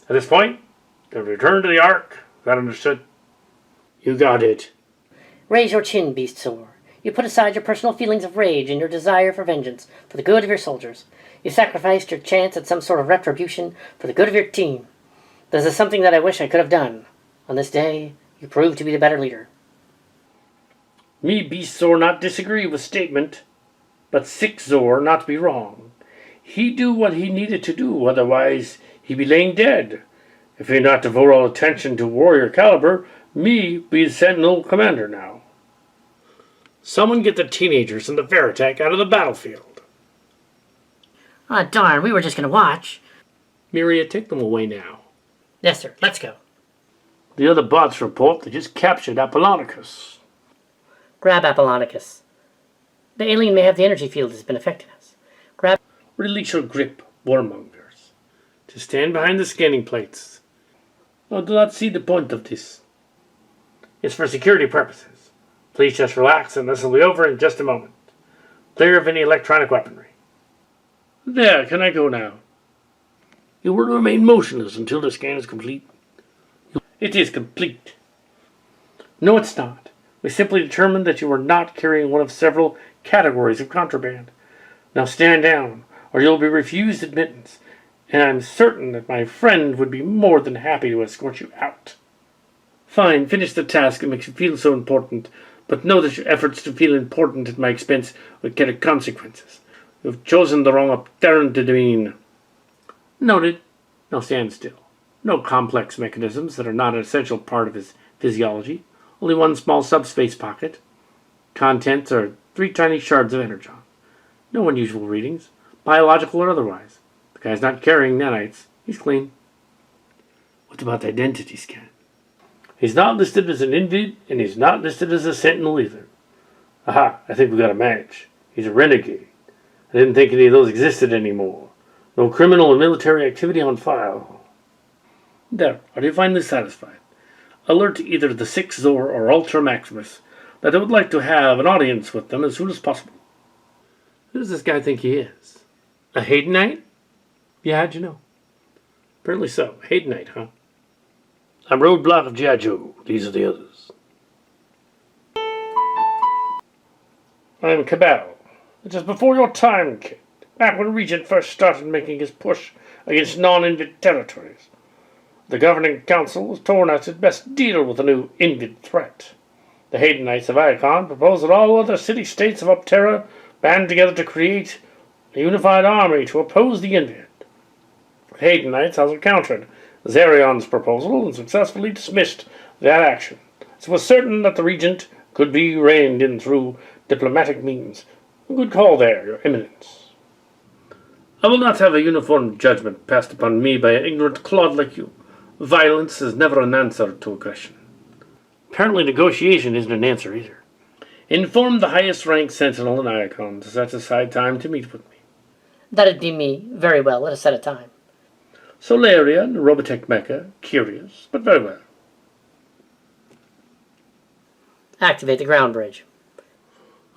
D: At this point, they'll return to the Ark. Is that understood? You got it.
E: Raise your chin, Beast Sore. You put aside your personal feelings of rage and your desire for vengeance for the good of your soldiers. You sacrificed your chance at some sort of retribution for the good of your team. This is something that I wish I could have done. On this day, you proved to be the better leader.
B: Me Beast Zor not disagree with statement, but Sick Zor not be wrong. He do what he needed to do, otherwise he be laying dead. If he not devote all attention to warrior caliber, me be the Sentinel commander now. Someone get the teenagers and the Veritech out of the battlefield.
E: Ah, darn, we were just gonna watch.
B: Myria, take them away now.
E: Yes, sir, let's go.
B: The other bots report they just captured Apollonicus.
E: Grab Apollonicus. The alien may have the energy field that's been affecting us. Grab...
B: Release your grip, warmongers. To stand behind the scanning plates. I do not see the point of this. It's for security purposes. Please just relax and this will be over in just a moment. Clear of any electronic weaponry. There, can I go now? You will remain motionless until the scan is complete. It is complete. No, it's not. We simply determined that you were not carrying one of several categories of contraband. Now stand down, or you'll be refused admittance, and I'm certain that my friend would be more than happy to escort you out. Fine, finish the task that makes you feel so important, but know that your efforts to feel important at my expense would carry consequences. You've chosen the wrong Apteran to demean. Noted. Now stand still. No complex mechanisms that are not an essential part of his physiology. Only one small subspace pocket. Contents are 3 tiny shards of energon. No unusual readings, biological or otherwise. The guy's not carrying nanites. He's clean. What about the identity scan? He's not listed as an invid, and he's not listed as a sentinel either. Aha, I think we got a match. He's a renegade. I didn't think any of those existed anymore. No criminal or military activity on file. There, are you finally satisfied? Alert either the Six Zor or Ultra Maximus that I would like to have an audience with them as soon as possible. Who does this guy think he is? A Haydenite? Yeah, how'd you know? Apparently so. Haydenite, huh? I'm Roadblock of G.I. Joe. These are the others. I'm Cabal. Just before your time, kid. Back when Regent first started making his push against non-Invid territories. The governing council was torn out its best deal with the new Invid threat. The Haydenites of Icon proposed that all other city-states of Upterra band together to create a unified army to oppose the Invid. The Haydenites also countered Zarion's proposal and successfully dismissed that action. It was certain that the Regent could be reined in through diplomatic means. A good call there, Your Eminence. I will not have a uniform judgment passed upon me by an ignorant clod like you. Violence is never an answer to aggression. Apparently negotiation isn't an answer either. Inform the highest ranked sentinel in Icon to set aside time to meet with me.
E: That'd be me. Very well, let us set a time.
B: Solaria and Robotech Mecha, curious, but very well.
E: Activate the ground bridge.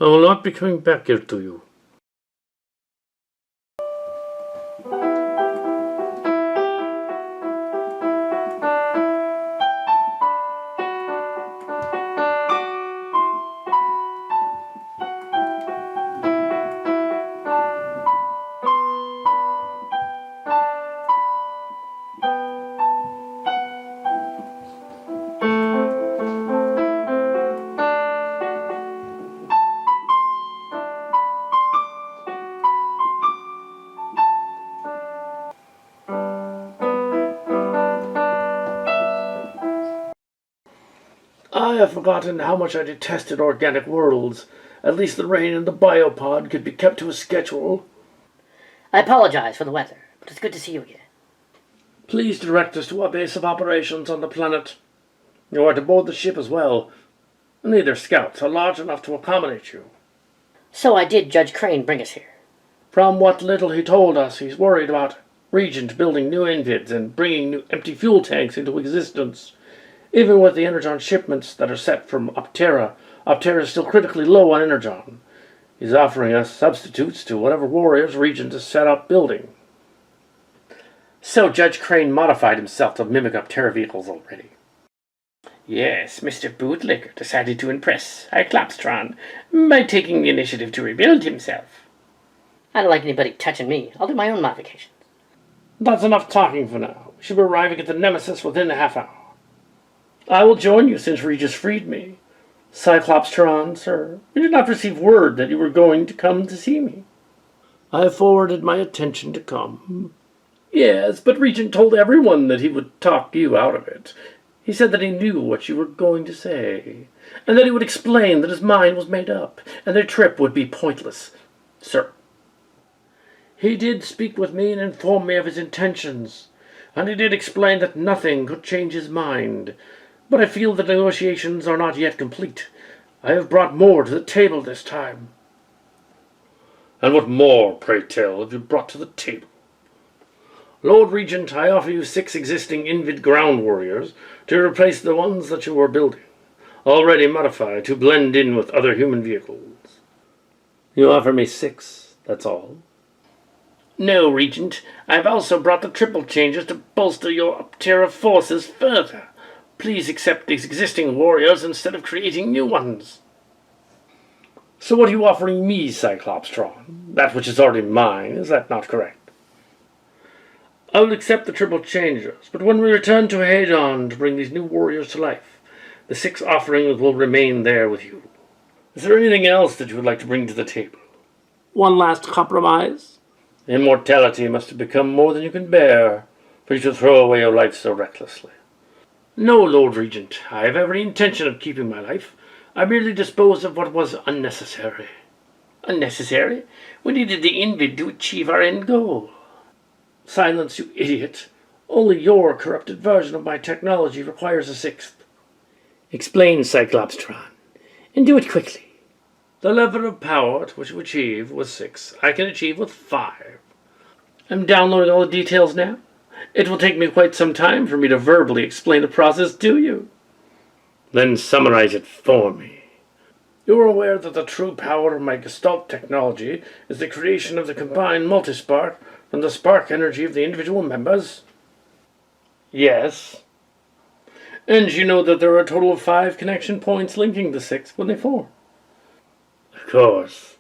B: I will not be coming back here to you. I have forgotten how much I detested organic worlds. At least the rain and the biopod could be kept to a schedule.
E: I apologize for the weather, but it's good to see you again.
B: Please direct us to our base of operations on the planet. You are to board the ship as well. Neither scouts are large enough to accommodate you.
E: So I did Judge Crane bring us here.
B: From what little he told us, he's worried about Regent building new Invids and bringing new empty fuel tanks into existence. Even with the energon shipments that are set from Upterra, Upterra is still critically low on energon. He's offering us substitutes to whatever warriors Regent has set up building. So Judge Crane modified himself to mimic Upterra vehicles already. Yes, Mr. Bootlicker decided to impress Cyclopstron by taking the initiative to rebuild himself.
E: I don't like anybody touching me. I'll do my own modifications.
B: That's enough talking for now. We should be arriving at the Nemesis within a half hour. I will join you since Regis freed me. Cyclopstron, sir, we did not receive word that you were going to come to see me.
D: I forwarded my attention to come.
B: Yes, but Regent told everyone that he would talk you out of it. He said that he knew what you were going to say, and that he would explain that his mind was made up, and their trip would be pointless, sir. He did speak with me and inform me of his intentions, and he did explain that nothing could change his mind. But I feel the negotiations are not yet complete. I have brought more to the table this time.
D: And what more, pray tell, have you brought to the table?
B: Lord Regent, I offer you 6 existing Invid ground warriors to replace the ones that you are building, already modified to blend in with other human vehicles.
D: You offer me 6, that's all?
B: No, Regent. I've also brought the triple changes to bolster your Upterra forces further. Please accept these existing warriors instead of creating new ones.
D: So what are you offering me, Cyclopstron? That which is already mine, is that not correct?
B: I will accept the triple changers, but when we return to Hadon to bring these new warriors to life, the 6 offerings will remain there with you. Is there anything else that you would like to bring to the table?
D: One last compromise?
B: Immortality must have become more than you can bear, for you to throw away your life so recklessly. No, Lord Regent, I have every intention of keeping my life. I merely disposed of what was unnecessary. Unnecessary? We needed the Invid to achieve our end goal. Silence, you idiot. Only your corrupted version of my technology requires a 6th.
A: Explain, Cyclopstron, and do it quickly.
B: The level of power to which you achieve with 6, I can achieve with 5. I'm downloading all the details now. It will take me quite some time for me to verbally explain the process to you.
A: Then summarize it for me.
B: You are aware that the true power of my Gestalt technology is the creation of the combined multispark from the spark energy of the individual members?
A: Yes.
B: And you know that there are a total of 5 connection points linking the 6 when they form?
A: Of course.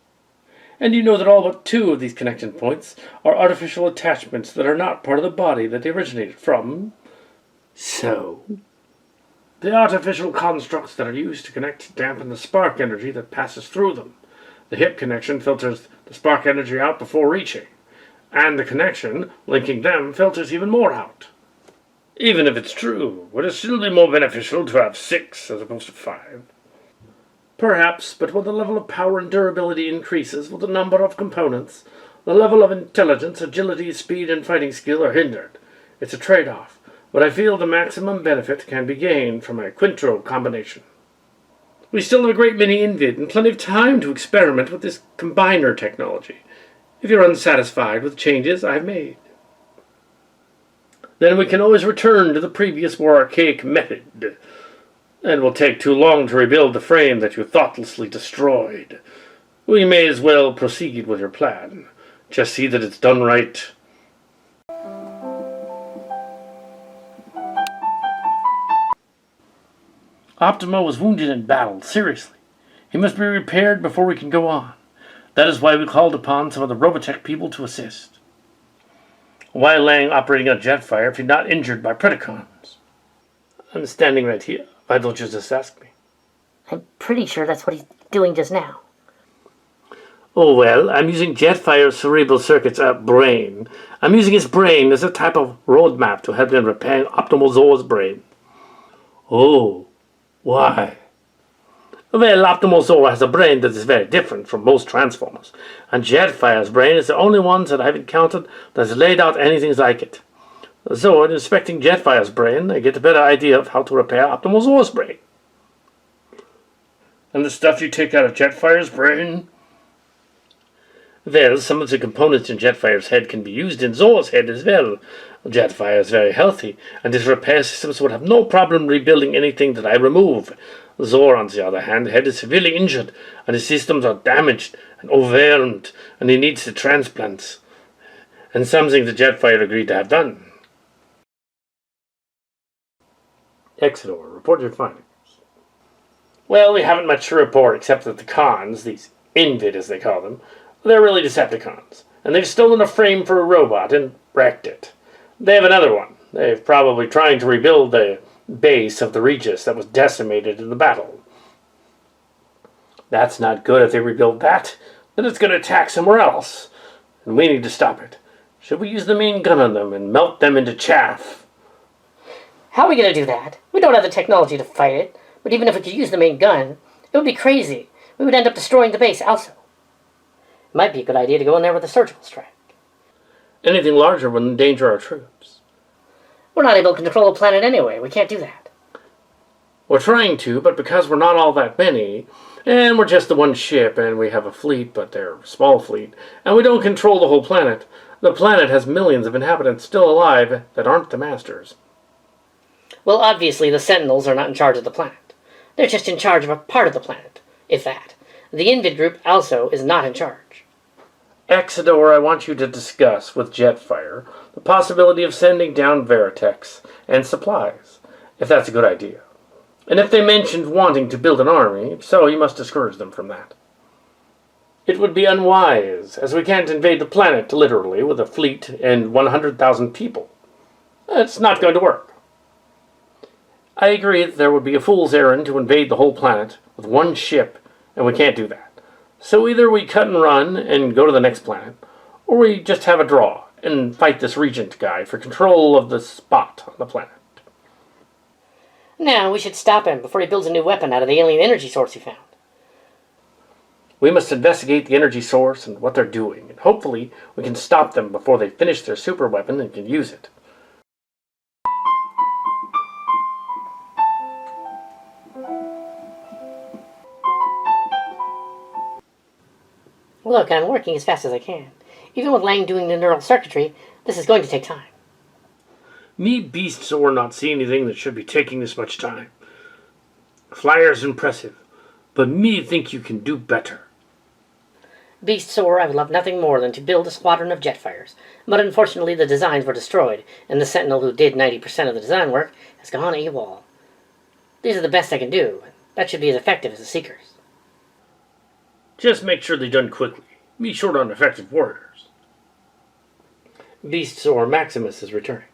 B: And you know that all but 2 of these connection points are artificial attachments that are not part of the body that they originated from?
A: So?
B: The artificial constructs that are used to connect dampen the spark energy that passes through them. The hip connection filters the spark energy out before reaching, and the connection linking them filters even more out. Even if it's true, would it still be more beneficial to have 6 as opposed to 5? Perhaps, but when the level of power and durability increases with the number of components, the level of intelligence, agility, speed, and fighting skill are hindered. It's a trade-off, but I feel the maximum benefit can be gained from a Quintro combination. We still have a great many Invid and plenty of time to experiment with this combiner technology, if you're unsatisfied with the changes I've made. Then we can always return to the previous more archaic method. And it will take too long to rebuild the frame that you thoughtlessly destroyed. We may as well proceed with your plan. Just see that it's done right. Optimo was wounded in battle, seriously. He must be repaired before we can go on. That is why we called upon some of the Robotech people to assist. Why Lang operating a Jetfire if he's not injured by Predacons? I'm standing right here. Why don't you just ask me?
E: I'm pretty sure that's what he's doing just now.
A: Oh, well, I'm using Jetfire's cerebral circuit's brain. I'm using his brain as a type of roadmap to help him repair Optimal Zor's brain.
B: Oh, why?
A: Well, Optimal Zor has a brain that is very different from most Transformers, and Jetfire's brain is the only one that I've encountered that has laid out anything like it. So, in inspecting Jetfire's brain, I get a better idea of how to repair Optimal Zor's brain.
B: And the stuff you take out of Jetfire's brain?
A: Well, some of the components in Jetfire's head can be used in Zor's head as well. Jetfire is very healthy, and his repair systems would have no problem rebuilding anything that I remove. Zor, on the other hand, head is severely injured, and his systems are damaged and overwhelmed, and he needs the transplants. And something the Jetfire agreed to have done.
D: Exodor, report your findings.
B: Well, we haven't much to report except that the cons, these Invid as they call them, they're really Decepticons. And they've stolen a frame for a robot and wrecked it. They have another one. They're probably trying to rebuild the base of the Regis that was decimated in the battle. That's not good if they rebuild that. Then it's going to attack somewhere else. And we need to stop it. Should we use the main gun on them and melt them into chaff?
E: How are we going to do that? We don't have the technology to fight it. But even if we could use the main gun, it would be crazy. We would end up destroying the base also. It might be a good idea to go in there with a surgical strike.
B: Anything larger would endanger our troops.
E: We're not able to control a planet anyway. We can't do that.
B: We're trying to, but because we're not all that many, and we're just the one ship, and we have a fleet, but they're a small fleet, and we don't control the whole planet, the planet has millions of inhabitants still alive that aren't the masters.
E: Well, obviously the Sentinels are not in charge of the planet. They're just in charge of a part of the planet, if that. The Invid group also is not in charge.
B: Exodor, I want you to discuss with Jetfire the possibility of sending down Veritex and supplies, if that's a good idea. And if they mentioned wanting to build an army, so you must discourage them from that. It would be unwise, as we can't invade the planet, literally, with a fleet and 100,000 people. It's not going to work. I agree that there would be a fool's errand to invade the whole planet with one ship, and we can't do that. So either we cut and run and go to the next planet, or we just have a draw and fight this regent guy for control of the spot on the planet.
E: Now, we should stop him before he builds a new weapon out of the alien energy source he found.
B: We must investigate the energy source and what they're doing, and hopefully we can stop them before they finish their super weapon and can use it.
E: Look, I'm working as fast as I can. Even with Lang doing the neural circuitry, this is going to take time.
B: Me beasts or not see anything that should be taking this much time. Flyer's impressive, but me think you can do better.
E: Beast Soar, I would love nothing more than to build a squadron of Jetfires, but unfortunately the designs were destroyed, and the Sentinel who did 90% of the design work has gone AWOL. These are the best I can do. That should be as effective as the Seekers.
B: Just make sure they're done quickly. Me short on effective warriors. Beast Soar Maximus is returning.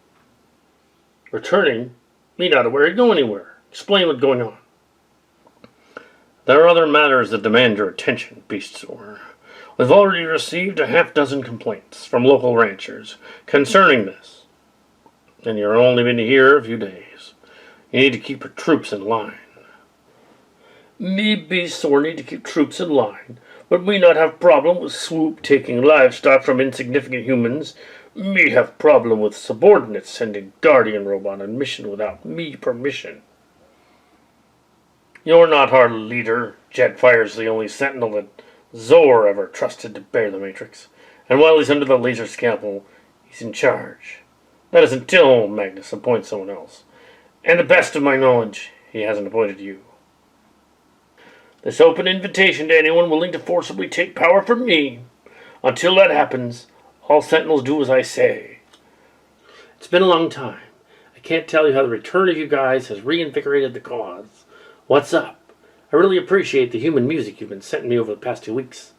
B: Returning? Me not aware he'd go anywhere. Explain what's going on. There are other matters that demand your attention, Beast Soar. We've already received a half-dozen complaints from local ranchers concerning this. And you've only been here a few days. You need to keep your troops in line. Me Beast Soar need to keep troops in line, but me not have problem with Swoop taking livestock from insignificant humans. Me have problem with subordinates sending Guardian Robot on mission without me permission. You're not our leader. Jetfire's the only Sentinel that Zor ever trusted to bear the Matrix. And while he's under the laser scalpel, he's in charge. That is until Magnus appoints someone else. And to the best of my knowledge, he hasn't appointed you. This open invitation to anyone willing to forcibly take power from me. Until that happens, all Sentinels do as I say. It's been a long time. I can't tell you how the return of you guys has reinvigorated the cause. What's up? I really appreciate the human music you've been sending me over the past 2 weeks.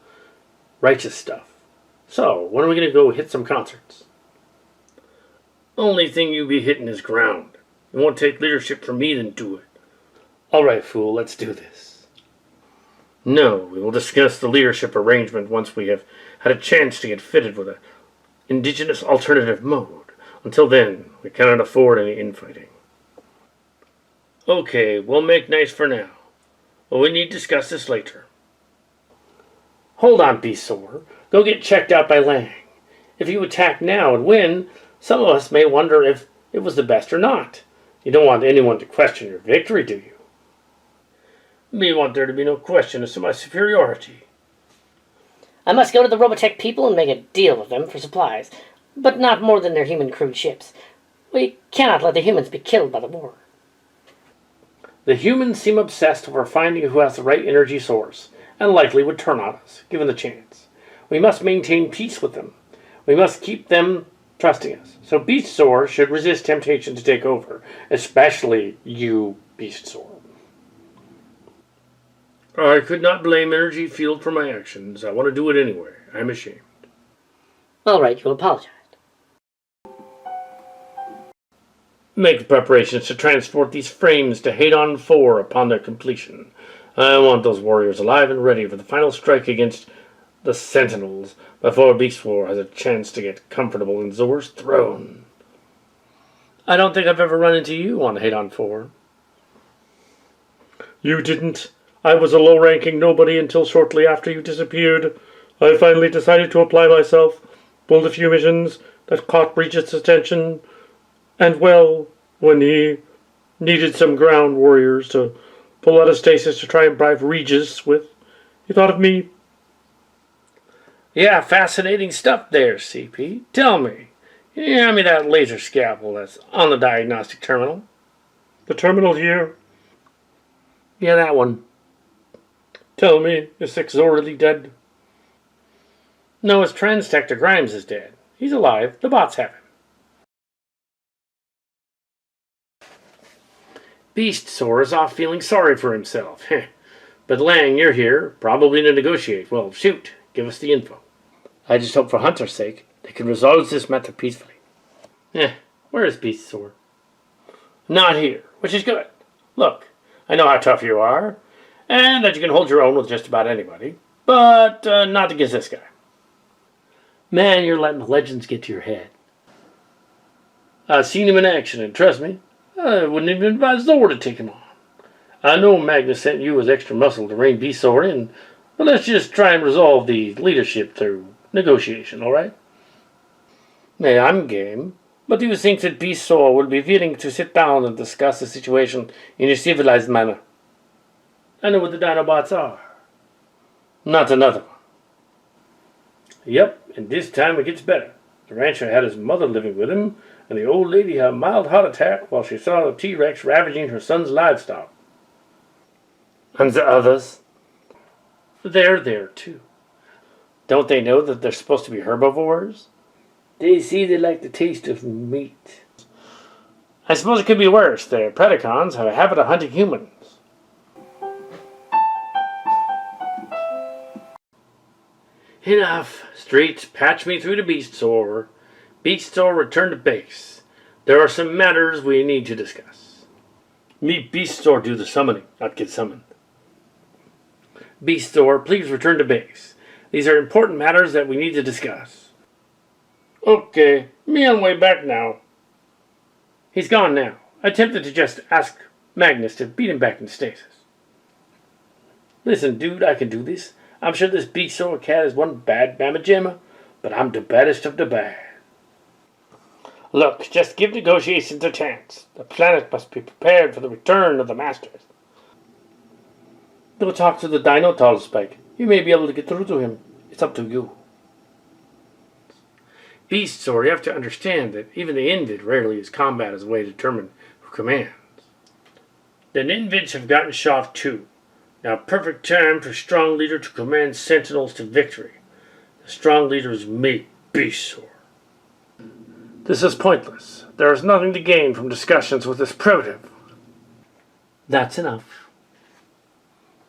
B: Righteous stuff. So, when are we going to go hit some concerts? Only thing you be hitting is ground. You won't take leadership from me, then do it. All right, fool, let's do this. No, we will discuss the leadership arrangement once we have had a chance to get fitted with an indigenous alternative mode. Until then, we cannot afford any infighting. Okay, we'll make nice for now. But we need to discuss this later. Hold on, Beasor. Go get checked out by Lang. If you attack now and win, some of us may wonder if it was the best or not. You don't want anyone to question your victory, do you? Me want there to be no question as to my superiority.
E: I must go to the Robotech people and make a deal with them for supplies, but not more than their human crewed ships. We cannot let the humans be killed by the war.
B: The humans seem obsessed over finding who has the right energy source, and likely would turn on us, given the chance. We must maintain peace with them. We must keep them trusting us. So Beastsaur should resist temptation to take over, especially you, Beastsaur.
D: I could not blame Energy Field for my actions. I want to do it anyway. I'm ashamed.
E: All right, you'll apologize.
B: Make the preparations to transport these frames to Hadon 4 upon their completion. I want those warriors alive and ready for the final strike against the Sentinels before Beastsaur has a chance to get comfortable in Zor's throne. I don't think I've ever run into you on Hadon 4.
G: You didn't. I was a low-ranking nobody until shortly after you disappeared. I finally decided to apply myself, pulled a few missions that caught Regis' attention, and well, when he needed some ground warriors to pull out of stasis to try and bribe Regis with, he thought of me.
B: Yeah, fascinating stuff there, CP. Tell me, can you hand me that laser scalpel that's on the diagnostic terminal?
G: The terminal here.
B: Yeah, that one.
G: Tell me, is 6-Zor really dead?
B: No, his Transtector Grimes is dead. He's alive. The bots have him. Beastsaur is off feeling sorry for himself. But Lang, you're here, probably to negotiate. Well, shoot, give us the info. I just hope for Hunter's sake they can resolve this matter peacefully. Where is Beastsaur? Not here, which is good. Look, I know how tough you are, and that you can hold your own with just about anybody, but not against this guy. Man, you're letting the legends get to your head. I've seen him in action, and trust me, I wouldn't even advise Zor to take him on. I know Magnus sent you as extra muscle to rein Beastsaur in, but let's just try and resolve the leadership through negotiation, all right? Yeah, I'm game, but do you think that Beastsaur will be willing to sit down and discuss the situation in a civilized manner? I know what the Dinobots are. Not another one. Yep, and this time it gets better. The rancher had his mother living with him, and the old lady had a mild heart attack while she saw the T-Rex ravaging her son's livestock. And the others? They're there too. Don't they know that they're supposed to be herbivores? They see they like the taste of meat. I suppose it could be worse. The Predacons have a habit of hunting humans. Enough. Streets, patch me through to Beastsaur. Beastsaur, return to base. There are some matters we need to discuss. Meet Beastsaur do the summoning, not get summoned. Beastsaur, please return to base. These are important matters that we need to discuss. Okay, me on way back now. He's gone now. I attempted to just ask Magnus to beat him back into stasis. Listen, dude, I can do this. I'm sure this Beastsaur cat is one bad mamma jamma, but I'm the baddest of the bad. Look, just give negotiations a chance. The planet must be prepared for the return of the masters. Go talk to the Dino Spike. You may be able to get through to him. It's up to you. Beastsaur, you have to understand that even the Invid rarely use combat as a way to determine who commands. The Invids have gotten shot too. Now, perfect time for strong leader to command Sentinels to victory. The strong leader is me, Beastsaur. This is pointless. There is nothing to gain from discussions with this primitive. That's enough.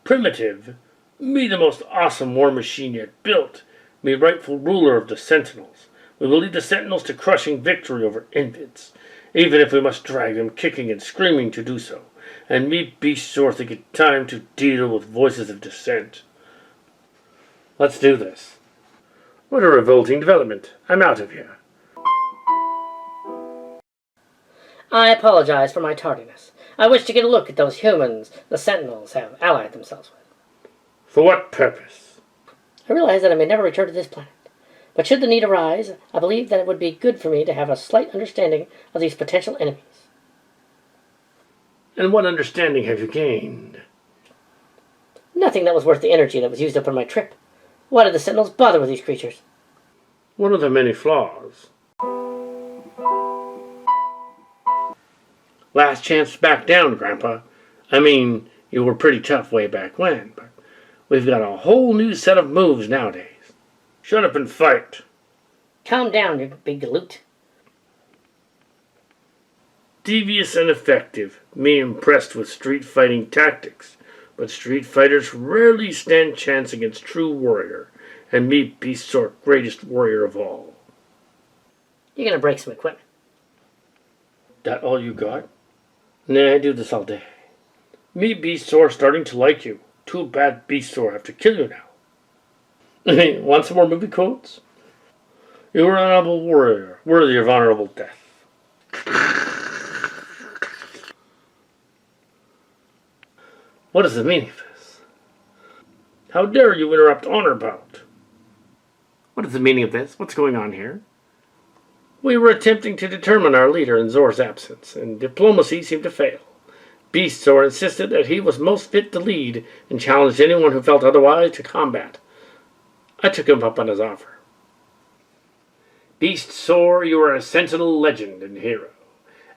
B: Primitive? Me the most awesome war machine yet built. Me rightful ruler of the Sentinels. We will lead the Sentinels to crushing victory over Invids, even if we must drag them kicking and screaming to do so. And me Beastsaur think it time to deal with voices of dissent. Let's do this. What a revolting development. I'm out of here.
E: I apologize for my tardiness. I wish to get a look at those humans the Sentinels have allied themselves with.
B: For what purpose?
E: I realize that I may never return to this planet. But should the need arise, I believe that it would be good for me to have a slight understanding of these potential enemies.
B: And what understanding have you gained?
E: Nothing that was worth the energy that was used up on my trip. Why did the Sentinels bother with these creatures?
B: One of the many flaws. Last chance to back down, Grandpa. I mean, you were pretty tough way back when, but we've got a whole new set of moves nowadays. Shut up and fight.
E: Calm down, you big galoot.
D: Devious and effective, me impressed with street fighting tactics, but street fighters rarely stand chance against true warrior, and me Beast Sword greatest warrior of all.
E: You're gonna break some equipment.
D: That all you got? Nah, I do this all day. Me Beast Sword starting to like you. Too bad Beast Sword have to kill you now. Want some more movie quotes? You are an honorable warrior, worthy of honorable death. What is the meaning of this? How dare you interrupt honor bout?
B: What is the meaning of this? What's going on here?
D: We were attempting to determine our leader in Zor's absence, and diplomacy seemed to fail. Beast Zor insisted that he was most fit to lead and challenged anyone who felt otherwise to combat. I took him up on his offer.
B: Beast Zor, you are a Sentinel legend and hero,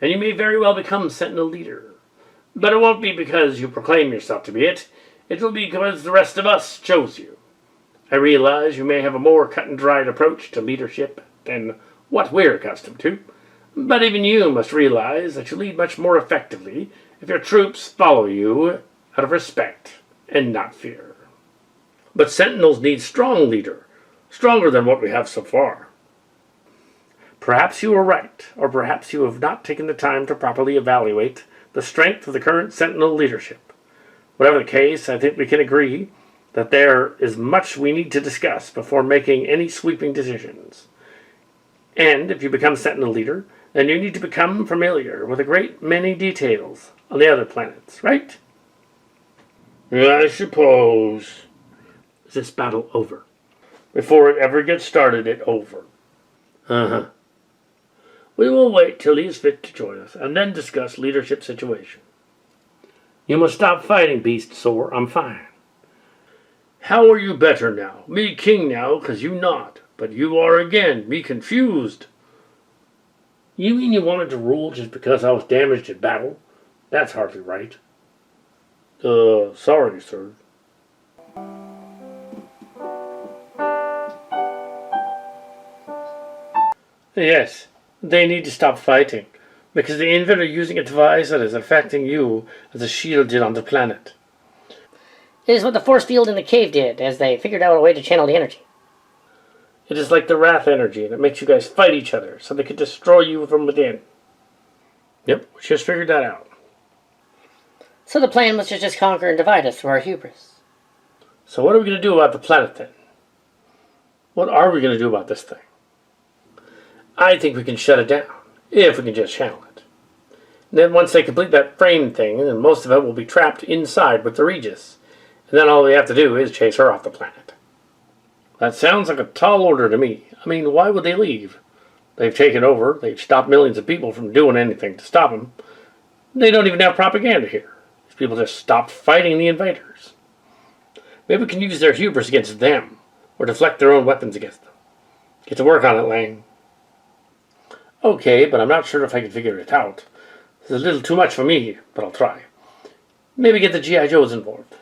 B: and you may very well become Sentinel leader. But it won't be because you proclaim yourself to be it. It will be because the rest of us chose you. I realize you may have a more cut-and-dried approach to leadership than what we're accustomed to, but even you must realize that you lead much more effectively if your troops follow you out of respect and not fear.
D: But Sentinels need strong leader, stronger than what we have so far.
B: Perhaps you are right, or perhaps you have not taken the time to properly evaluate the strength of the current Sentinel leadership. Whatever the case, I think we can agree that there is much we need to discuss before making any sweeping decisions. And if you become Sentinel leader, then you need to become familiar with a great many details on the other planets, right?
D: I suppose.
B: Is this battle over?
D: Before it ever gets started, it's over.
B: Uh-huh.
D: We will wait till he is fit to join us, and then discuss leadership situation.
B: You must stop fighting, Beast Zor. I'm fine.
D: How are you better now? Me king now, 'cause you not. But you are again, me confused.
B: You mean you wanted to rule just because I was damaged in battle? That's hardly right.
D: Sorry, sir.
B: Yes, they need to stop fighting, because the Invid are using a device that is affecting you as the shield did on the planet.
E: It is what the force field in the cave did, as they figured out a way to channel the energy.
B: It is like the Wrath energy that makes you guys fight each other so they can destroy you from within. Yep, we just figured that out.
E: So the plan was to just conquer and divide us through our hubris.
B: So what are we going to do about the planet then? What are we going to do about this thing? I think we can shut it down, if we can just channel it. And then once they complete that frame thing, then most of it will be trapped inside with the Regis. And then all we have to do is chase her off the planet. That sounds like a tall order to me. I mean, why would they leave? They've taken over. They've stopped millions of people from doing anything to stop them. They don't even have propaganda here. These people just stopped fighting the invaders. Maybe we can use their hubris against them, or deflect their own weapons against them. Get to work on it, Lang. Okay, but I'm not sure if I can figure it out. It's a little too much for me, but I'll try. Maybe get the G.I. Joes involved.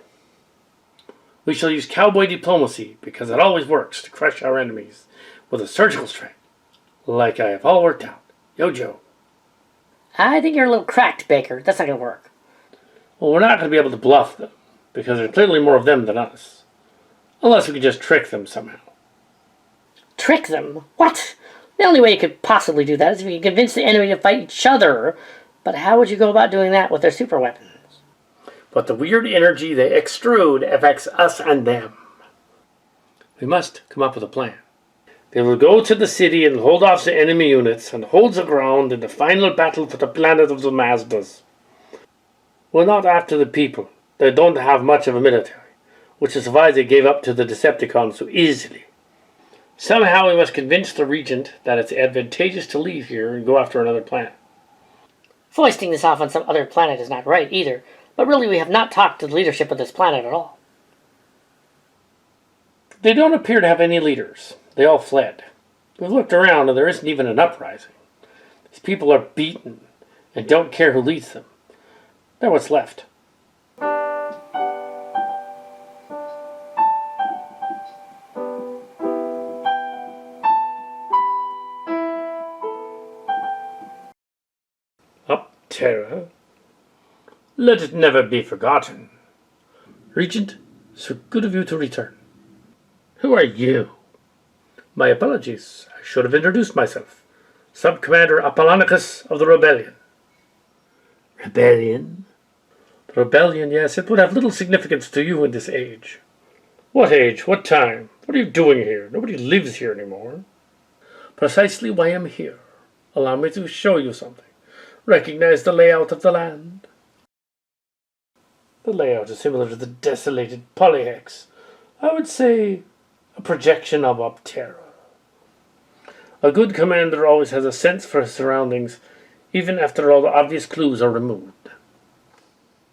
B: We shall use cowboy diplomacy, because it always works to crush our enemies with a surgical strike, like I have all worked out. Yo, Joe.
E: I think you're a little cracked, Baker. That's not going to work.
B: Well, we're not going to be able to bluff them, because there are clearly more of them than us. Unless we can just trick them somehow.
E: Trick them? What? The only way you could possibly do that is if you convince the enemy to fight each other. But how would you go about doing that with their super weapons?
B: But the weird energy they extrude affects us and them. We must come up with a plan. They will go to the city and hold off the enemy units and hold the ground in the final battle for the planet of the Mazdas. We're not after the people. They don't have much of a military, which is why they gave up to the Decepticons so easily. Somehow we must convince the Regent that it's advantageous to leave here and go after another planet.
E: Foisting this off on some other planet is not right either, but really we have not talked to the leadership of this planet at all.
B: They don't appear to have any leaders. They all fled. We've looked around and there isn't even an uprising. These people are beaten and don't care who leads them. They're what's left. Terra. Let it never be forgotten. Regent, so good of you to return. Who are you? My apologies. I should have introduced myself. Sub-Commander Apollonicus of the Rebellion. Rebellion? The Rebellion, yes, it would have little significance to you in this age. What age? What time? What are you doing here? Nobody lives here anymore. Precisely why I'm here. Allow me to show you something. Recognize the layout of the land. The layout is similar to the desolated polyhex. I would say a projection of Optera. A good commander always has a sense for his surroundings, even after all the obvious clues are removed.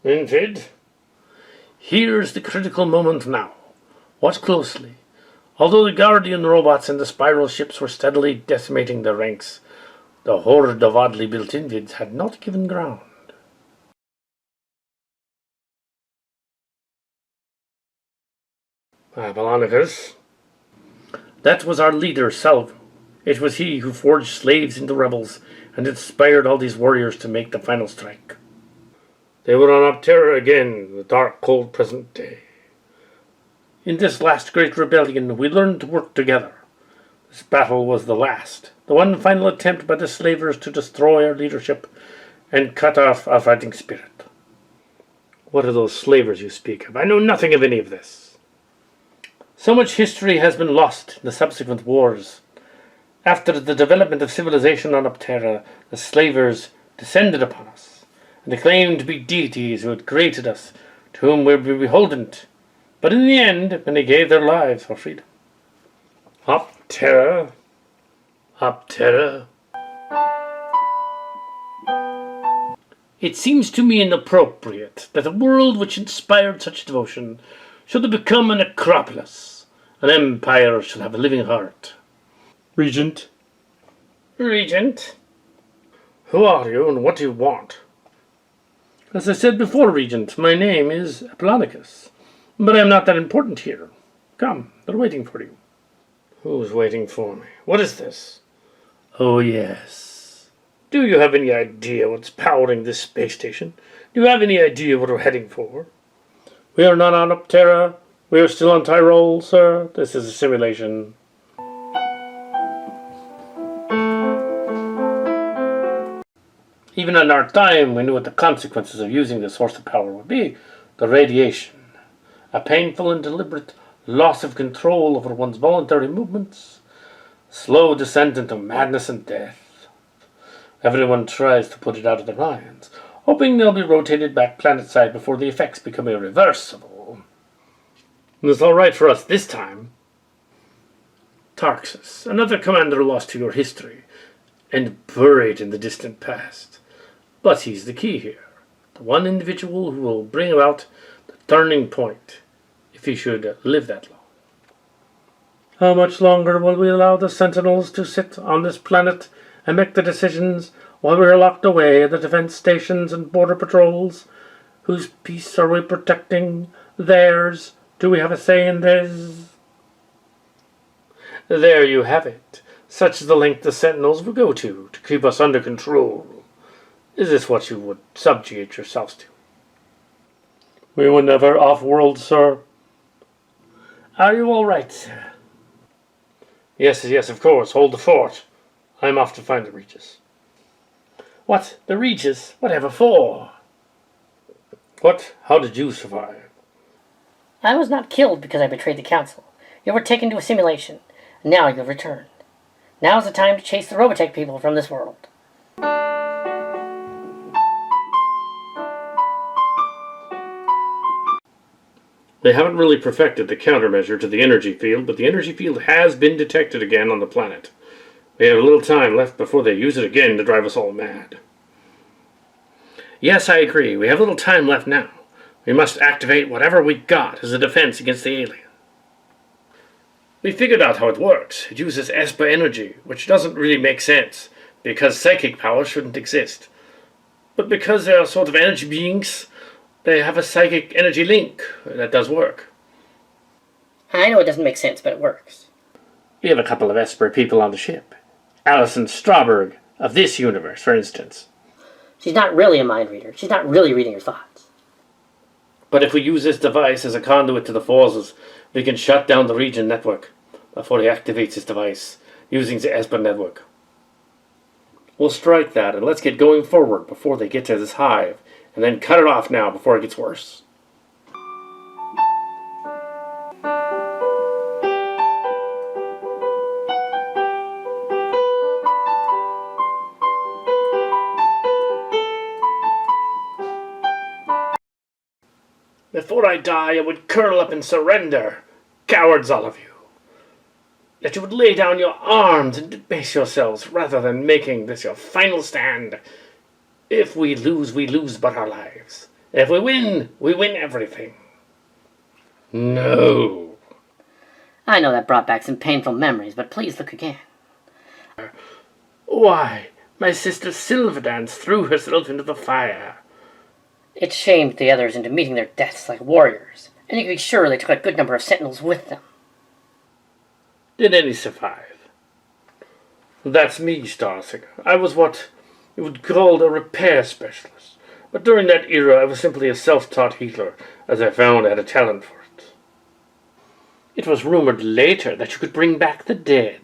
B: Infid, here's the critical moment now. Watch closely. Although the Guardian robots and the spiral ships were steadily decimating their ranks, the horde of oddly built Invids had not given ground. Apollonicus. That was our leader, Salvo. It was he who forged slaves into rebels and inspired all these warriors to make the final strike. They were on Optera again, the dark, cold present day. In this last great rebellion, we learned to work together. This battle was the last, the one final attempt by the slavers to destroy our leadership and cut off our fighting spirit. What are those slavers you speak of? I know nothing of any of this. So much history has been lost in the subsequent wars. After the development of civilization on Optera, the slavers descended upon us, and they claimed to be deities who had created us, to whom we were beholden. But in the end, when they gave their lives for freedom. Optera. Optera. It seems to me inappropriate that a world which inspired such devotion should have become an necropolis. An empire should have a living heart.
G: Regent.
B: Regent? Who are you and what do you want? As I said before, Regent, my name is Apollonicus. But I am not that important here. Come, they're waiting for you. Who's waiting for me? What is this? Oh, yes. Do you have any idea what's powering this space station? Do you have any idea what we're heading for? We are not on Optera. We are still on Tyrol, sir. This is a simulation. Even in our time, we knew what the consequences of using this source of power would be. The radiation. A painful and deliberate loss of control over one's voluntary movements. Slow descent into madness and death. Everyone tries to put it out of their minds, hoping they'll be rotated back planetside before the effects become irreversible. And it's all right for us this time. Tarxus, another commander lost to your history, and buried in the distant past. But he's the key here, the one individual who will bring about the turning point, if he should live that long. How much longer will we allow the Sentinels to sit on this planet and make the decisions while we are locked away at the defense stations and border patrols? Whose peace are we protecting? Theirs? Do we have a say in this? There you have it. Such is the length the Sentinels will go to keep us under control. Is this what you would subjugate yourselves to?
G: We were never off-world, sir.
B: Are you all right, sir? Yes, of course. Hold the fort. I'm off to find the Regis. What? The Regis? Whatever for? What? How did you survive?
E: I was not killed because I betrayed the Council. You were taken to a simulation, and now you've returned. Now is the time to chase the Robotech people from this world.
B: They haven't really perfected the countermeasure to the energy field, but the energy field has been detected again on the planet. We have a little time left before they use it again to drive us all mad. Yes, I agree. We have little time left now. We must activate whatever we got as a defense against the alien. We figured out how it works. It uses ESPA energy, which doesn't really make sense, because psychic power shouldn't exist. But because they are sort of energy beings, they have a psychic energy link that does work.
E: I know it doesn't make sense, but it works.
B: We have a couple of Esper people on the ship. Alison Strawberg, of this universe, for instance.
E: She's not really a mind reader. She's not really reading your thoughts.
D: But if we use this device as a conduit to the forces, we can shut down the region network before he activates his device using the ESPA network. We'll strike that and let's get going forward before they get to this hive, and then cut it off now before it gets worse. Before I die, I would curl up and surrender. Cowards, all of you. That you would lay down your arms and debase yourselves rather than making this your final stand. If we lose but our lives. If we win everything. No.
E: I know that brought back some painful memories, but please look again.
D: Why, my sister Silverdance threw herself into the fire.
E: It shamed the others into meeting their deaths like warriors, and you can be sure they took a good number of sentinels with them.
D: Did any survive? That's me, Starsinger. I was what you would call a repair specialist. But during that era, I was simply a self-taught healer, as I found I had a talent for it. It was rumored later that you could bring back the dead.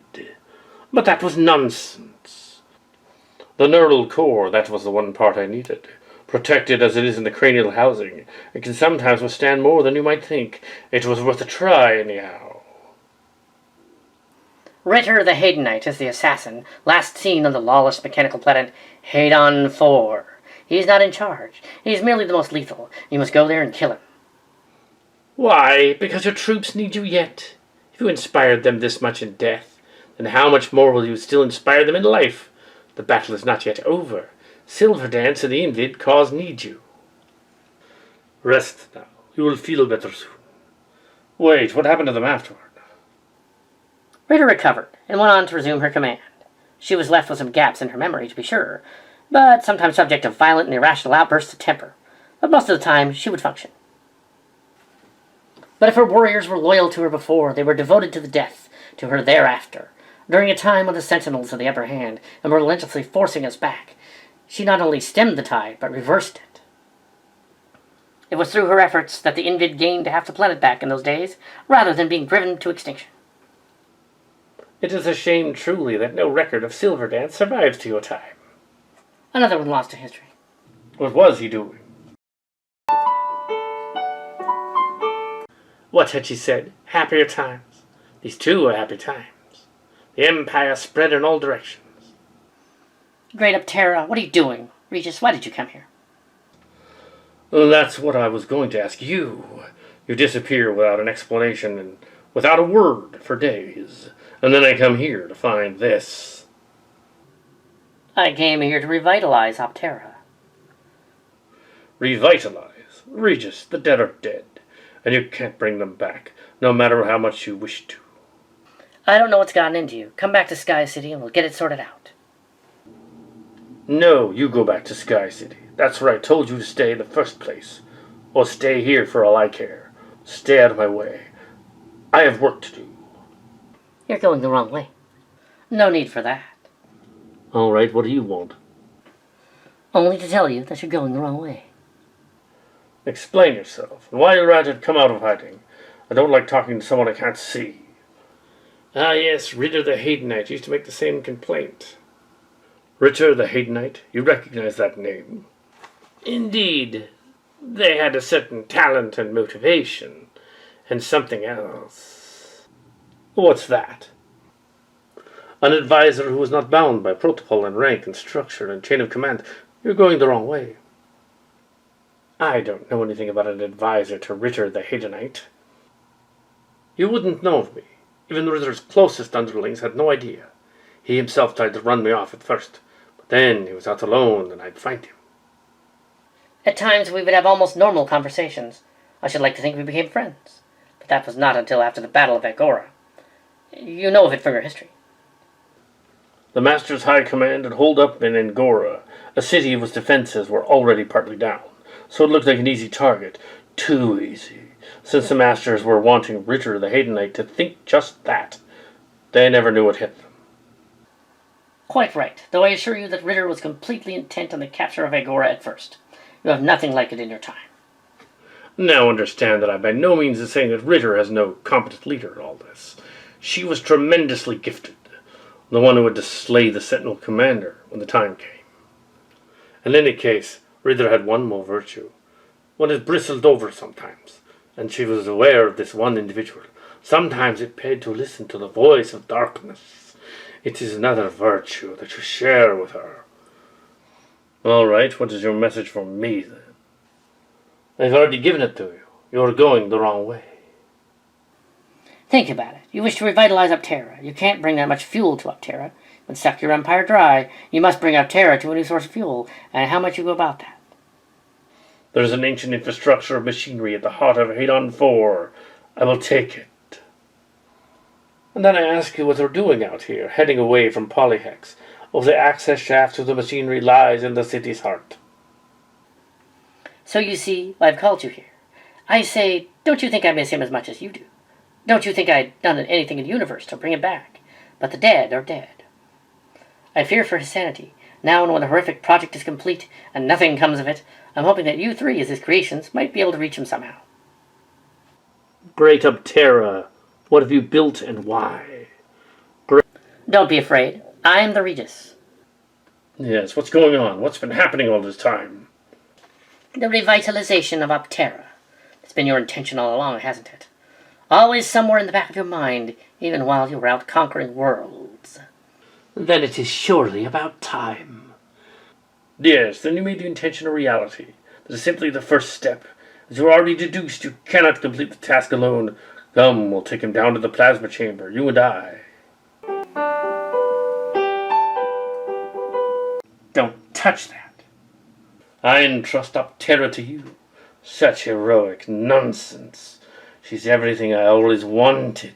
D: But that was nonsense. The neural core, that was the one part I needed. Protected as it is in the cranial housing, it can sometimes withstand more than you might think. It was worth a try, anyhow.
E: Ritter the Haydenite is the assassin, last seen on the lawless mechanical planet Hadon 4. He's not in charge. He's merely the most lethal. You must go there and kill him.
D: Why? Because your troops need you yet. If you inspired them this much in death, then how much more will you still inspire them in life? The battle is not yet over. Silverdance and the Invid cause need you. Rest now. You will feel better soon. Wait, what happened to them afterward?
E: Ritter recovered and went on to resume her command. She was left with some gaps in her memory, to be sure, but sometimes subject to violent and irrational outbursts of temper. But most of the time, she would function. But if her warriors were loyal to her before, they were devoted to the death, to her thereafter. During a time when the Sentinels had the upper hand and were relentlessly forcing us back, she not only stemmed the tide, but reversed it. It was through her efforts that the Invid gained half the planet back in those days, rather than being driven to extinction.
D: It is a shame truly that no record of Silverdance survives to your time.
E: Another one lost to history.
D: What was he doing? What had she said? Happier times. These too are happy times. The Empire spread in all directions.
E: Great Aptera, what are you doing? Regis, why did you come here?
D: Well, that's what I was going to ask you. You disappear without an explanation and without a word for days. And then I come here to find this.
E: I came here to revitalize Aptera.
D: Revitalize? Regis, the dead are dead. And you can't bring them back, no matter how much you wish to.
E: I don't know what's gotten into you. Come back to Sky City and we'll get it sorted out.
D: No, you go back to Sky City. That's where I told you to stay in the first place. Or stay here for all I care. Stay out of my way. I have work to do.
E: You're going the wrong way. No need for that.
D: All right, what do you want?
E: Only to tell you that you're going the wrong way.
D: Explain yourself. And while you're at it, come out of hiding. I don't like talking to someone I can't see. Ah, yes, Ritter the Haydenite used to make the same complaint. Ritter the Haydenite? You recognize that name? Indeed. They had a certain talent and motivation. And something else. What's that? An advisor who was not bound by protocol and rank and structure and chain of command. You're going the wrong way. I don't know anything about an advisor to Ritter the Haydenite. You wouldn't know of me. Even Ritter's closest underlings had no idea. He himself tried to run me off at first, but then he was out alone and I'd find him.
E: At times we would have almost normal conversations. I should like to think we became friends. But that was not until after the Battle of Agora. You know of it from your history.
D: The Master's High Command had holed up in Angora, a city whose defenses were already partly down, so it looked like an easy target. Too easy, since the Masters were wanting Ritter the Haydenite to think just that. They never knew what hit them.
E: Quite right, though I assure you that Ritter was completely intent on the capture of Agora at first. You have nothing like it in your time.
D: Now understand that I by no means is saying that Ritter has no competent leader in all this. She was tremendously gifted, the one who had to slay the Sentinel commander when the time came. In any case, Ritter had one more virtue. One is bristled over sometimes, and she was aware of this one individual. Sometimes it paid to listen to the voice of darkness. It is another virtue that you share with her. All right, what is your message for me, then?
B: I've already given it to you. You're going the wrong way.
E: Think about it. You wish to revitalize Aptera. You can't bring that much fuel to Aptera. It would suck your empire dry. You must bring Aptera to a new source of fuel. And how might you go about that?
D: There's an ancient infrastructure of machinery at the heart of Hadon 4. I will take it.
B: And then I ask you what they're doing out here, heading away from Polyhex. Of the access shaft to the machinery lies in the city's heart.
E: So you see, I've called you here. I say, don't you think I miss him as much as you do? Don't you think I'd done anything in the universe to bring him back? But the dead are dead. I fear for his sanity. Now, when the horrific project is complete and nothing comes of it, I'm hoping that you three, as his creations, might be able to reach him somehow.
B: Great Aptera, what have you built and why?
E: Don't be afraid. I'm the Regis.
D: Yes, what's going on? What's been happening all this time?
E: The revitalization of Aptera. It's been your intention all along, hasn't it? Always somewhere in the back of your mind, even while you were out conquering worlds.
B: Then it is surely about time.
D: Yes, then you made the intention a reality. That is simply the first step. As you already deduced, you cannot complete the task alone. Come, we'll take him down to the plasma chamber, you and I.
B: Don't touch that.
D: I entrust Aptera to you. Such heroic nonsense. She's everything I always wanted.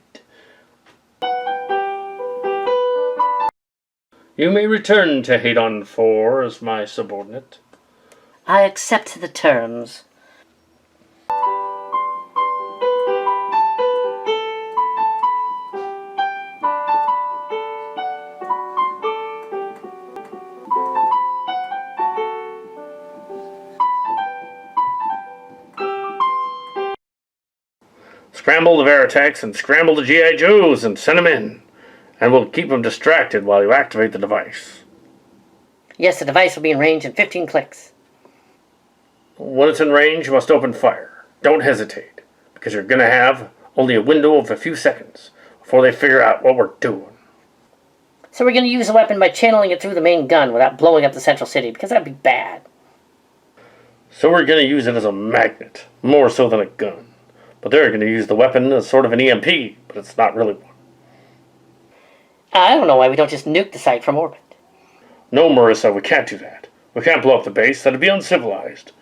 D: You may return to Hadon 4 as my subordinate.
E: I accept the terms.
D: Scramble the Veritex and scramble the G.I. Joes and send them in. And we'll keep them distracted while you activate the device.
E: Yes, the device will be in range in 15 clicks.
D: When it's in range, you must open fire. Don't hesitate, because you're going to have only a window of a few seconds before they figure out what we're doing.
E: So we're going to use the weapon by channeling it through the main gun without blowing up the central city, because that'd be bad.
D: So we're going to use it as a magnet, more so than a gun. But they're going to use the weapon as sort of an EMP, but it's not really one.
E: I don't know why we don't just nuke the site from orbit.
D: No, Marissa, we can't do that. We can't blow up the base. That'd be uncivilized.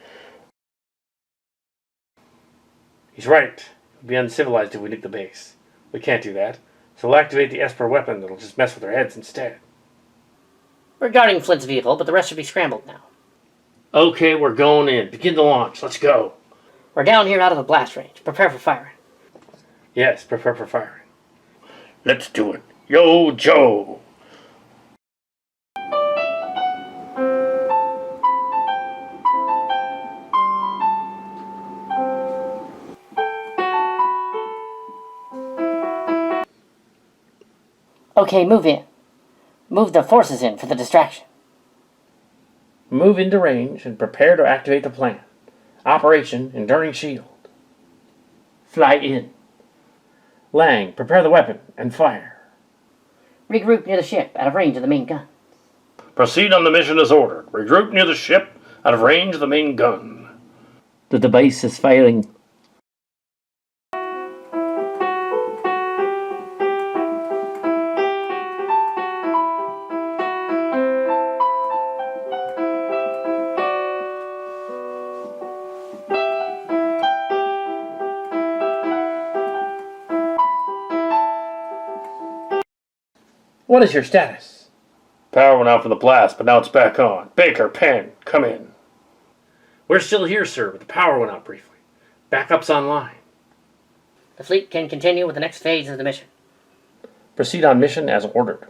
B: He's right. It'd be uncivilized if we nuke the base. We can't do that. So we'll activate the Esper weapon that'll just mess with their heads instead.
E: We're guarding Flint's vehicle, but the rest should be scrambled now.
B: Okay, we're going in. Begin the launch. Let's go.
E: We're down here out of the blast range. Prepare for firing.
B: Yes, prepare for firing.
D: Let's do it. Yo, Joe!
E: Okay, move in. Move the forces in for the distraction.
B: Move into range and prepare to activate the plan. Operation Enduring Shield. Fly in. Lang, prepare the weapon and fire.
E: Regroup near the ship, out of range of the main gun.
D: Proceed on the mission as ordered. Regroup near the ship, out of range of the main gun.
B: The device is firing. What is your status?
D: Power went out for the blast, but now it's back on. Baker, Penn, come in.
B: We're still here, sir, but the power went out briefly. Backup's online.
E: The fleet can continue with the next phase of the mission.
B: Proceed on mission as ordered.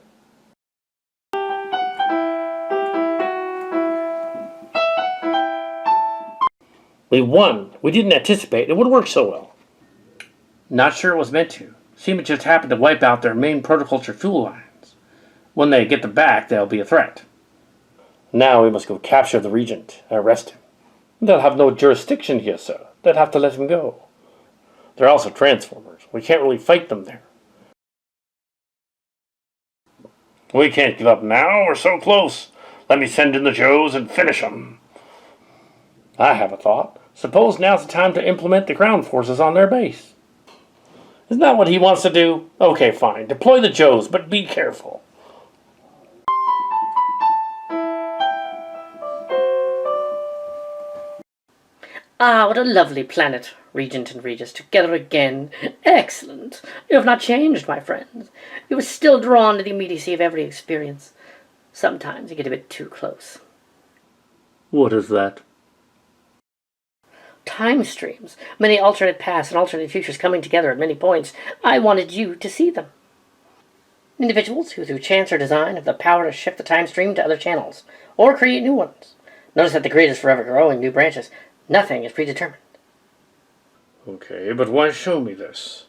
B: We won. We didn't anticipate it would work so well. Not sure it was meant to. Seemed it just happened to wipe out their main protoculture fuel lines. When they get them back, they'll be a threat. Now we must go capture the regent and arrest him. They'll have no jurisdiction here, sir. They'll have to let him go. They're also Transformers. We can't really fight them there. We can't give up now. We're so close. Let me send in the Joes and finish them. I have a thought. Suppose now's the time to implement the ground forces on their base. Isn't that what he wants to do? Okay, fine. Deploy the Joes, but be careful.
E: Ah, what a lovely planet, Regent and Regis, together again. Excellent. You have not changed, my friends. You are still drawn to the immediacy of every experience. Sometimes you get a bit too close.
B: What is that?
E: Time streams. Many alternate pasts and alternate futures coming together at many points. I wanted you to see them. Individuals who, through chance or design, have the power to shift the time stream to other channels, or create new ones. Notice that the grid is forever growing new branches. Nothing is predetermined.
B: Okay, but why show me this?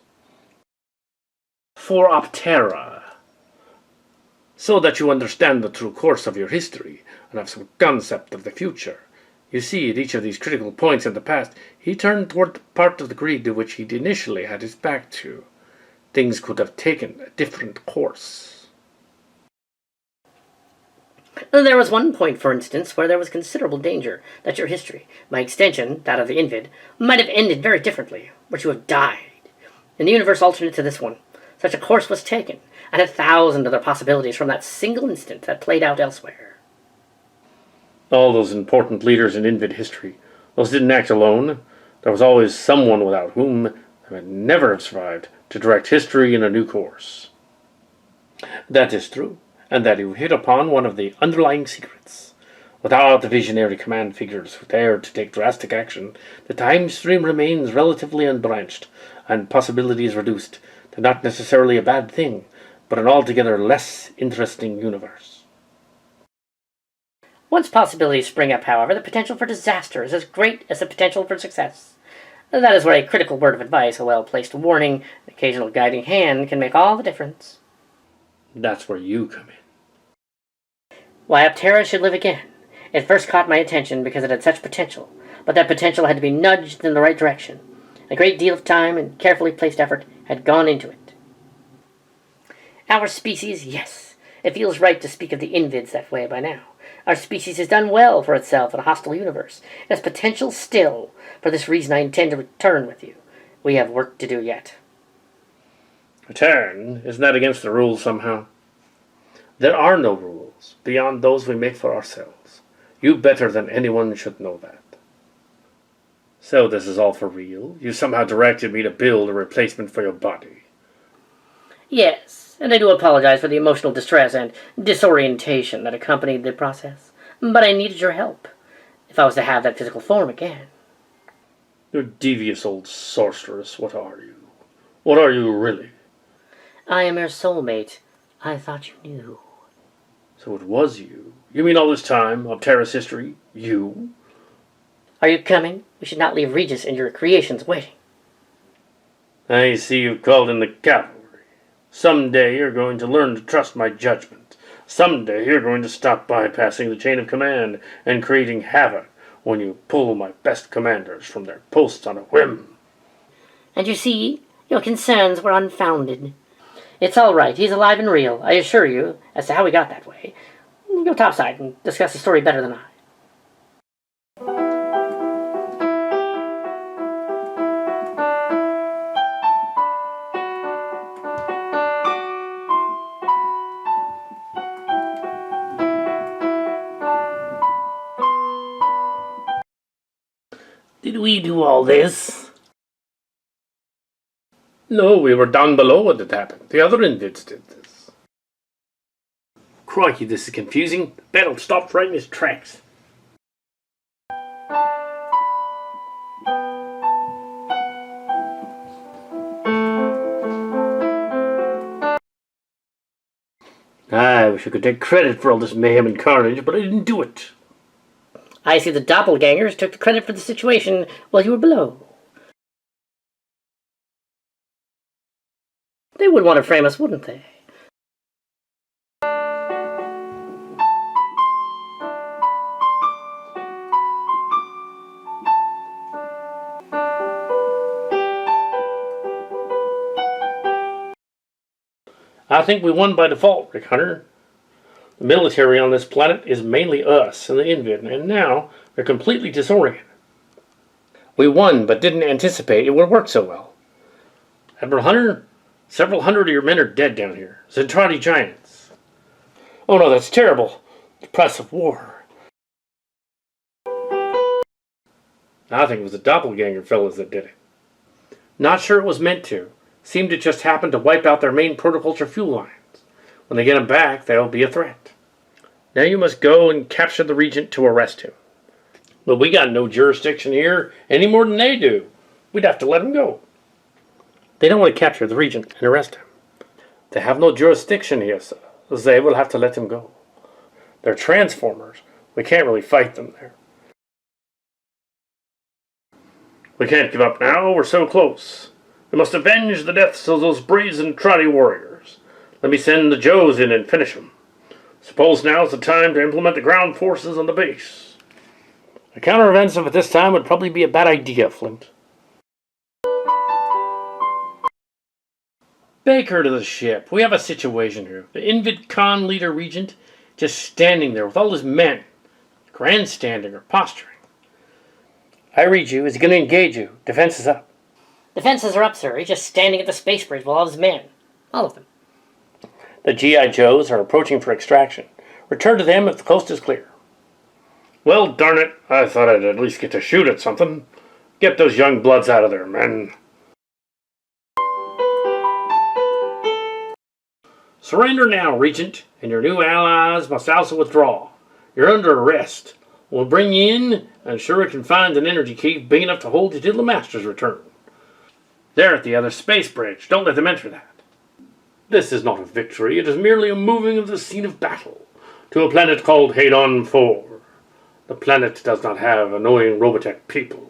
B: For Optera. So that you understand the true course of your history and have some concept of the future. You see, at each of these critical points in the past, he turned toward the part of the grid to which he'd initially had his back to. Things could have taken a different course.
E: There was one point, for instance, where there was considerable danger that your history, by extension, that of the Invid, might have ended very differently, but you have died. In the universe alternate to this one, such a course was taken, and 1,000 other possibilities from that single instant that played out elsewhere.
B: All those important leaders in Invid history, those didn't act alone. There was always someone without whom they would never have survived to direct history in a new course. That is true, and that you hit upon one of the underlying secrets. Without the visionary command figures who dared to take drastic action, the time stream remains relatively unbranched, and possibilities reduced to not necessarily a bad thing, but an altogether less interesting universe.
E: Once possibilities spring up, however, the potential for disaster is as great as the potential for success. That is where a critical word of advice, a well-placed warning, an occasional guiding hand can make all the difference.
B: That's where you come in.
E: Why Optera should live again. It first caught my attention because it had such potential, but that potential had to be nudged in the right direction. A great deal of time and carefully placed effort had gone into it. Our species, yes. It feels right to speak of the Invids that way by now. Our species has done well for itself in a hostile universe. It has potential still. For this reason I intend to return with you. We have work to do yet.
B: Return? Isn't that against the rules somehow? There are no rules beyond those we make for ourselves. You better than anyone should know that. So this is all for real? You somehow directed me to build a replacement for your body.
E: Yes, and I do apologize for the emotional distress and disorientation that accompanied the process. But I needed your help, if I was to have that physical form again.
B: You devious old sorceress, what are you? What are you really?
E: I am your soulmate. I thought you knew.
B: So it was you. You mean all this time, of Terra's history, you?
E: Are you coming? We should not leave Regis and your creations waiting.
B: I see you've called in the cavalry. Someday you're going to learn to trust my judgment. Someday you're going to stop bypassing the chain of command and creating havoc when you pull my best commanders from their posts on a whim.
E: And you see, your concerns were unfounded. It's all right. He's alive and real, I assure you, as to how he got that way. Go topside and discuss the story better than I.
B: Did we do all this? No, we were down below when it happened. The other Invids did this. Crikey, this is confusing. The battle stopped right in its tracks. I wish I could take credit for all this mayhem and carnage, but I didn't do it.
E: I see the doppelgangers took the credit for the situation while you were below. They would want to frame us, wouldn't they?
B: I think we won by default, Rick Hunter. The military on this planet is mainly us and the Invid, and now they're completely disoriented. We won, but didn't anticipate it would work so well. Admiral Hunter, several hundred of your men are dead down here. Zentradi giants. Oh no, that's terrible. The price of war. I think it was the doppelganger fellas that did it. Not sure it was meant to. Seemed to just happen to wipe out their main protoculture fuel lines. When they get him back, they'll be a threat. Now you must go and capture the regent to arrest him. But we got no jurisdiction here any more than they do. We'd have to let him go. They don't want to capture the regent and arrest him. They have no jurisdiction here, sir. They will have to let him go. They're Transformers. We can't really fight them there. We can't give up now. We're so close. We must avenge the deaths of those brazen trotty warriors. Let me send the Joes in and finish them. Suppose now's the time to implement the ground forces on the base. A counteroffensive at this time would probably be a bad idea, Flint. Baker to the ship. We have a situation here. The Invid Khan leader regent just standing there with all his men, grandstanding or posturing. I read you. Is he going to engage you? Defense is up.
E: Defenses are up, sir. He's just standing at the space bridge with all his men. All of them.
B: The G.I. Joes are approaching for extraction. Return to them if the coast is clear. Well, darn it. I thought I'd at least get to shoot at something. Get those young bloods out of there, men. Surrender now, Regent, and your new allies must also withdraw. You're under arrest. We'll bring you in, and sure we can find an energy cave big enough to hold you till the Master's return. They're at the other space bridge. Don't let them enter that. This is not a victory. It is merely a moving of the scene of battle to a planet called Hadon 4. The planet does not have annoying Robotech people.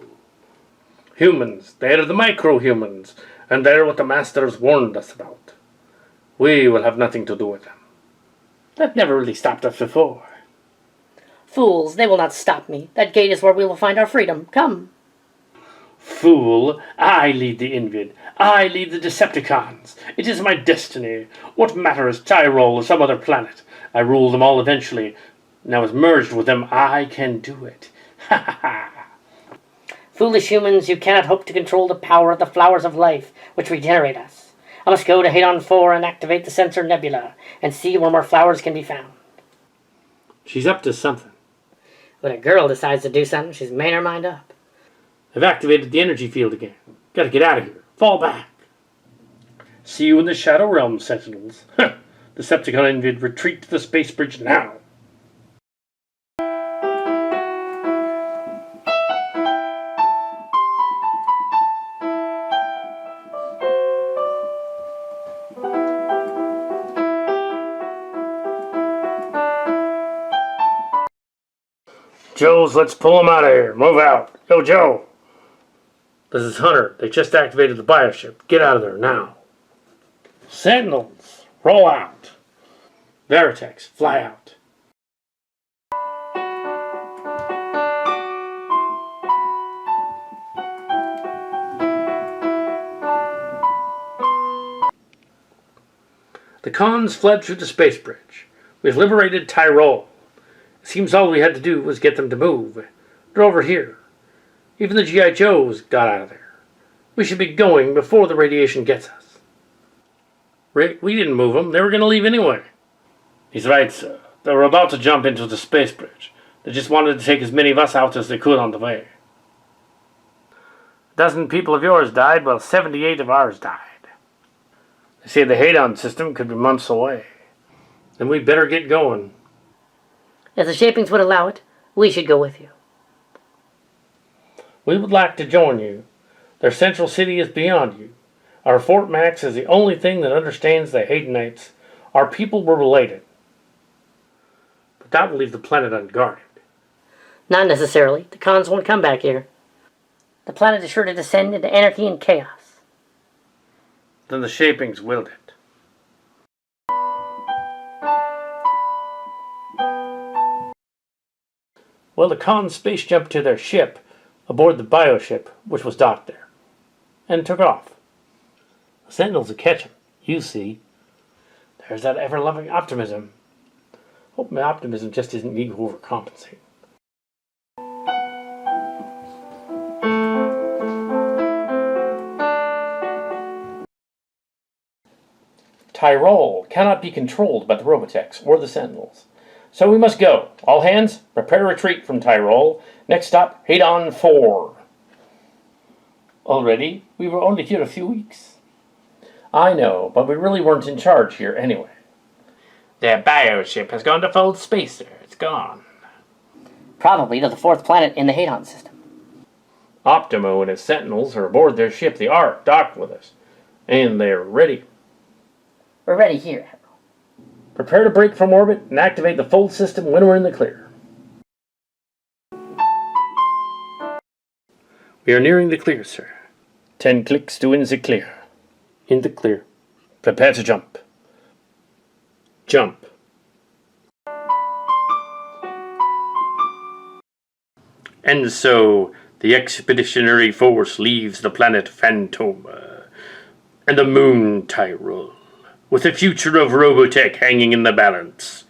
B: Humans, they are the micro-humans, and they're what the Masters warned us about. We will have nothing to do with them. That never really stopped us before.
E: Fools, they will not stop me. That gate is where we will find our freedom. Come.
B: Fool, I lead the Invid. I lead the Decepticons. It is my destiny. What matters Tyrol or some other planet? I rule them all eventually. Now as merged with them, I can do it. Ha ha ha.
E: Foolish humans, you cannot hope to control the power of the flowers of life, which regenerate us. I must go to Hadon 4 and activate the sensor nebula, and see where more flowers can be found.
B: She's up to something.
E: When a girl decides to do something, she's made her mind up.
B: I've activated the energy field again. Gotta get out of here. Fall back. See you in the Shadow Realm, Sentinels. Decepticon Invid, retreat to the space bridge now. Joes, let's pull them out of here. Move out. Yo, Joe. This is Hunter. They just activated the bioship. Get out of there now. Sentinels, roll out. Veritex, fly out. The Khans fled through the space bridge. We've liberated Tyrol. It seems all we had to do was get them to move. They're over here. Even the G.I. Joes got out of there. We should be going before the radiation gets us. Rick, we didn't move them. They were going to leave anyway. He's right, sir. They were about to jump into the space bridge. They just wanted to take as many of us out as they could on the way. A dozen people of yours died, while 78 of ours died. They say the Hadon system could be months away. Then we better get going.
E: If the shapings would allow it, we should go with you.
B: We would like to join you. Their central city is beyond you. Our Fort Max is the only thing that understands the Hadonites. Our people were related. But that will leave the planet unguarded.
E: Not necessarily. The cons won't come back here. The planet is sure to descend into anarchy and chaos.
D: Then the shapings willed it.
B: Well, the cons space jumped to their ship aboard the bioship, which was docked there, and took off. The Sentinels will catch him, you see. There's that ever-loving optimism. Hope my optimism just isn't me overcompensating. Tyrol cannot be controlled by the Robotechs or the Sentinels. So we must go. All hands, prepare retreat from Tyrol. Next stop, Hadon 4. Already? We were only here a few weeks. I know, but we really weren't in charge here anyway. Their bioship has gone to Fold Spacer. It's gone.
E: Probably to the fourth planet in the Hadon system.
B: Optimo and his Sentinels are aboard their ship, the Ark, docked with us. And they're ready.
E: We're ready here, Admiral.
B: Prepare to break from orbit and activate the Fold system when we're in the clear.
A: We are nearing the clear, sir.
B: 10 clicks to in the clear.
A: In the clear.
B: Prepare to jump. Jump.
A: And so, the expeditionary force leaves the planet Fantoma and the moon Tyrol, with the future of Robotech hanging in the balance.